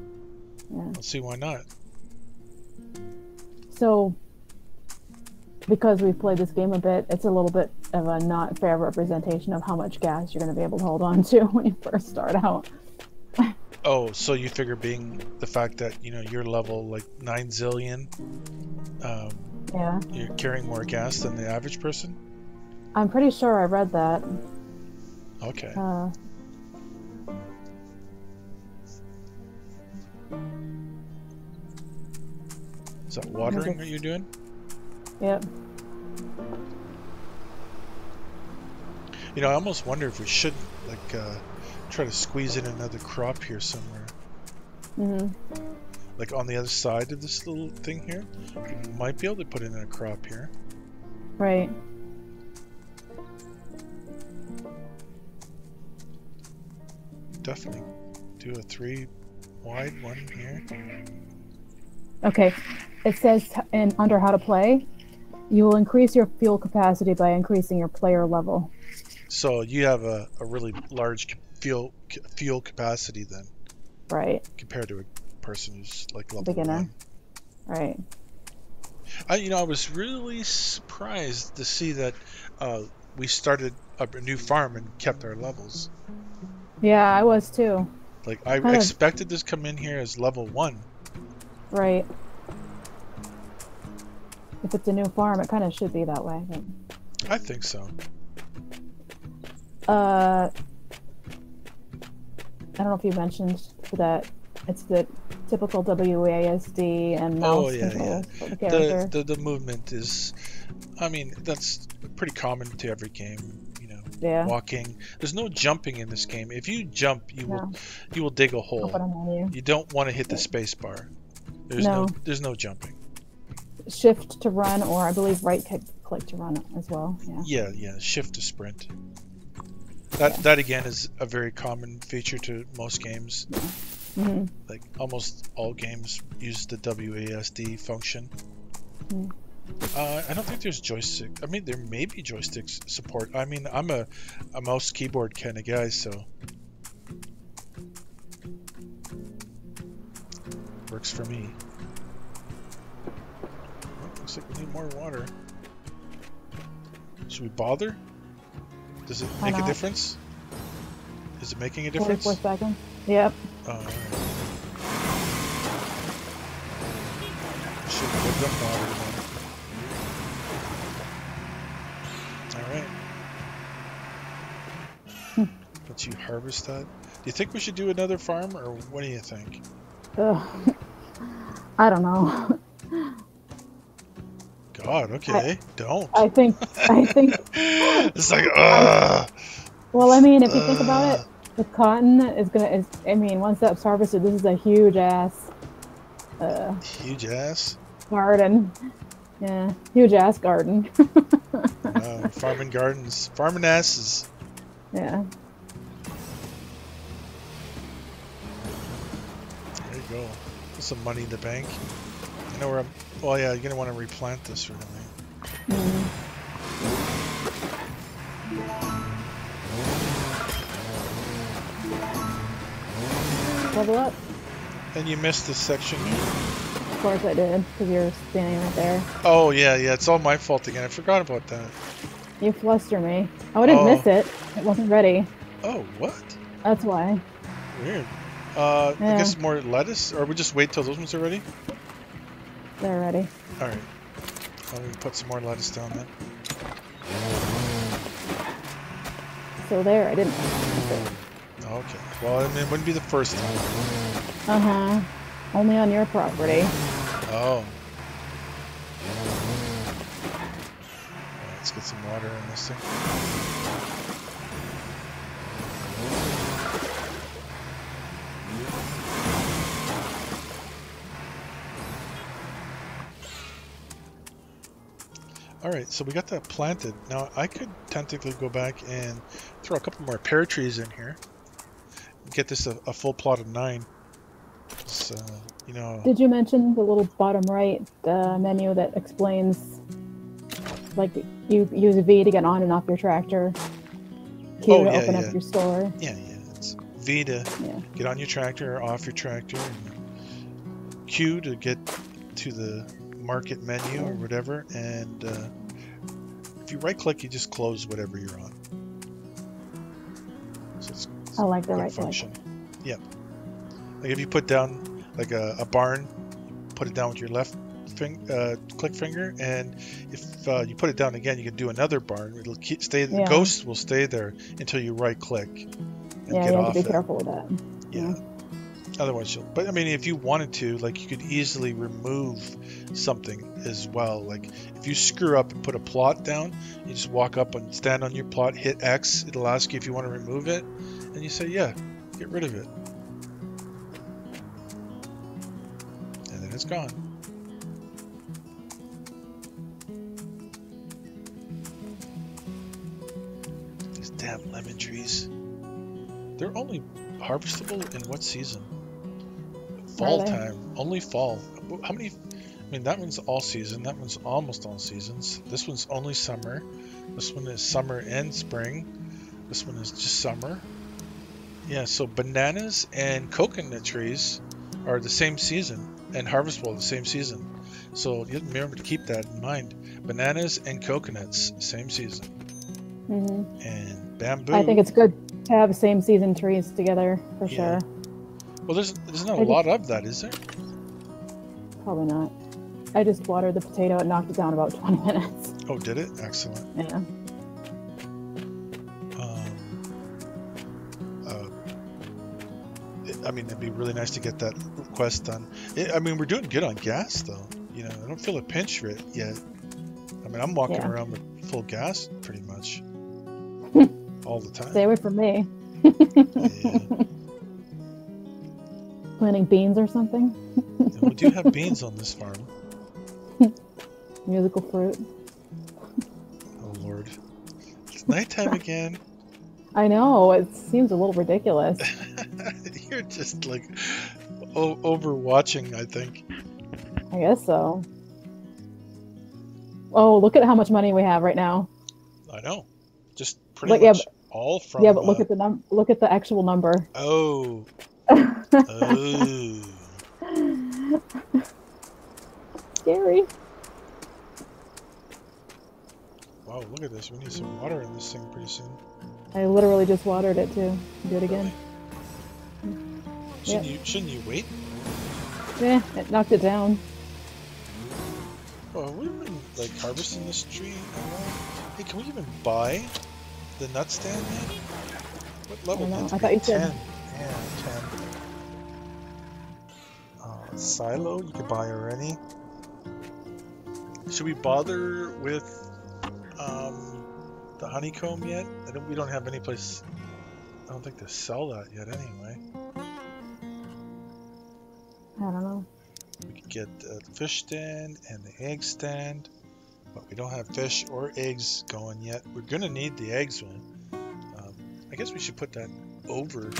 let's see why not. So, because we've played this game a bit, it's a little bit of a not fair representation of how much gas you're going to be able to hold on to when you first start out. Oh, so you figure being the fact that, you know, you're level like 9 zillion, you're carrying more gas than the average person? I'm pretty sure I read that. Okay. Is that watering what you're doing? Yep. You know, I almost wonder if we shouldn't, like, try to squeeze in another crop here somewhere. Mm-hmm. Like on the other side of this little thing here. We might be able to put in a crop here. Right. Definitely do a 3 wide one here. Okay. It says under how to play, you will increase your fuel capacity by increasing your player level. So you have a really large fuel capacity then. Right. Compared to a person who's like level beginner. 1. Right. I was really surprised to see that we started a new farm and kept our levels. Yeah, I was too. Like I Kind of, expected this to come in here as level 1. right. If it's a new farm, it kind of should be that way. But... I think so. I don't know if you mentioned that it's the typical WASD and Oh mouse yeah, controls for the yeah. character. The movement is, I mean, that's pretty common to every game. Yeah. Walking. There's no jumping in this game. If you jump, No. you will dig a hole. Open a menu. You don't want to hit the Yeah. space bar. No. There's no jumping. Shift to run, or I believe right click to run as well. Yeah. Yeah. Shift to sprint. That again is a very common feature to most games. Mm-hmm. Like almost all games use the WASD function. Mm-hmm. I don't think there's joystick. I mean, there may be joysticks support. I mean, I'm a mouse keyboard kind of guy, so works for me. Well, looks like we need more water. Should we bother? Does it make a difference? Is it making a difference? 44 seconds. Yep. Oh, all right. Should give them water then. Alright. Once you harvest that. Do you think we should do another farm, or what do you think? I don't know. God, okay, don't. I think. It's like, Well, I mean, if you think about it, the cotton I mean, once that's harvested, this is a huge ass. Huge ass? Garden. Yeah, huge ass garden. Farming gardens. Farming asses. Yeah. There you go. Put some money in the bank. I know where I'm... Well, yeah, you're going to want to replant this or something. Level up. And you missed this section. Of course I did, because you're standing right there. Oh, yeah, it's all my fault again. I forgot about that. You fluster me. Oh, I didn't miss it. It wasn't ready. Oh, what? That's why. Weird. I guess more lettuce? Or we just wait till those ones are ready? They're ready. Alright. Let me put some more lettuce down then. So there, I didn't miss it. Okay. Well, I mean, it wouldn't be the first time. Uh-huh. Only on your property. Oh. Let's get some water in this thing. Alright, so we got that planted. Now, I could technically go back and throw a couple more pear trees in here. Get this a full plot of 9. So, Did you mention the little bottom right menu that explains, like, you use V to get on and off your tractor, Q to open up your store? Yeah. It's V to get on your tractor or off your tractor, and Q to get to the market menu or whatever, and if you right click, you just close whatever you're on. So it's I like the right function. Yep. Like if you put down like a barn, put it down with your left click finger, and if you put it down again, you can do another barn. It'll stay. The ghost will stay there until you right click and get you off have to be it. careful with that. Yeah. Otherwise, but I mean, if you wanted to, like, you could easily remove something as well. Like, if you screw up and put a plot down, you just walk up and stand on your plot, hit X. It'll ask you if you want to remove it, and you say, yeah, get rid of it. And then it's gone. These damn lemon trees. They're only harvestable in what season? Fall time. Only fall. How many? I mean, that one's all season. That one's almost all seasons. This one's only summer. This one is summer and spring. This one is just summer. Yeah, so bananas and coconut trees are the same season and harvestable the same season. So you remember to keep that in mind. Bananas and coconuts, same season. And bamboo. I think it's good to have same season trees together for Yeah. sure. Well, there's not a lot of that, is there? Probably not. I just watered the potato. It knocked it down about 20 minutes. Oh, did it? Excellent. Yeah. I mean, it'd be really nice to get that quest done. I mean, we're doing good on gas, though. You know, I don't feel a pinch for it yet. I mean, I'm walking around with full gas pretty much all the time. Stay away from me. Yeah. Planting beans or something? And we do have beans on this farm. Musical fruit. Oh, Lord. It's nighttime again. I know. It seems a little ridiculous. You're just like overwatching, I think. I guess so. Oh, look at how much money we have right now. I know. Just pretty much all from... Yeah, but look at the actual number. Oh. Oh. Scary. Wow, look at this. We need some water in this thing pretty soon. I literally just watered it too. Do it again. Really? Shouldn't you wait? Yeah, it knocked it down. Oh, have we been like harvesting this tree? Hey, can we even buy the nut stand yet? What level? I don't know. I thought you said 10. Yeah, 10. Silo, you could buy already. Should we bother with the honeycomb yet? We don't have any place. I don't think to sell that yet anyway. I don't know. We could get the fish stand and the egg stand, but we don't have fish or eggs going yet. We're gonna need the eggs one. I guess we should put that over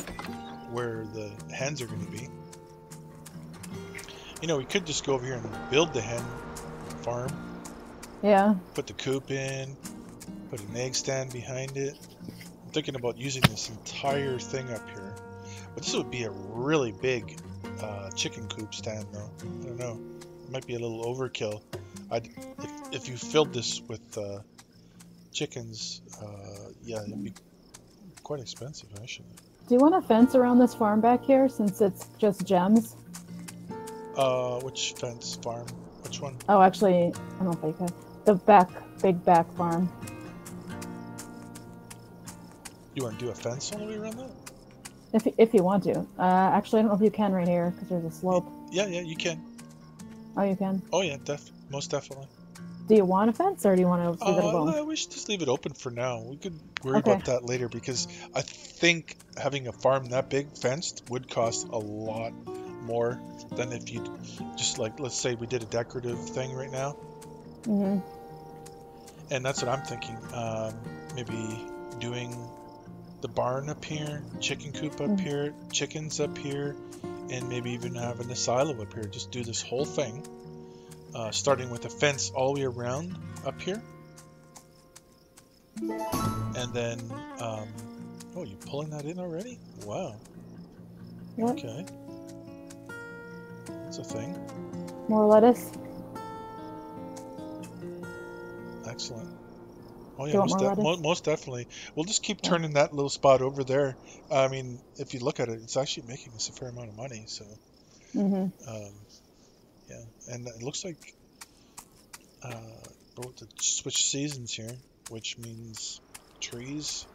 where the hens are gonna be. You know, we could just go over here and build the hen farm. Yeah. Put the coop in, put an egg stand behind it. I'm thinking about using this entire thing up here. But this would be a really big chicken coop stand though. I don't know. It might be a little overkill. If you filled this with chickens, yeah, it'd be quite expensive actually. Do you want a fence around this farm back here since it's just gems? Which fence farm? Which one? Oh, actually, I don't think the big back farm. You want to do a fence all the way around that? If you want to. Actually, I don't know if you can right here because there's a slope. Yeah, you can. Oh, you can? Oh yeah, most definitely. Do you want a fence or do you want to leave it alone? We should just leave it open for now. We could worry about that later because I think having a farm that big fenced would cost a lot more than if you just like, let's say we did a decorative thing right now. Mm-hmm. And that's what I'm thinking. Maybe doing the barn up here, chicken coop up here, chickens up here, and maybe even having a silo up here. Just do this whole thing, starting with a fence all the way around up here. And then, oh, you pulling that in already? Wow. Yep. Okay. That's a thing. More lettuce? Excellent. Oh yeah, most definitely. We'll just keep turning that little spot over there. I mean, if you look at it, it's actually making us a fair amount of money. So, yeah, and it looks like we're about to switch seasons here, which means trees.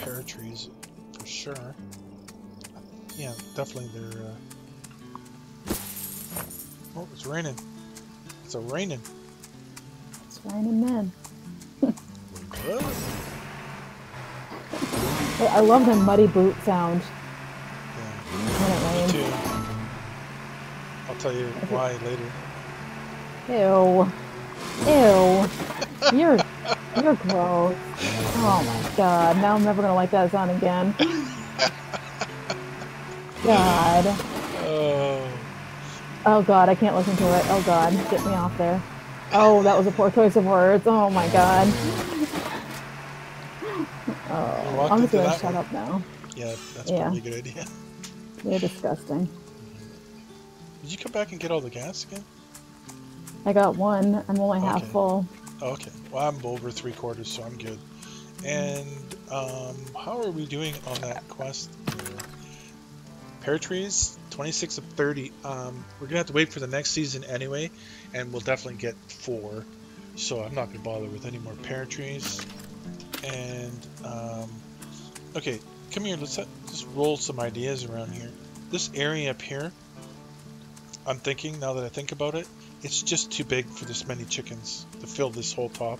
Pear trees for sure. Yeah, definitely they're oh, it's raining. It's raining. It's raining men. What? I love the muddy boot sound Yeah, when it me rains. too. I'll tell you why later. Ew. Ew. You're gross. Oh my god. Now I'm never gonna like that sound again. God. Oh. Oh god, I can't listen to it. Oh god, get me off there. Oh, that was a poor choice of words. Oh my god. You're Oh, I'm welcome just to gonna that shut one. up now. Yeah, that's Yeah, probably a good idea. you're disgusting. Did you come back and get all the gas again? I got one. I'm only half Okay. full. Okay. Well, I'm over 3/4, so I'm good. And how are we doing on that quest? Pear trees, 26 of 30. We're gonna have to wait for the next season anyway, and we'll definitely get 4. So I'm not gonna bother with any more pear trees. And okay, come here. Let's just roll some ideas around here. This area up here, I'm thinking now that I think about it, it's just too big for this many chickens to fill this whole top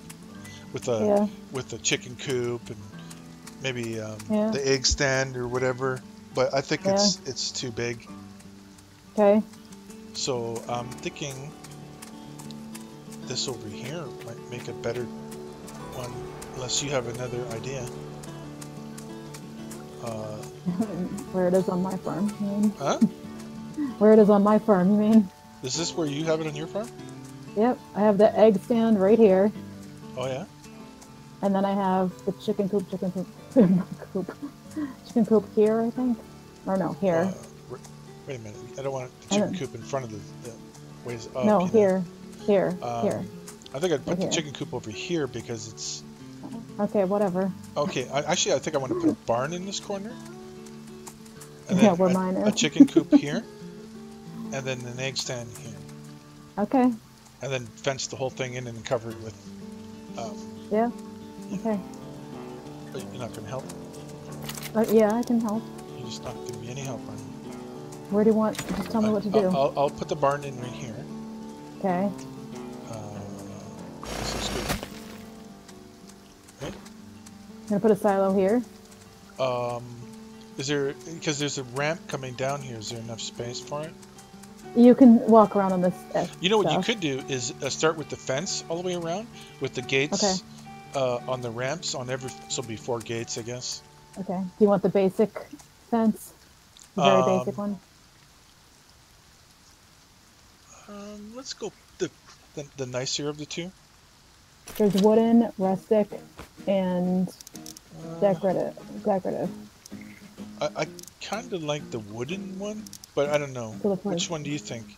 with a Yeah, chicken coop and maybe yeah, the egg stand or whatever. But I think yeah. it's too big. Okay. So I'm thinking this over here might make a better one, unless you have another idea. Where it is on my farm, you mean? Huh? Where it is on my farm, you mean? Is this where you have it on your farm? Yep, I have the egg stand right here, Oh yeah? and then I have the chicken coop, not coop, chicken coop here, I think. Or no, here. R- Wait a minute. I don't want the And chicken then, coop in front of the ways up, no, you know. here, here, here, I think I'd right put the here. chicken coop over here because it's... Okay, whatever. Okay, actually I think I want to put a barn in this corner. And Yeah, then where mine a is. chicken coop here. And then an egg stand here. Okay, And then fence the whole thing in and cover it with... yeah, okay. But you're not going to help? Yeah, I can help. You're just not giving me any help, are you? Where do you want? Just tell me what to do. I'll put the barn in right here. Okay. This looks good. Okay. I'm gonna put a silo here. Is there, because there's a ramp coming down here, is there enough space for it? You can walk around on this You know what you stuff. could do is start with the fence all the way around, with the gates on the ramps on every, so it'll be 4 gates, I guess. Okay. Do you want the basic fence? The very basic one? Let's go the nicer of the two. There's wooden, rustic, and decorative. I kind of like the wooden one, but I don't know. So Which one do you think?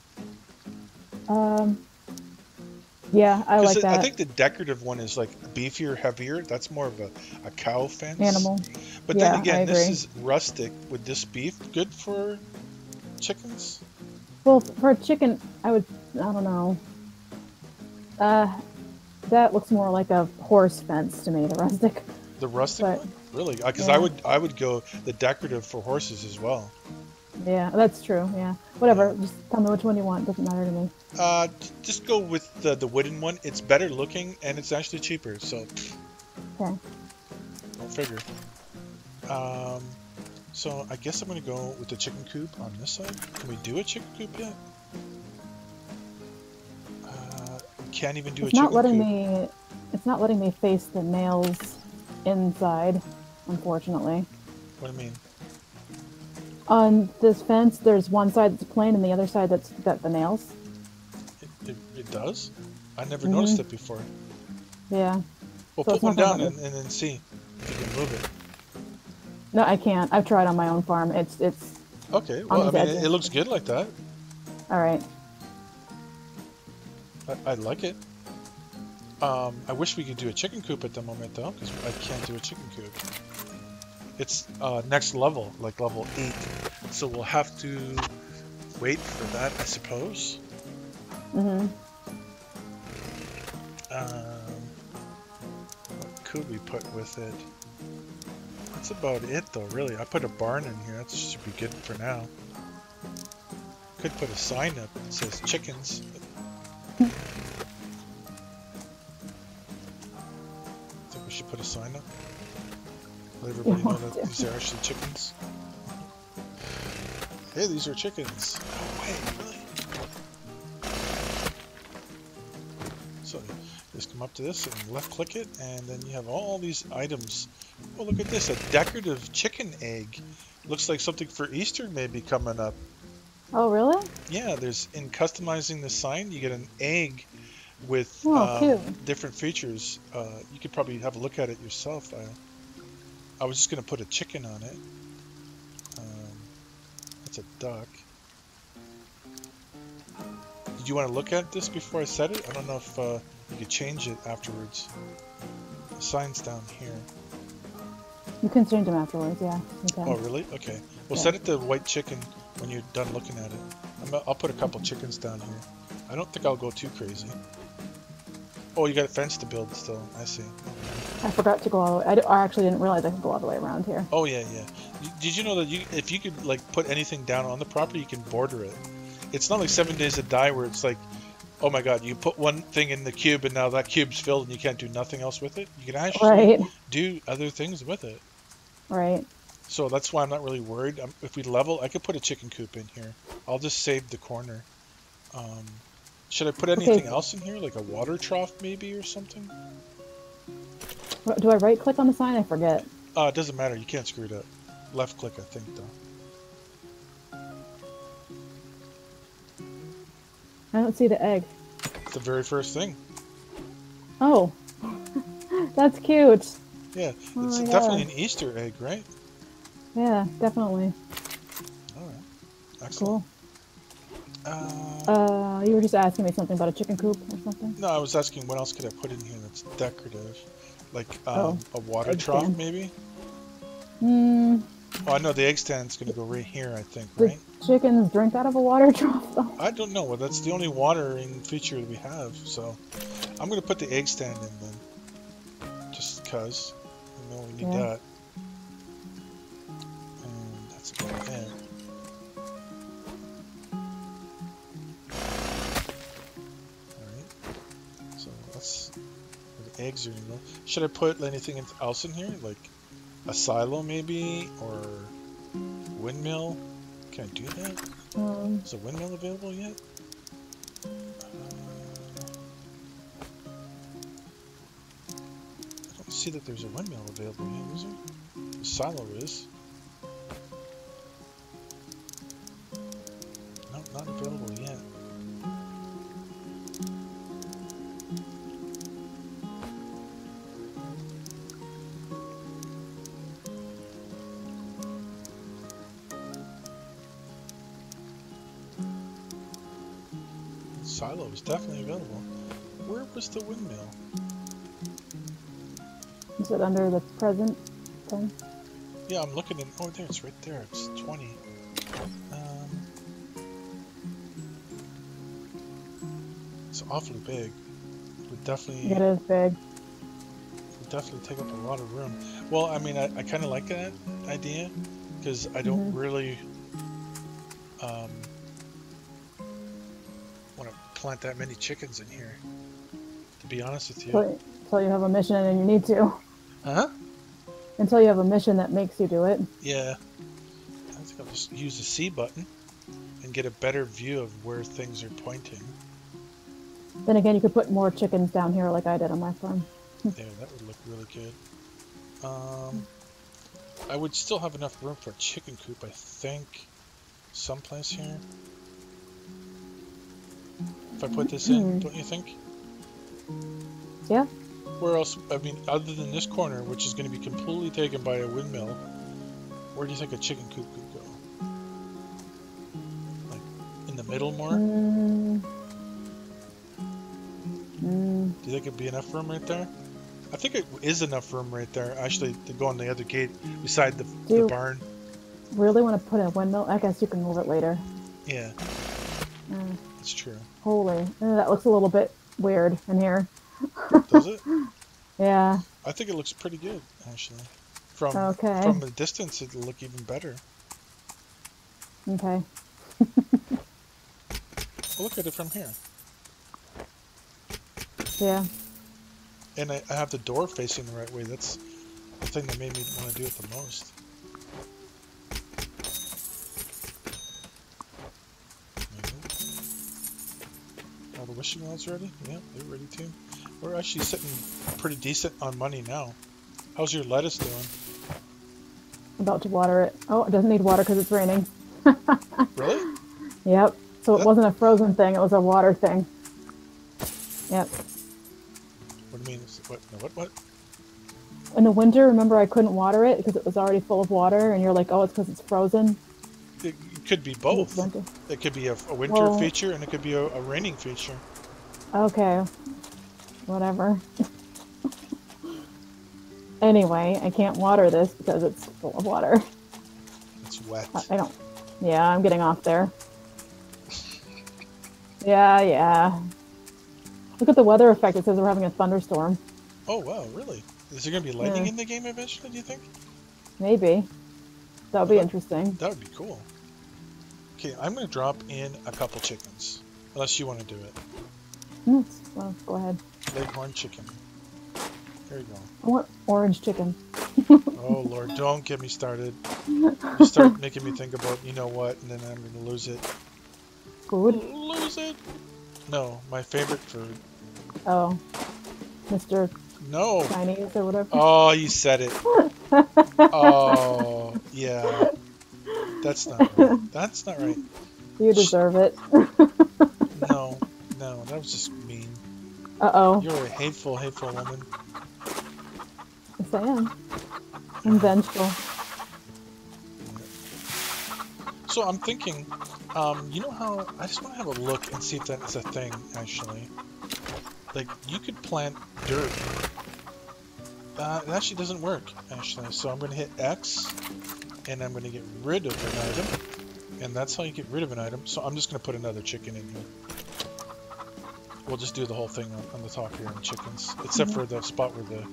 Yeah, I like I that. think the decorative one is like beefier, heavier. That's more of a cow fence. Animal. But Yeah, then I again, agree. this is rustic. Would this be good for chickens? Well, for a chicken, I don't know. That looks more like a horse fence to me, the rustic. The rustic But, one? Really? Because yeah. I would go the decorative for horses as well. Yeah, that's true, yeah. Whatever, just tell me which one you want, doesn't matter to me. Just go with the wooden one. It's better looking and it's actually cheaper. So Okay. go figure. So I guess I'm gonna go with the chicken coop on this side. Can we do a chicken coop yet? Can't even do a chicken coop. It's not letting me face the nails inside, unfortunately. What do you mean? On this fence, there's one side that's plain and the other side that's got the nails. It does? I never noticed it before. Yeah. Well, So put it's one not down gonna- and then see if you can move it. No, I can't. I've tried on my own farm. It's Okay, on well, I these mean, edges. it looks good like that. All right. I like it. I wish we could do a chicken coop at the moment, though, because I can't do a chicken coop. It's next level, like level 8. So we'll have to wait for that, I suppose. Mm-hmm. What could we put with it? That's about it, though, really. I put a barn in here. That should be good for now. Could put a sign up that says chickens. I think we should put a sign up. Let everybody know want that to. these are actually chickens. Hey, these are chickens. No way, really? So just come up to this and left click it, and then you have all these items. Oh, look at this, a decorative chicken egg. Looks like something for Easter maybe coming up. Oh, really? Yeah, there's in customizing the sign, you get an egg with Oh, cute. different features. You could probably have a look at it yourself. I was just going to put a chicken on it. Um, that's a duck. Did you want to look at this before I said it? I don't know if you could change it afterwards. The sign's down here. You can change them afterwards, yeah. You Oh, can. really? Okay. Well, Yeah. set it to white chicken when you're done looking at it. I'll put a couple chickens down here. I don't think I'll go too crazy. Oh, you got a fence to build still. I see. I forgot to go all the way. I actually didn't realize I could go all the way around here. Oh, yeah, yeah. Did you know that if you could like put anything down on the property, you can border it? It's not like 7 Days to Die where it's like, oh my god, you put one thing in the cube and now that cube's filled and you can't do nothing else with it. You can actually Right. do other things with it. Right. So that's why I'm not really worried. If we level, I could put a chicken coop in here. I'll just save the corner. Should I put anything else in here, like a water trough maybe or something? Do I right click on the sign? I forget. It doesn't matter. You can't screw it up. Left click, I think, though. I don't see the egg. It's the very first thing. Oh. That's cute. Yeah, Oh, it's yeah. definitely an Easter egg, right? Yeah, definitely. Alright. Excellent. Cool. You were just asking me something about a chicken coop or something? No, I was asking what else could I put in here that's decorative? Like Oh, a water egg trough, stand. maybe? Hmm. Oh, I know the egg stand's going to go right here, I think, Do right? chickens drink out of a water trough, though? I don't know. Well, that's the only watering feature that we have, so I'm going to put the egg stand in then. Just because. I know we need that. And that's about it. Alright. So that's where the eggs are going to go. Should I put anything else in here? Like a silo maybe? Or windmill? Can I do that? Is a windmill available yet? I don't see that there's a windmill available yet, is there? The silo is. No, not available yet. Silo is definitely available. Where was the windmill? Is it under the present thing? Yeah, I'm looking in. Oh, there, it's right there. It's 20. It's awfully big. It would definitely. It is big. It would definitely take up a lot of room. Well, I mean, I kind of like that idea because I don't really want to plant that many chickens in here. To be honest with you. Until you have a mission and you need to. Huh? Until you have a mission that makes you do it. Yeah. I think I'll just use the C button and get a better view of where things are pointing. Then again, you could put more chickens down here like I did on my farm. Yeah, that would look really good. I would still have enough room for a chicken coop, I think. Someplace here. If I put this in, don't you think? Yeah. Where else, I mean, other than this corner, which is going to be completely taken by a windmill, where do you think a chicken coop could go? Like, in the middle more? Do you think it'd be enough room right there? I think it is enough room right there, actually, to go on the other gate beside the barn. Really want to put a windmill? I guess you can move it later. Yeah. That's true. Holy. That looks a little bit weird in here. Does it? Yeah. I think it looks pretty good, actually. From the distance, it'll look even better. Okay. Look at it from here. Yeah. And I have the door facing the right way. That's thing that made me want to do it the most. Are the wishing wells ready? Yeah, they're ready too. We're actually sitting pretty decent on money now. How's your lettuce doing? About to water it. Oh, it doesn't need water because it's raining. Really? Yep. So it That- wasn't a frozen thing, it was a water thing. Yep. What do you mean? What? In the winter, remember I couldn't water it because it was already full of water, and you're like, oh, it's because it's frozen? It could be 'Cause both. it's winter. It could be a winter Well- feature and it could be a raining feature. Okay. Whatever. Anyway, I can't water this because it's full of water. It's wet. I don't... Yeah, I'm getting off there. Yeah. Look at the weather effect. It says we're having a thunderstorm. Oh wow, really? Is there gonna be lightning Yeah. in the game eventually? Do you think? Maybe. That would be interesting. That would be cool. Okay, I'm gonna drop in a couple chickens, unless you want to do it. Well, go ahead. Leghorn chicken. There you go. I want orange chicken. Oh Lord, don't get me started. You start making me think about you know what, and then I'm gonna lose it. Food? Lose it? No, my favorite food. Oh. Mr. No. Chinese or whatever. Oh, you said it. Oh, yeah. That's not right. That's not right. You deserve it. No, that was just mean. Uh-oh. You're a hateful woman. Yes, I am. I'm vengeful. So I'm thinking, you know how, I just want to have a look and see if that's a thing, actually. Like, you could plant dirt. It actually doesn't work, actually. So I'm going to hit X, and I'm going to get rid of an item. And that's how you get rid of an item. So I'm just going to put another chicken in here. We'll just do the whole thing on the top here on chickens. Except for the spot where the...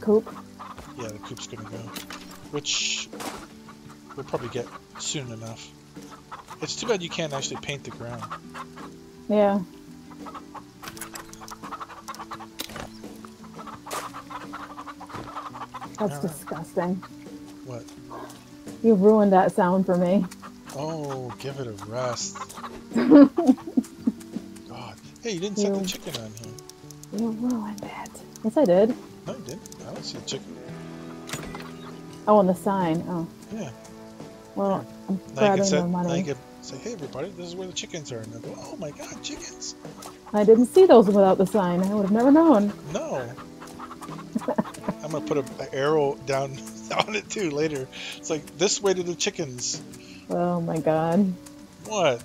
Coop? Yeah, the coop's going to go. Which we'll probably get soon enough. It's too bad you can't actually paint the ground. Yeah. That's Alright. disgusting. What? You ruined that sound for me. Oh, give it a rest. God. Hey, you didn't set the You- chicken on here. You ruined it. Yes, I did. No, you didn't. I don't see a chicken. Oh, on the sign. Oh. Yeah. Well, I'm Now you grabbing can the set, now you money. can say, hey everybody, this is where the chickens are. And they'll go, oh my god, chickens. I didn't see those without the sign. I would have never known. No. I'm going to put an arrow down on it too later. It's like, this way to the chickens. Oh my god. What?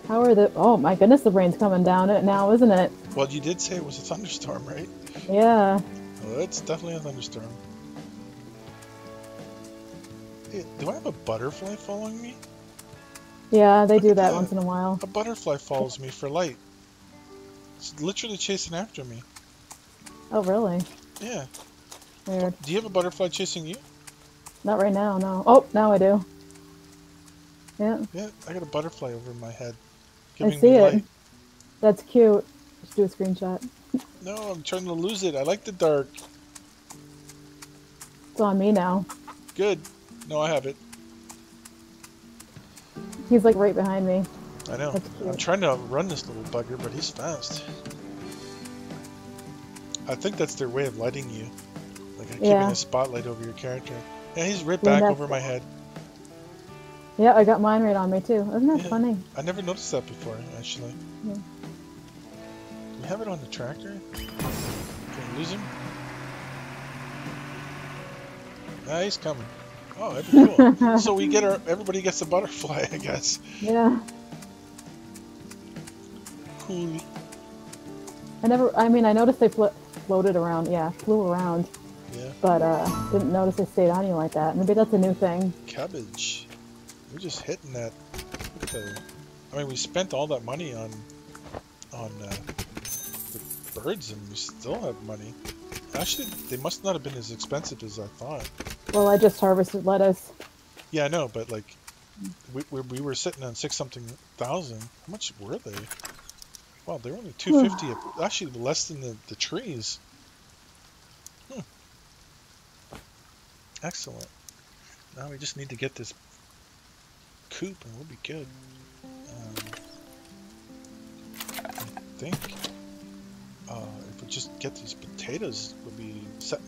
How are the... Oh my goodness, the rain's coming down it now, isn't it? Well, you did say it was a thunderstorm, right? Yeah. Well, it's definitely a thunderstorm. Hey, do I have a butterfly following me? Yeah, they do at that that. once in a while. A butterfly follows me for light. It's literally chasing after me. Oh, really? Yeah. Weird. Do you have a butterfly chasing you? Not right now, no. Oh, now I do. Yeah, Yeah, I got a butterfly over my head. I Giving see me it. light. That's cute. Just do a screenshot. No, I'm trying to lose it. I like the dark. It's on me now. Good. No, I have it. He's like right behind me. I know. That's I'm cute. trying to outrun this little bugger, but he's fast. I think that's their way of lighting you. Like keeping Yeah. a spotlight over your character. Yeah, he's right Yeah, back that's- over my head. Yeah, I got mine right on me too. Isn't that Yeah. funny? I never noticed that before, actually. Yeah. Do we have it on the tracker? Can we lose him? Ah, he's coming. Oh, that'd be cool. So we get everybody gets a butterfly, I guess. Yeah. Cool. I mean, I noticed they floated around. Yeah, flew around. Yeah. But didn't notice they stayed on you like that. Maybe that's a new thing. Cabbage. We're just hitting that. I mean, we spent all that money on the birds, and we still have money. Actually, they must not have been as expensive as I thought. Well, I just harvested lettuce. Yeah, I know, but like, we were sitting on 6-something thousand. How much were they? Wow, they were only 250. Actually, less than the trees. Excellent. Now we just need to get this coop and we'll be good. I think if we just get these potatoes, we'll be setting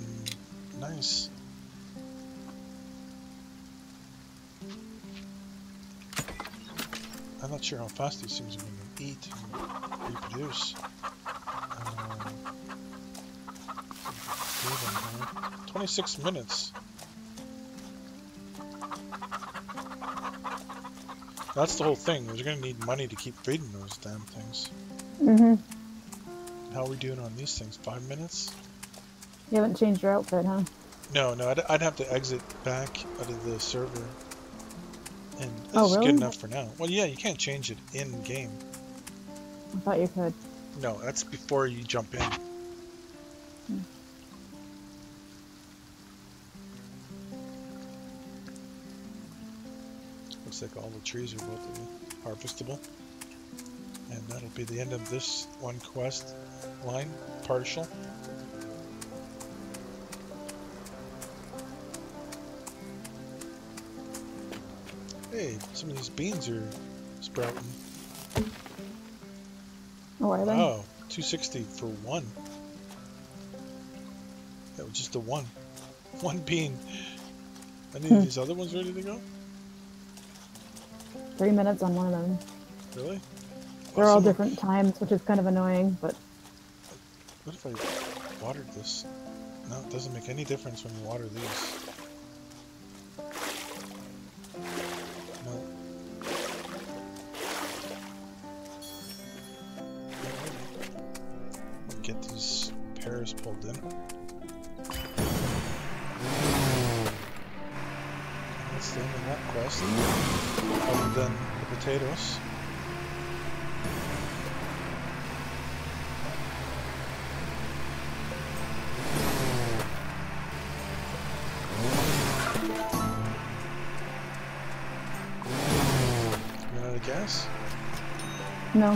nice. I'm not sure how fast these things are going to eat and reproduce. 26 minutes. That's the whole thing. We're going to need money to keep feeding those damn things. How are we doing on these things? 5 minutes? You haven't changed your outfit, huh? No, I'd have to exit back out of the server. And this Oh, is really? good enough for now. Well, yeah, you can't change it in-game. I thought you could. No, that's before you jump in. Looks like all the trees are about to be harvestable. And that'll be the end of this one quest line, partial. Hey, some of these beans are sprouting. Oh, are they? Wow, 260 for one. That was just the one. One bean. Any of these other ones ready to go? 3 minutes on one of them. Really? They're all different times, which is kind of annoying, but... What if I watered this? No, it doesn't make any difference when you water these. No. Get these pears pulled in. That's the end of that quest. Other than the potatoes. Run out of gas? No.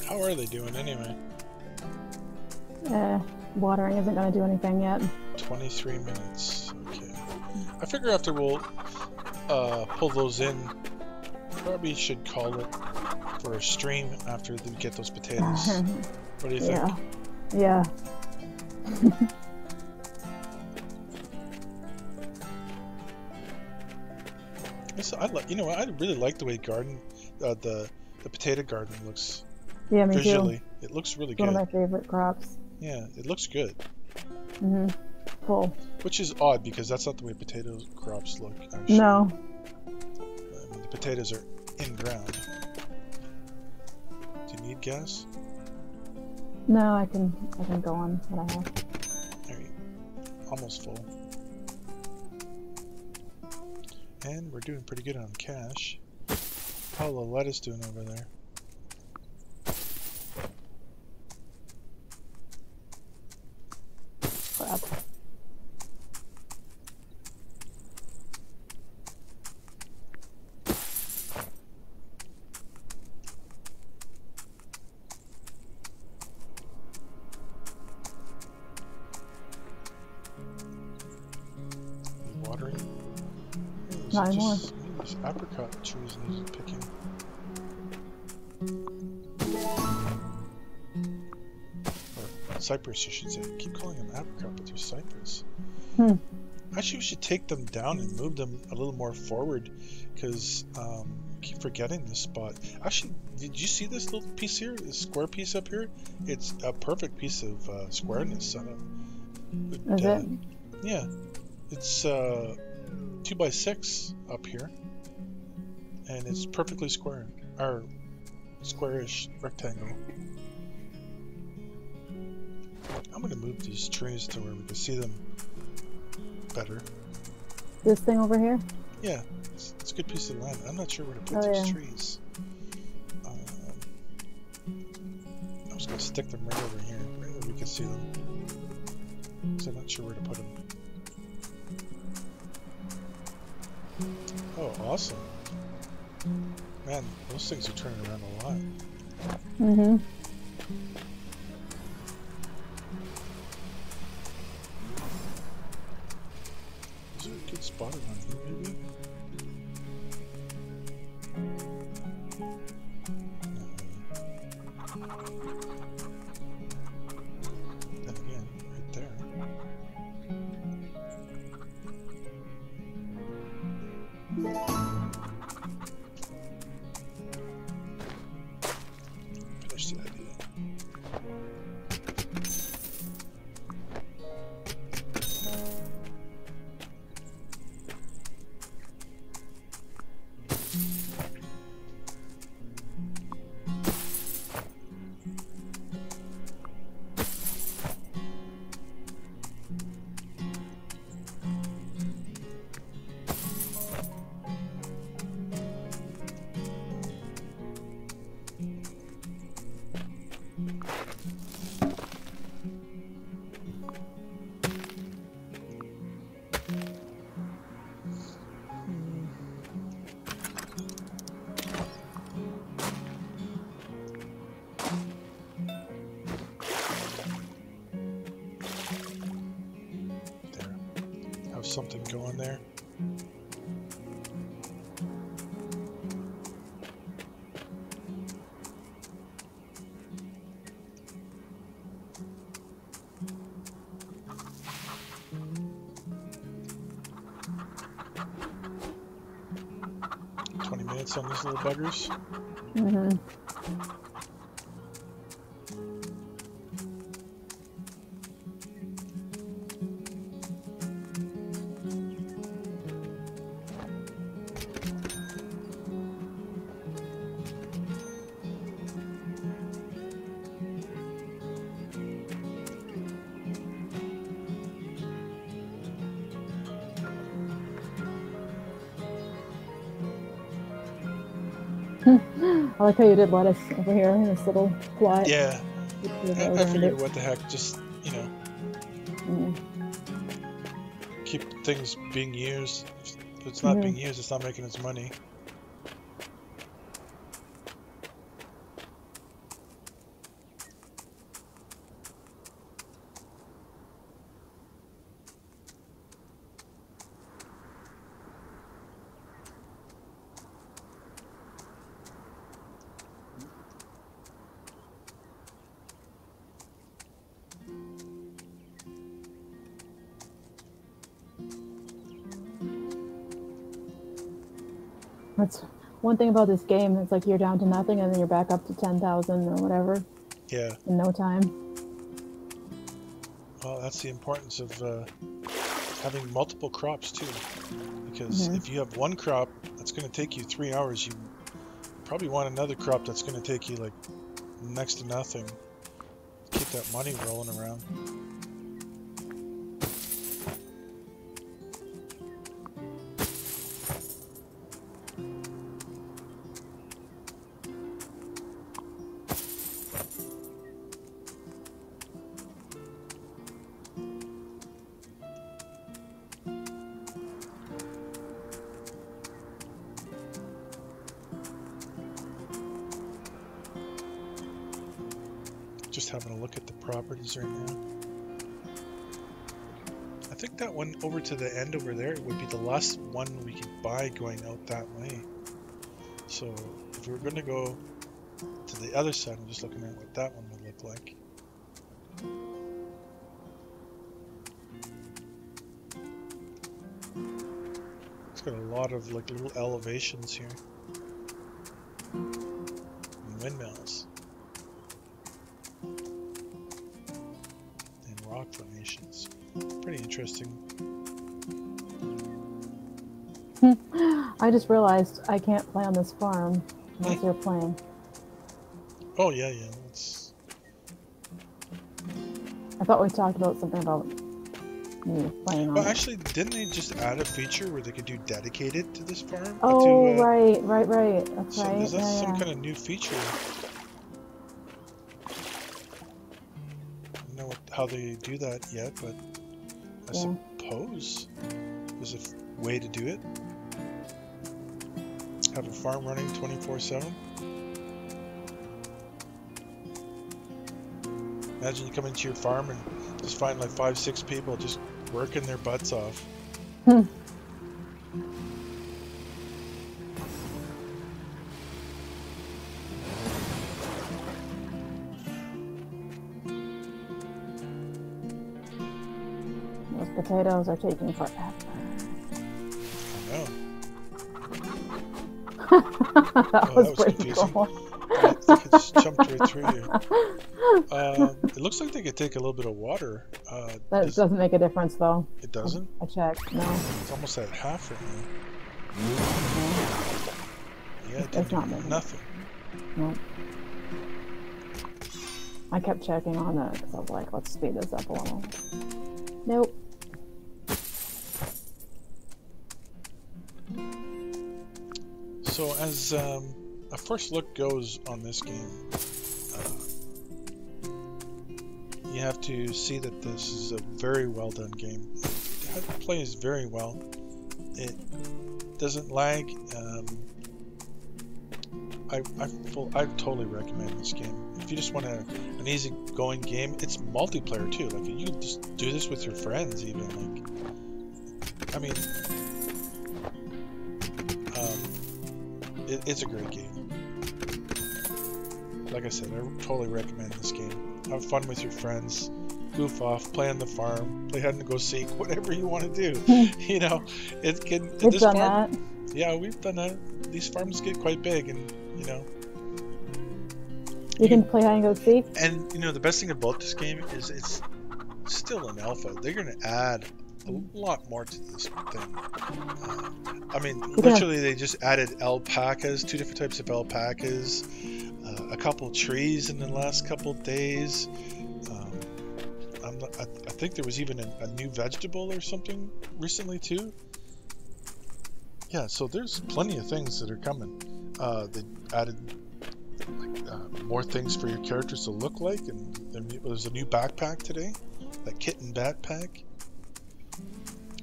How are they doing anyway? Watering isn't going to do anything yet. 23 minutes. Okay. I figure after we'll pull those in, probably should call it for a stream after we get those potatoes. What do you think? Yeah. I like, you know, I really like the way the potato garden looks. Yeah, me visually. too. It looks really It's good. one of my favorite crops. Yeah, it looks good. Cool. Which is odd because that's not the way potato crops look. Actually. No. I mean, the potatoes are in ground. Do you need gas? No, I can go on what I have. Alright. Almost full. And we're doing pretty good on cash. How's the lettuce doing over there? Crap. Watering? Not anymore. These apricot trees need picking. Or cypress, I should say. I keep calling them apricot, but they're cypress. Actually, we should take them down and move them a little more forward, because I keep forgetting this spot. Actually, did you see this little piece here? This square piece up here? It's a perfect piece of squareness. Is it? Yeah. It's 2x6 up here, and it's perfectly square, or squarish rectangle. I'm gonna move these trees to where we can see them better. This thing over here? Yeah, it's a good piece of land. I'm not sure where to put these trees. I'm just gonna stick them right over here, right where we can see them, because I'm not sure where to put them. Oh, awesome. Man, those things are turning around a lot. Mm-hmm. Is there a good spot around here, maybe? Then again, right there. Finish the idea. Have something going there. On these little buggers. Mm-hmm. I like how you did lettuce over here in this little plot. Yeah, I figured what the heck, just, you know, keep things being used. If it's not being used, it's not making its money. That's one thing about this game. It's like you're down to nothing and then you're back up to 10,000 or whatever. Yeah. In no time. Well, that's the importance of having multiple crops too. Because if you have one crop that's going to take you 3 hours, you probably want another crop that's going to take you like next to nothing. Keep that money rolling around. Just having a look at the properties right now. I think that one over to the end over there would be the last one we could buy going out that way. So if we were going to go to the other side, I'm just looking at what that one would look like. It's got a lot of like little elevations here. And windmills. And rock formations. Pretty interesting. I just realized I can't play on this farm unless you're playing. Oh yeah, yeah. It's... I thought we talked about something about me playing on Well, it. actually, didn't they just add a feature where they could do dedicated to this farm? Oh, right. That's so right. Is that some kind of new feature? I don't know how they do that yet, but I suppose there's a way to do it. have a farm running 24/7. Imagine you come into your farm and just find like 5-6 people just working their butts off. Those potatoes are taking forever. I know. That was pretty confusing. cool. I think it just jumped right through you. It looks like they could take a little bit of water. That doesn't make a difference, though. It doesn't? I checked. No. It's almost at half right now. Yeah, it It's didn't not do making nothing. No. I kept checking on it because I was like, let's speed this up a little. Nope. So as a first look goes on this game, you have to see that this is a very well done game. It plays very well. It doesn't lag. I totally recommend this game. If you just want an easy going game, it's multiplayer too. Like you can just do this with your friends even. Like, I mean, it's a great game. Like I said, I totally recommend this game. Have fun with your friends, goof off, play on the farm, play hide and go seek, whatever you want to do. You know, it can. We've done that. Yeah, we've done that. These farms get quite big, and you know. You can play hide and go seek. And you know, the best thing about this game is it's still an alpha. They're going to add a lot more to this thing. I mean, literally, they just added alpacas, 2 different types of alpacas, a couple trees in the last couple days. I think there was even a new vegetable or something recently too. Yeah, so there's plenty of things that are coming. They added more things for your characters to look like, and there's a new backpack today, that kitten backpack.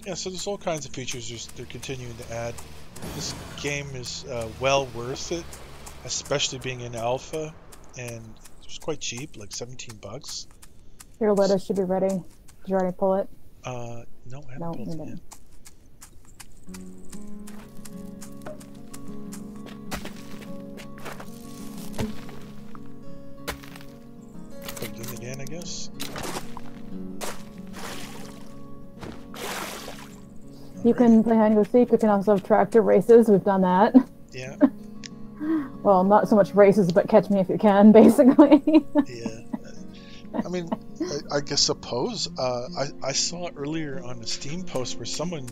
Yeah, so there's all kinds of features they're continuing to add. This game is well worth it, especially being in alpha, and it's quite cheap, like 17 bucks. Your lettuce should be ready. Did you already pull it? No, I haven't pulled it yet. Plugged in again, I guess. You can play hide and go seek. You can also have tractor races. We've done that. Yeah. Well, not so much races, but catch me if you can, basically. Yeah. I mean, I suppose I saw earlier on a Steam post where someone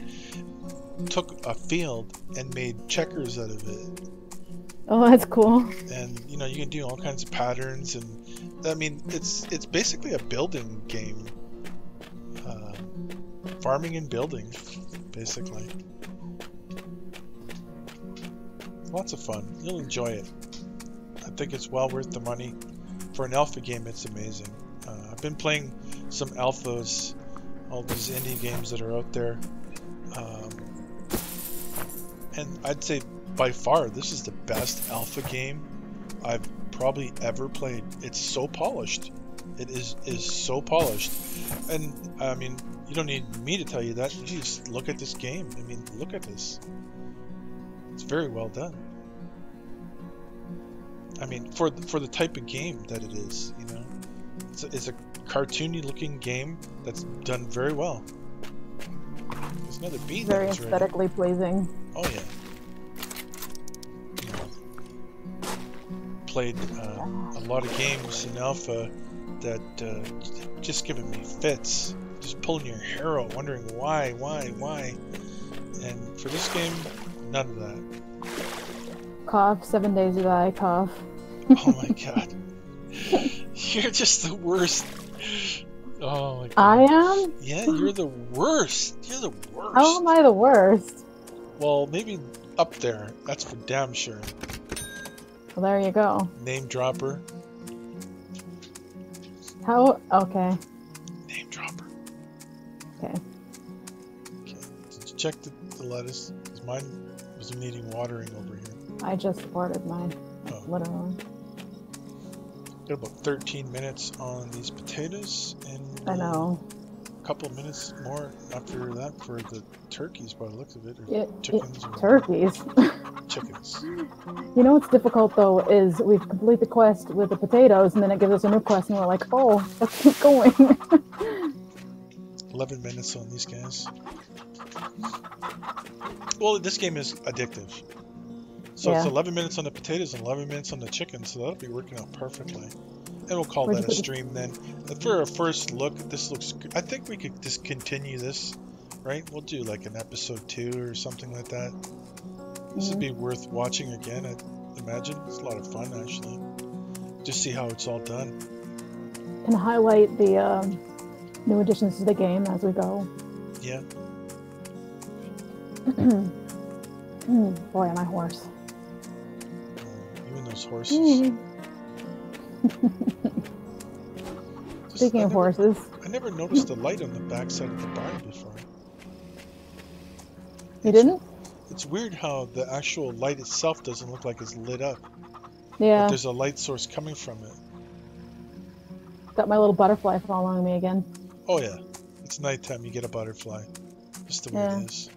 took a field and made checkers out of it. Oh, that's cool. And you know, you can do all kinds of patterns, and I mean, it's basically a building game, farming and building, basically. Lots of fun. You'll enjoy it. I think it's well worth the money. For an alpha game, it's amazing. I've been playing some alphas, all these indie games that are out there, and I'd say by far this is the best alpha game I've probably ever played. It's so polished. It is so polished, and I mean, you don't need me to tell you that. You just look at this game. I mean, look at this. It's very well done. I mean, for the type of game that it is, you know, it's a cartoony looking game that's done very well. There's another beat. Very aesthetically pleasing. Oh yeah. Played a lot of games in alpha that just giving me fits, just pulling your hair out, wondering why, and for this game, none of that. Cough, 7 days you die, cough. Oh my god. You're just the worst. Oh my god. I am? Yeah, you're the worst. You're the worst. How am I the worst? Well, maybe up there. That's for damn sure. Well, there you go. Name dropper. How? Okay. Name dropper. Okay. Okay. Did you check the lettuce? Because mine was needing watering over here. I just started mine, Oh. literally. Got about 13 minutes on these potatoes, and I know. a couple of minutes more after that for the turkeys by the looks of it, or Chickens. or Turkeys. chickens. You know what's difficult though is we complete the quest with the potatoes, and then it gives us a new quest, and we're like, oh, let's keep going. 11 minutes on these guys. Well, this game is addictive. So it's 11 minutes on the potatoes and 11 minutes on the chicken, so that'll be working out perfectly. And we'll call that a stream then. For a first look, this looks good. I think we could just continue this, right? We'll do like an episode 2 or something like that. This would be worth watching again, I imagine. It's a lot of fun, actually. Just see how it's all done. Can highlight the new additions to the game as we go. Yeah. Boy, am I hoarse. You and those horses. Speaking of horses. I never noticed the light on the backside of the barn before. You didn't? It's weird how the actual light itself doesn't look like it's lit up. Yeah. But there's a light source coming from it. Got my little butterfly following me again. Oh yeah. It's nighttime, you get a butterfly. Just the way it is.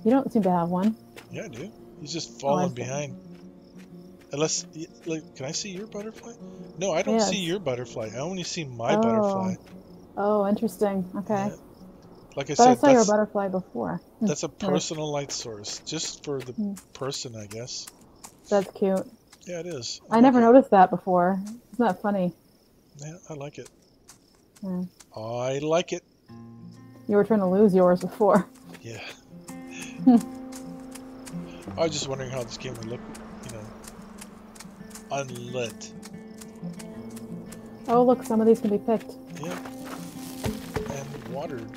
You don't seem to have one. Yeah, I do. He's just falling behind. Unless, like, can I see your butterfly? No, I don't see your butterfly. I only see my butterfly. Oh, interesting. Okay. Yeah. Like I But I said, saw your butterfly before. That's a personal light source, just for the person, I guess. That's cute. Yeah, it is. I never noticed that before. Isn't that funny? Yeah, I like it. Yeah. I like it. You were trying to lose yours before. Yeah. I was just wondering how this game would look, you know, unlit. Oh, look, some of these can be picked. Yeah. And watered.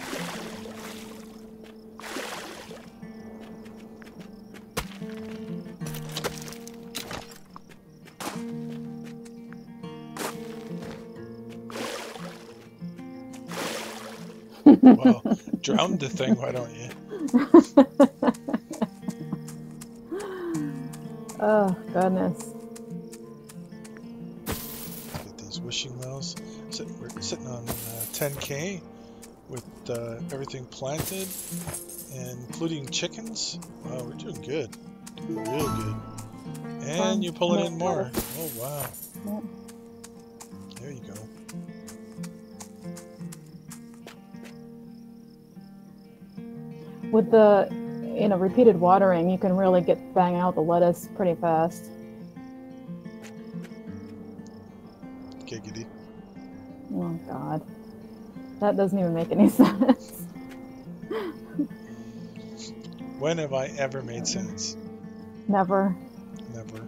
Well, drown the thing, why don't you? Oh, goodness. Get these wishing wells. We're sitting on 10K with everything planted, and including chickens. Wow, we're doing good. Doing real good. And you're pulling in more. Oh, wow. Yeah. There you go. With the, repeated watering, you can really bang out the lettuce pretty fast. Giggity. Oh, God. That doesn't even make any sense. When have I ever made sense? Never. Never.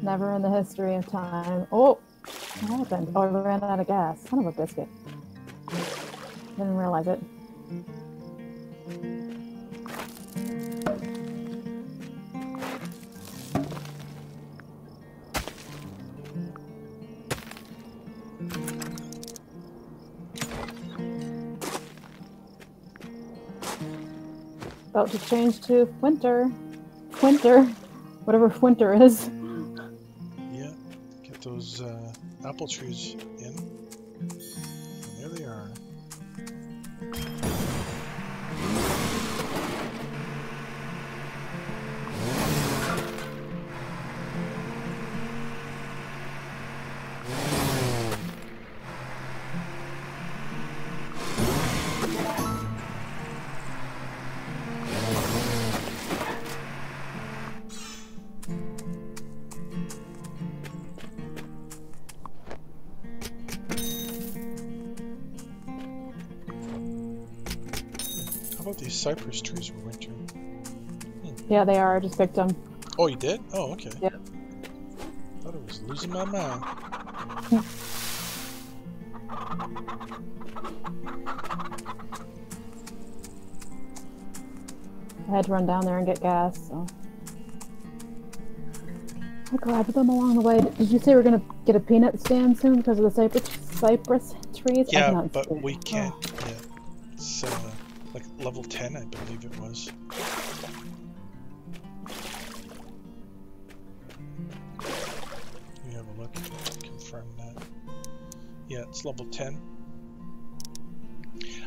Never in the history of time. Oh! What happened? Oh, I ran out of gas. Son of a biscuit. Didn't realize it. About to change to winter. Winter. Whatever winter is. Yeah. Get those apple trees in. And there they are. How about these cypress trees we're wintering? Yeah, they are. I just picked them. Oh, you did? Oh, okay. Yep. Thought I was losing my mind. I had to run down there and get gas, so I grabbed them along the way. Did you say we're gonna get a peanut stand soon because of the cypress trees? Yeah, but we can't yet. It's like level 10, I believe it was. Yeah, it's level 10.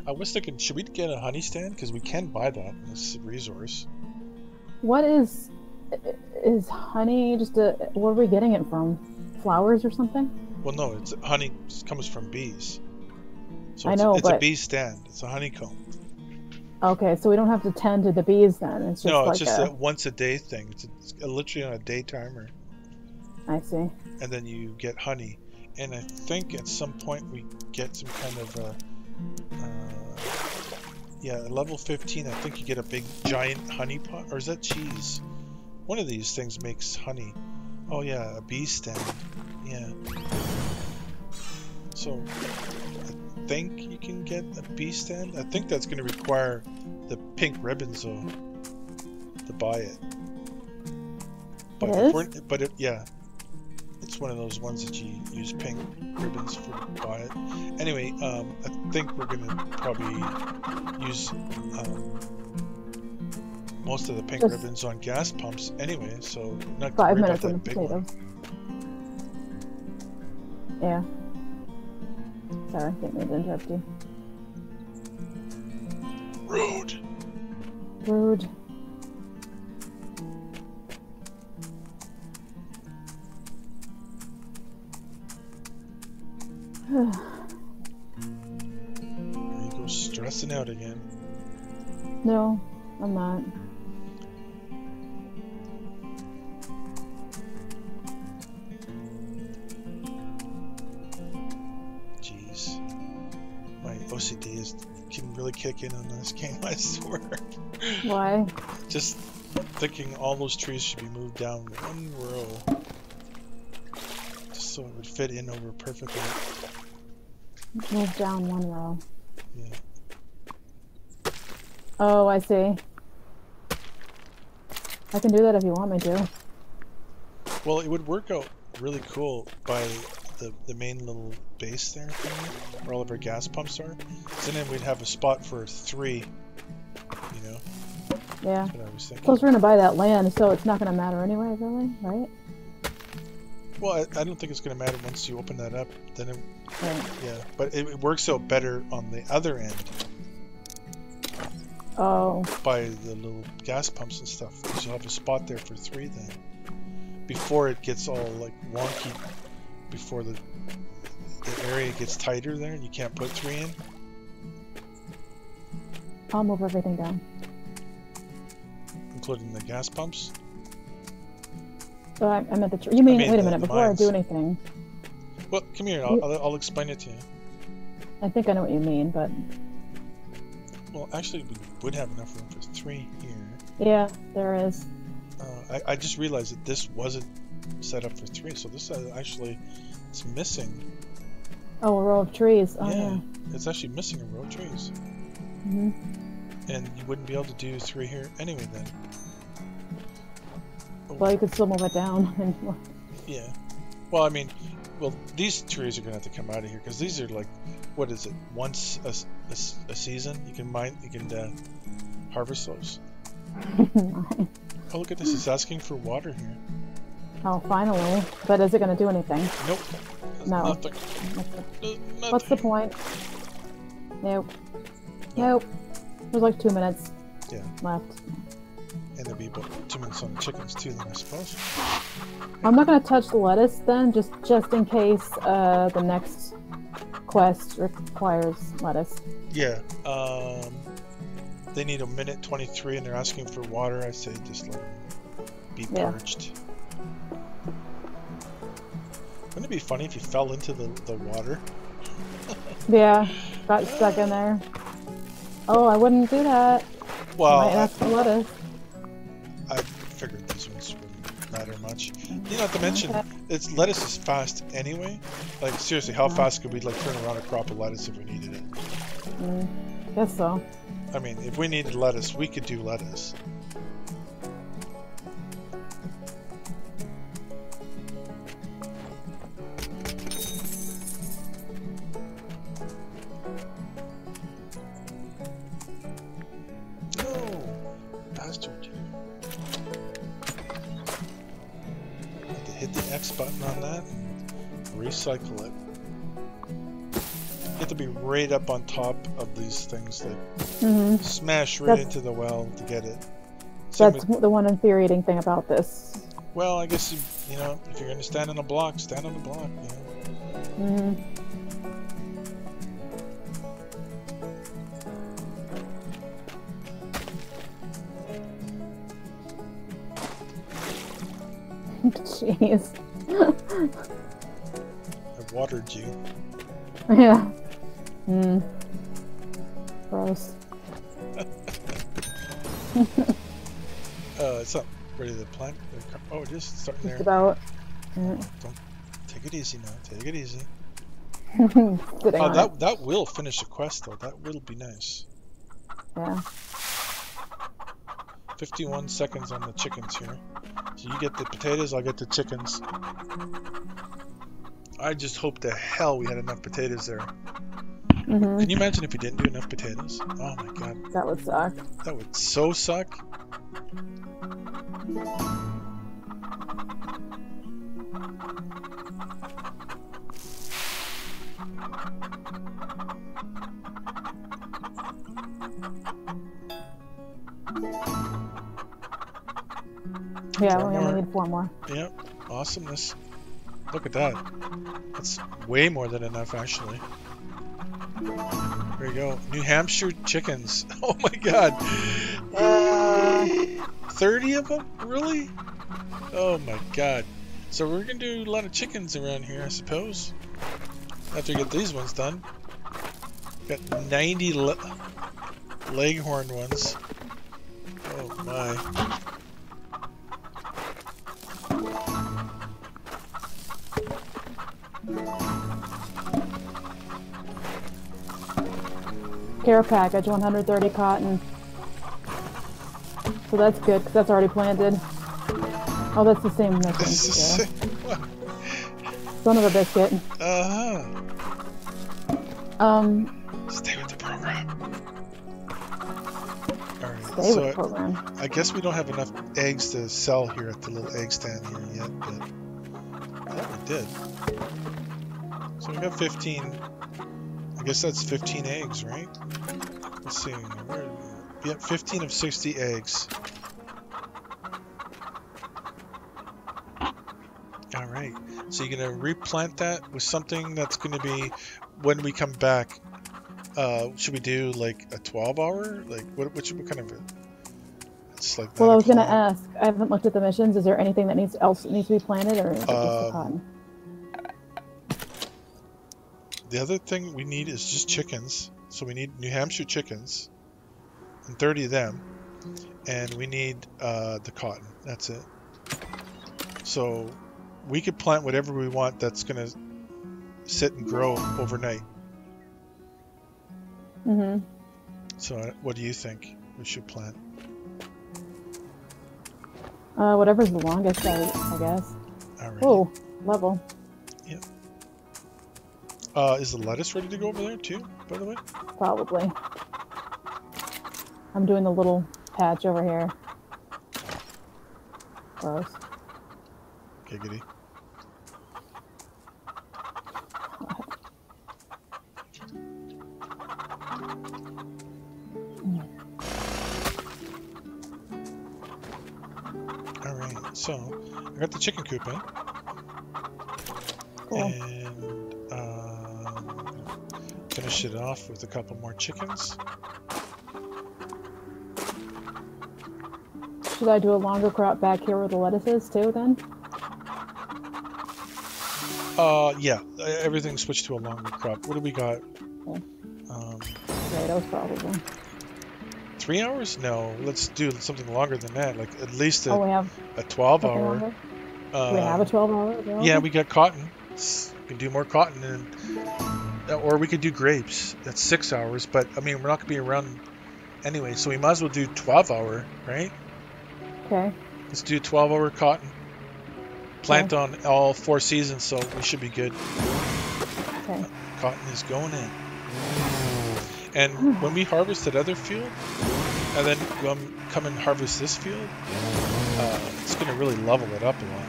I was thinking, should we get a honey stand? Because we can buy that in this resource. What is honey? Just a where are we getting it from? Flowers or something? Well, no, it's honey comes from bees. So I know, it's a but bee stand. It's a honeycomb. okay, so we don't have to tend to the bees then. It's just No, like it's just a once a day thing. It's literally on a day timer. I see. And then you get honey. And I think at some point we get some kind of yeah, level 15, I think you get a big giant honey pot. Or is that cheese? One of these things makes honey. Oh yeah, a bee stand. Yeah. So I think you can get a bee stand. I think that's going to require the pink ribbons though to buy it. But yeah, it's one of those ones that you use pink ribbons for to buy it. Anyway, I think we're going to probably use most of the pink ribbons on gas pumps anyway, so not 5 worry about minutes on the that big potatoes. one. Yeah. Sorry, didn't mean to interrupt you. Rude. Rude. There you go, stressing out again. No, I'm not. Jeez. My OCD can really kick in on this game, I swear. Why? Just thinking all those trees should be moved down one row. Just so it would fit in over perfectly. Move down one row. Yeah. Oh, I see. I can do that if you want me to. Well, it would work out really cool by the main little base there, where all of our gas pumps are. So then we'd have a spot for 3, you know? Yeah. That's what I was thinking. Plus we're gonna buy that land, so it's not gonna matter anyway, really, right? Well, I don't think it's going to matter once you open that up. Then, Right. yeah, but it works out better on the other end Oh. by the little gas pumps and stuff. Because you'll have a spot there for 3 then. Before it gets all like wonky, before the area gets tighter there and you can't put 3 in. I'll move everything down. Including the gas pumps. So I meant the tree. You mean, I mean wait a the minute, before mines. I do anything. Well, come here, I'll explain it to you. I think I know what you mean, but... Well, actually, we would have enough room for 3 here. Yeah, there is. I just realized that this wasn't set up for 3, so this actually, it's missing. Oh, a row of trees. Oh, yeah. It's actually missing a row of trees. Mm-hmm. And you wouldn't be able to do 3 here anyway then. Well, you could still move it down. Yeah. Well, I mean, these trees are going to have to come out of here, because these are like, what is it, once a season? You can harvest those. Oh, look at this, it's asking for water here. Oh, finally. But is it going to do anything? Nope. No. Nothing. Nothing. What's the point? Nope. Nope. There's like 2 minutes left. And there'll be about 2 minutes on the chickens too, then I suppose. I'm not going to touch the lettuce then, just in case the next quest requires lettuce. Yeah. They need a minute 23 and they're asking for water. I say just let them be purged. Wouldn't it be funny if you fell into the water? Yeah, got stuck in there. Oh, I wouldn't do that. Well, I might ask for lettuce. I figured these ones wouldn't matter much. You know, not to mention, lettuce is fast anyway. Like, seriously, how fast could we like turn around a crop of lettuce if we needed it? Guess so. I mean, if we needed lettuce, we could do lettuce. No! Bastard. Have to hit the X button on that and recycle it. You have to be right up on top of these things, like smash right That's- into the well to get it. Same That's with- the one infuriating thing about this. well, I guess you know, if you're gonna stand on a block, stand on the block. You know. Jeez. I watered you. Yeah. Gross. It's not ready to plant. Oh, it is starting Just there. about. Don't take it easy now. Take it easy. Sitting Oh, on it. that will finish the quest though. That will be nice. Yeah. 51 seconds on the chickens here. So you get the potatoes, I'll get the chickens. I just hope to hell we had enough potatoes there. Can you imagine if we didn't do enough potatoes? Oh my god. That would suck. That would so suck. Yeah, Four we only more. need 4 more. Yep. Awesomeness. Look at that. That's way more than enough actually. There you go. New Hampshire chickens. Oh my god. 30 of them? Really? Oh my god. So we're gonna do a lot of chickens around here, I suppose. After we get these ones done. Got 90 leghorn ones. Oh my. Care package, 130 cotton. So that's good, because that's already planted. Oh, that's the same mission. Yeah. Son of a biscuit. Stay with the program. Alright, Stay so with the program. I guess we don't have enough eggs to sell here at the little egg stand here yet, but I thought we did. So we got 15. I guess that's 15 eggs, right? Let's see. Yep, 15 of 60 eggs. Alright. So you're going to replant that with something that's going to be, when we come back, should we do like a 12-hour? Like, what kind of a... It's like Well, I was going to o'clock. ask, I haven't looked at the missions. Is there anything that needs to be planted, or is it just the cotton? The other thing we need is just chickens. So we need New Hampshire chickens, and 30 of them, and we need the cotton. That's it. So we could plant whatever we want that's going to sit and grow overnight. So what do you think we should plant? Whatever's the longest, I guess. Alright. Oh, level. Yep. Is the lettuce ready to go over there too, by the way? Probably. I'm doing the little patch over here. Gross. Giggity. Alright, so I got the chicken coop in. Cool. And finish it off with a couple more chickens. Should I do a longer crop back here where the lettuce is too then? Yeah, everything switched to a longer crop. What do we got? Okay. Potatoes probably. 3 hours? No, let's do something longer than that. Like at least Oh, we have a something 12-hour. longer? Do we have a 12-hour available? Yeah, we got cotton. We can do more cotton, or we could do grapes. That's 6 hours, but I mean we're not gonna be around anyway, so we might as well do 12-hour, right? Okay. Let's do 12-hour cotton. Plant on all 4 seasons, so we should be good. Okay. Cotton is going in. And when we harvest that other field, and then come and harvest this field, it's going to really level it up a lot.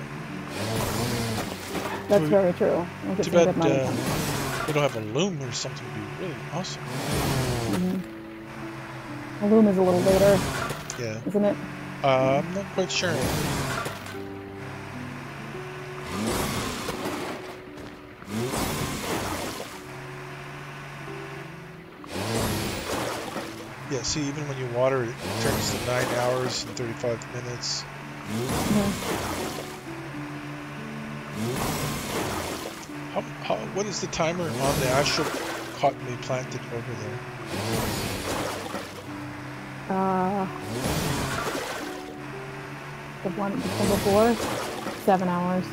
That's very true. We'll get Too some bad good money from it. We don't have a loom or something would be really awesome. The loom is a little later, Yeah. isn't it? I'm not quite sure. Yeah, see, even when you water it, it turns to 9 hours and 35 minutes. What is the timer on the actual cotton we planted over there? The one before, 7 hours.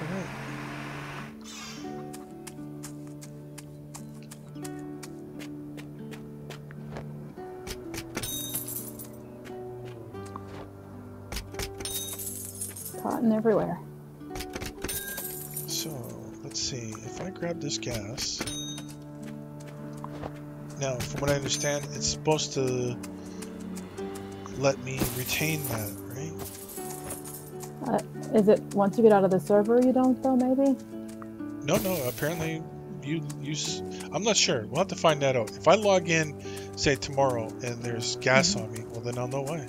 Alright. Cotton everywhere. So, let's see. If I grab this gas... Now, from what I understand, it's supposed to let me retain that, right? Is it once you get out of the server you don't, though, maybe? No, apparently I'm not sure. We'll have to find that out. If I log in, say, tomorrow, and there's gas on me, well, then I'll know why.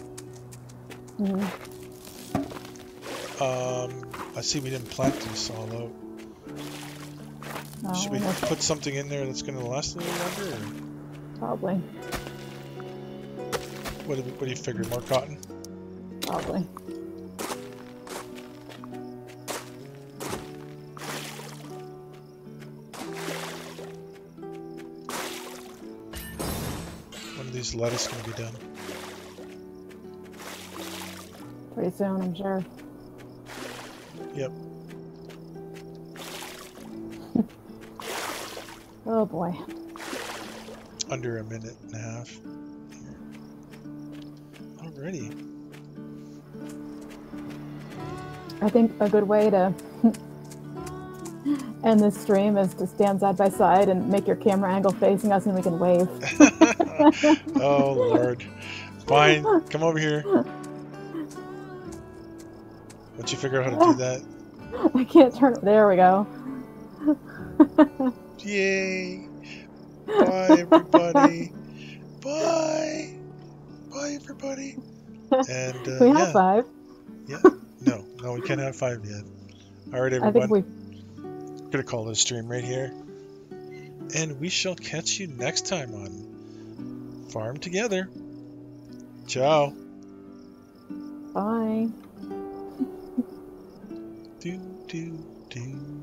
I see we didn't plant this all out. Should we put something in there that's going to last a little longer? Or? Probably. What do you figure? More cotton? Probably. When are these lettuce going to be done? Pretty soon, I'm sure. Yep. Oh boy. Under a minute and a half. Alrighty. I think a good way to end this stream is to stand side by side and make your camera angle facing us and we can wave. Oh Lord. Fine, come over here. Once you figure out how to do that. I can't turn it. There we go. Yay. Bye everybody. Bye. Bye everybody. And Can we have five? Yeah. No, we can't have five yet. Alright everyone. I think we... I'm gonna call this stream right here. And we shall catch you next time on Farm Together. Ciao. Bye. Do, do, do.